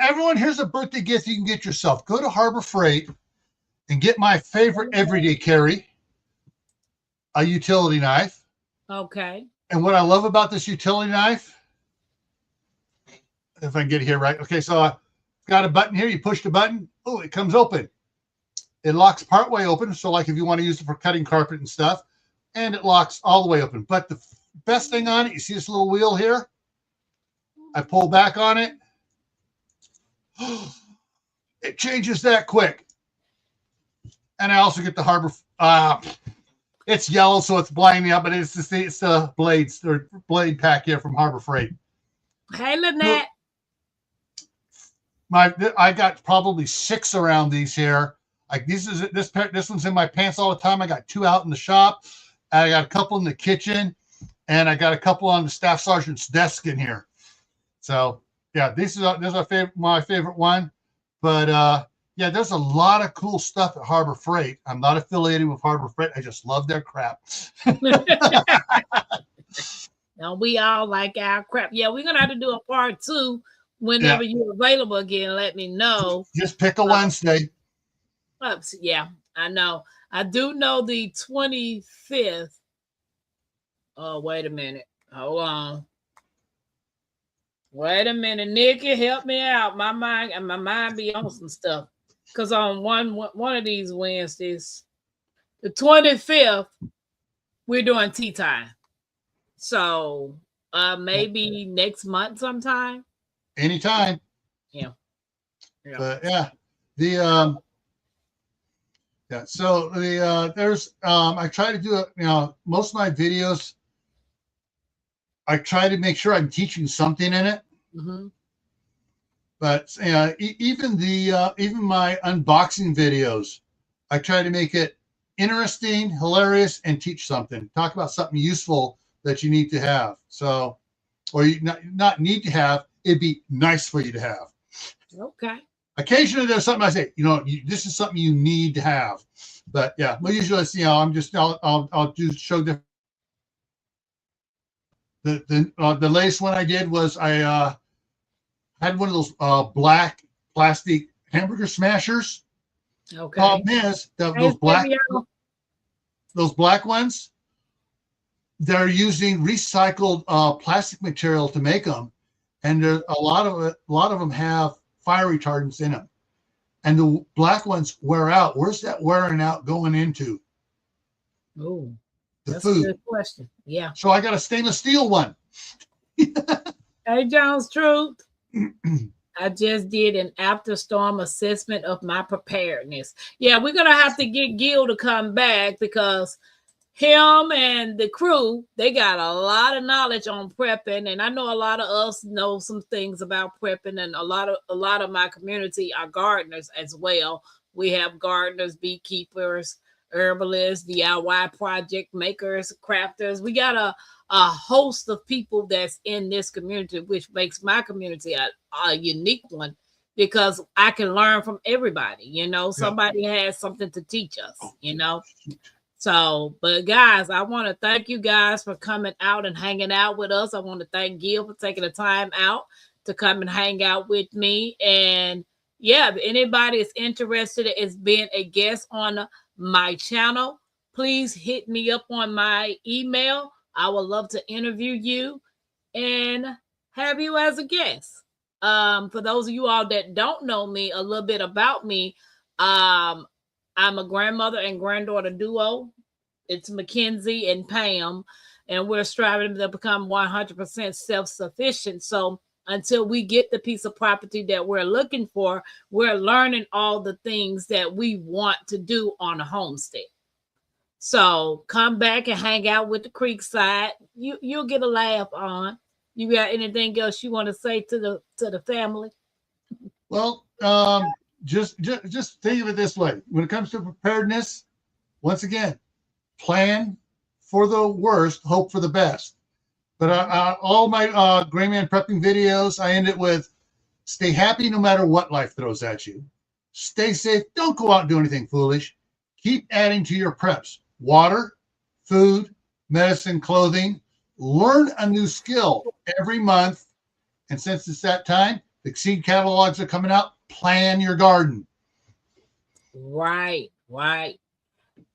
Everyone, here's a birthday gift you can get yourself. Go to Harbor Freight and get my favorite everyday carry, a utility knife. Okay. And what I love about this utility knife, if I can get it here right. Okay, so I got a button here. You push the button. Oh, it comes open. It locks partway open. So like if you want to use it for cutting carpet and stuff, and it locks all the way open. But the best thing on it, you see this little wheel here? I pull back on it. It changes that quick. And I also get the Harbor. It's yellow, so it's blinding me up, but it's the blades or blade pack here from Harbor Freight. Hey, Lynette. I got probably 6 around these here. Like this one's in my pants all the time. I got 2 out in the shop. I got a couple in the kitchen, and I got a couple on the staff sergeant's desk in here. So yeah, this is my favorite one. But yeah, there's a lot of cool stuff at Harbor Freight. I'm not affiliated with Harbor Freight. I just love their crap. Now we all like our crap. Yeah, we're gonna have to do a part 2 whenever you're available again. Let me know. Just pick a Wednesday. Yeah, I know. I do know the 25th. Oh, wait a minute. Hold on. Wait a minute, Nikki, help me out. My mind be on some stuff. Because on one of these Wednesdays, the 25th, we're doing tea time. So maybe next month sometime. Anytime. Yeah. But yeah. So there's I try to do it, most of my videos, I try to make sure I'm teaching something in it. Mm-hmm. But even my unboxing videos, I try to make it interesting, hilarious, and teach something. Talk about something useful that you need to have. So, or you not need to have. It'd be nice for you to have. Okay. Occasionally, there's something I say, this is something you need to have. But yeah, well, usually, I'll just show the The latest one I did was I had one of those black plastic hamburger smashers. Okay. Problem is those black ones, they're using recycled plastic material to make them, and a lot of them have fire retardants in them, and the black ones wear out. Where's that wearing out going into? Oh, the that's food. a good question. Yeah. So I got a stainless steel one. Hey, Jones Truth. I just did an after storm assessment of my preparedness. Yeah, we're gonna have to get Gil to come back because him and the crew, they got a lot of knowledge on prepping, and I know a lot of us know some things about prepping, and a lot of my community are gardeners as well. We have gardeners, beekeepers, herbalists, DIY project makers, crafters. We got a host of people that's in this community, which makes my community a unique one because I can learn from everybody. You know, somebody has something to teach us, you know. So, but guys, I want to thank you guys for coming out and hanging out with us. I want to thank Gil for taking the time out to come and hang out with me. And yeah, if anybody is interested in being a guest on my channel, please hit me up on my email. I would love to interview you and have you as a guest. For those of you all that don't know me, a little bit about me, I'm a grandmother and granddaughter duo. It's Mackenzie and Pam, and we're striving to become 100% self-sufficient. So until we get the piece of property that we're looking for, we're learning all the things that we want to do on a homestead. So come back and hang out with the Creekside. You'll get a laugh on. You got anything else you want to say to the family? Well, just think of it this way. When it comes to preparedness, once again, plan for the worst, hope for the best. But all my Grayman prepping videos, I end it with, stay happy no matter what life throws at you. Stay safe. Don't go out and do anything foolish. Keep adding to your preps. Water, food, medicine, clothing. Learn a new skill every month. And since it's that time, the seed catalogs are coming out. Plan your garden. Right.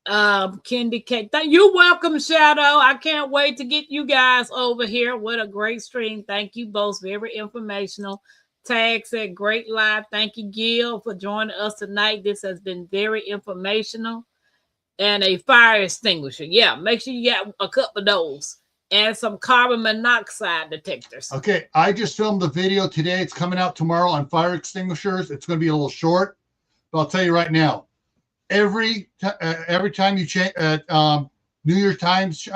Kendi K, you're welcome, Shadow. I can't wait to get you guys over here. What a great stream. Thank you both. Very informational. Tag said great live. Thank you, Gil, for joining us tonight. This has been very informational. And a fire extinguisher. Yeah, make sure you got a couple of those. And some carbon monoxide detectors. Okay, I just filmed the video today. It's coming out tomorrow on fire extinguishers. It's going to be a little short, but I'll tell you right now. Every time you change New Year's times,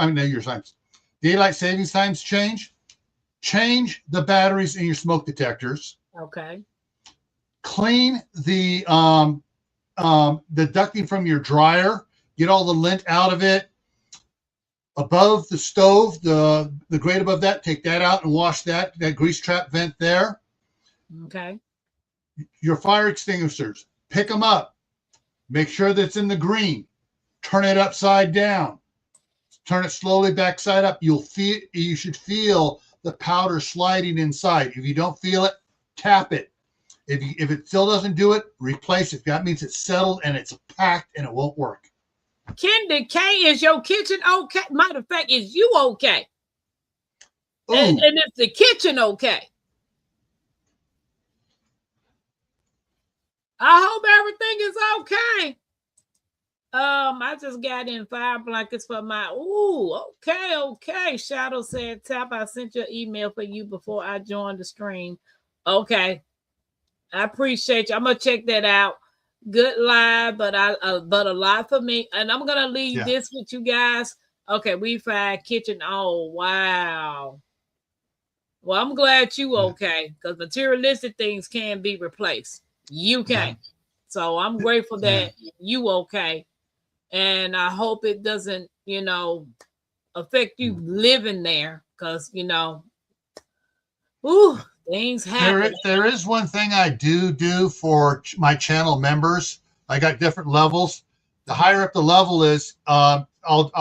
daylight savings times change the batteries in your smoke detectors. Okay. Clean the ducting from your dryer. Get all the lint out of it. Above the stove, the grate above that, take that out and wash that grease trap vent there. Okay. Your fire extinguishers, pick them up. Make sure that it's in the green. Turn it upside down. Turn it slowly back side up. You should feel the powder sliding inside. If you don't feel it, tap it. If it still doesn't do it, replace it. That means it's settled and it's packed and it won't work. Kendi K, is your kitchen okay? Matter of fact, is you okay? And is the kitchen okay? I hope everything is okay. I just got in fire blankets for my. Okay. Shadow said, "Tap, I sent your email for you before I joined the stream." Okay, I appreciate you. I'm gonna check that out. Good live, but a lot for me. And I'm gonna leave this with you guys. Okay, we find kitchen. Oh wow. Well, I'm glad you okay because materialistic things can be replaced. You can. So I'm grateful that you okay. And I hope it doesn't, affect you living there because, things happen. There is one thing I do for my channel members. I got different levels. The higher up the level is, some of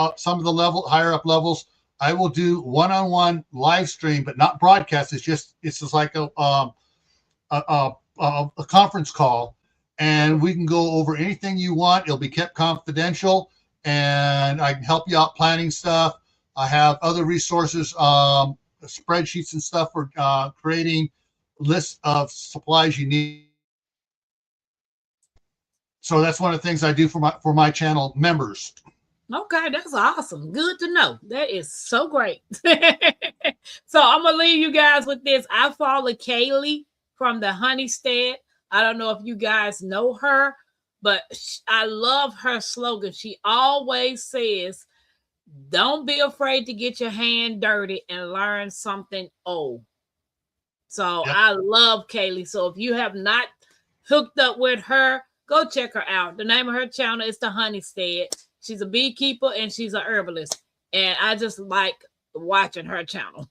the higher up levels, I will do one-on-one live stream, but not broadcast. It's just like a conference call, and we can go over anything you want. It'll be kept confidential, and I can help you out planning stuff. I have other resources, spreadsheets and stuff for creating lists of supplies you need. So that's one of the things I do for my channel members. Okay, that's awesome. Good to know. That is so great. So I'm gonna leave you guys with this. I follow Kaylee from the Homestead. I don't know if you guys know her, but I love her slogan. She always says, "Don't be afraid to get your hand dirty and learn something old." So Yep. I love Kaylee. So if you have not hooked up with her, go check her out. The name of her channel is the Homestead. She's a beekeeper and she's a herbalist. And I just like watching her channel.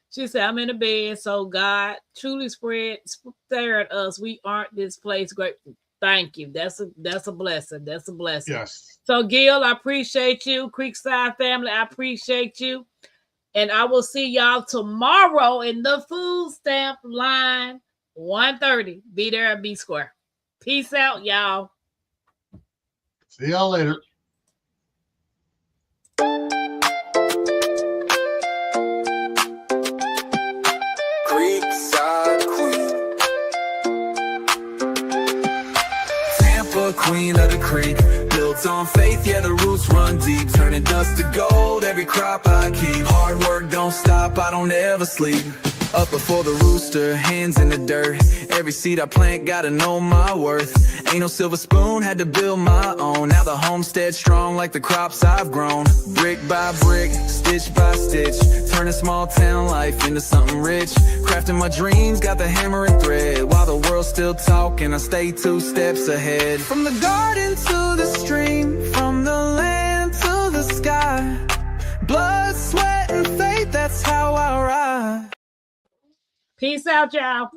She said, "I'm in the bed, so God truly spared us. We aren't this place great." Thank you. That's a blessing. That's a blessing. Yes. So Gil, I appreciate you. Creekside family, I appreciate you. And I will see y'all tomorrow in the food stamp line, 1:30. Be there at B Square. Peace out, y'all. See y'all later. Creekside Queen, Tampa, queen of the creek. Built on faith, yeah, the roots run deep. Turning dust to gold, every crop I keep. Hard work don't stop, I don't ever sleep. Up before the rooster, hands in the dirt. Every seed I plant, gotta know my worth. Ain't no silver spoon, had to build my own. Now the homestead strong like the crops I've grown. Brick by brick, stitch by stitch. Turning small town life into something rich. Crafting my dreams, got the hammer and thread. While the world's still talking, I stay 2 steps ahead. From the garden to the stream, from the land to the sky. Blood, sweat, and faith, that's how I ride. Peace out, y'all.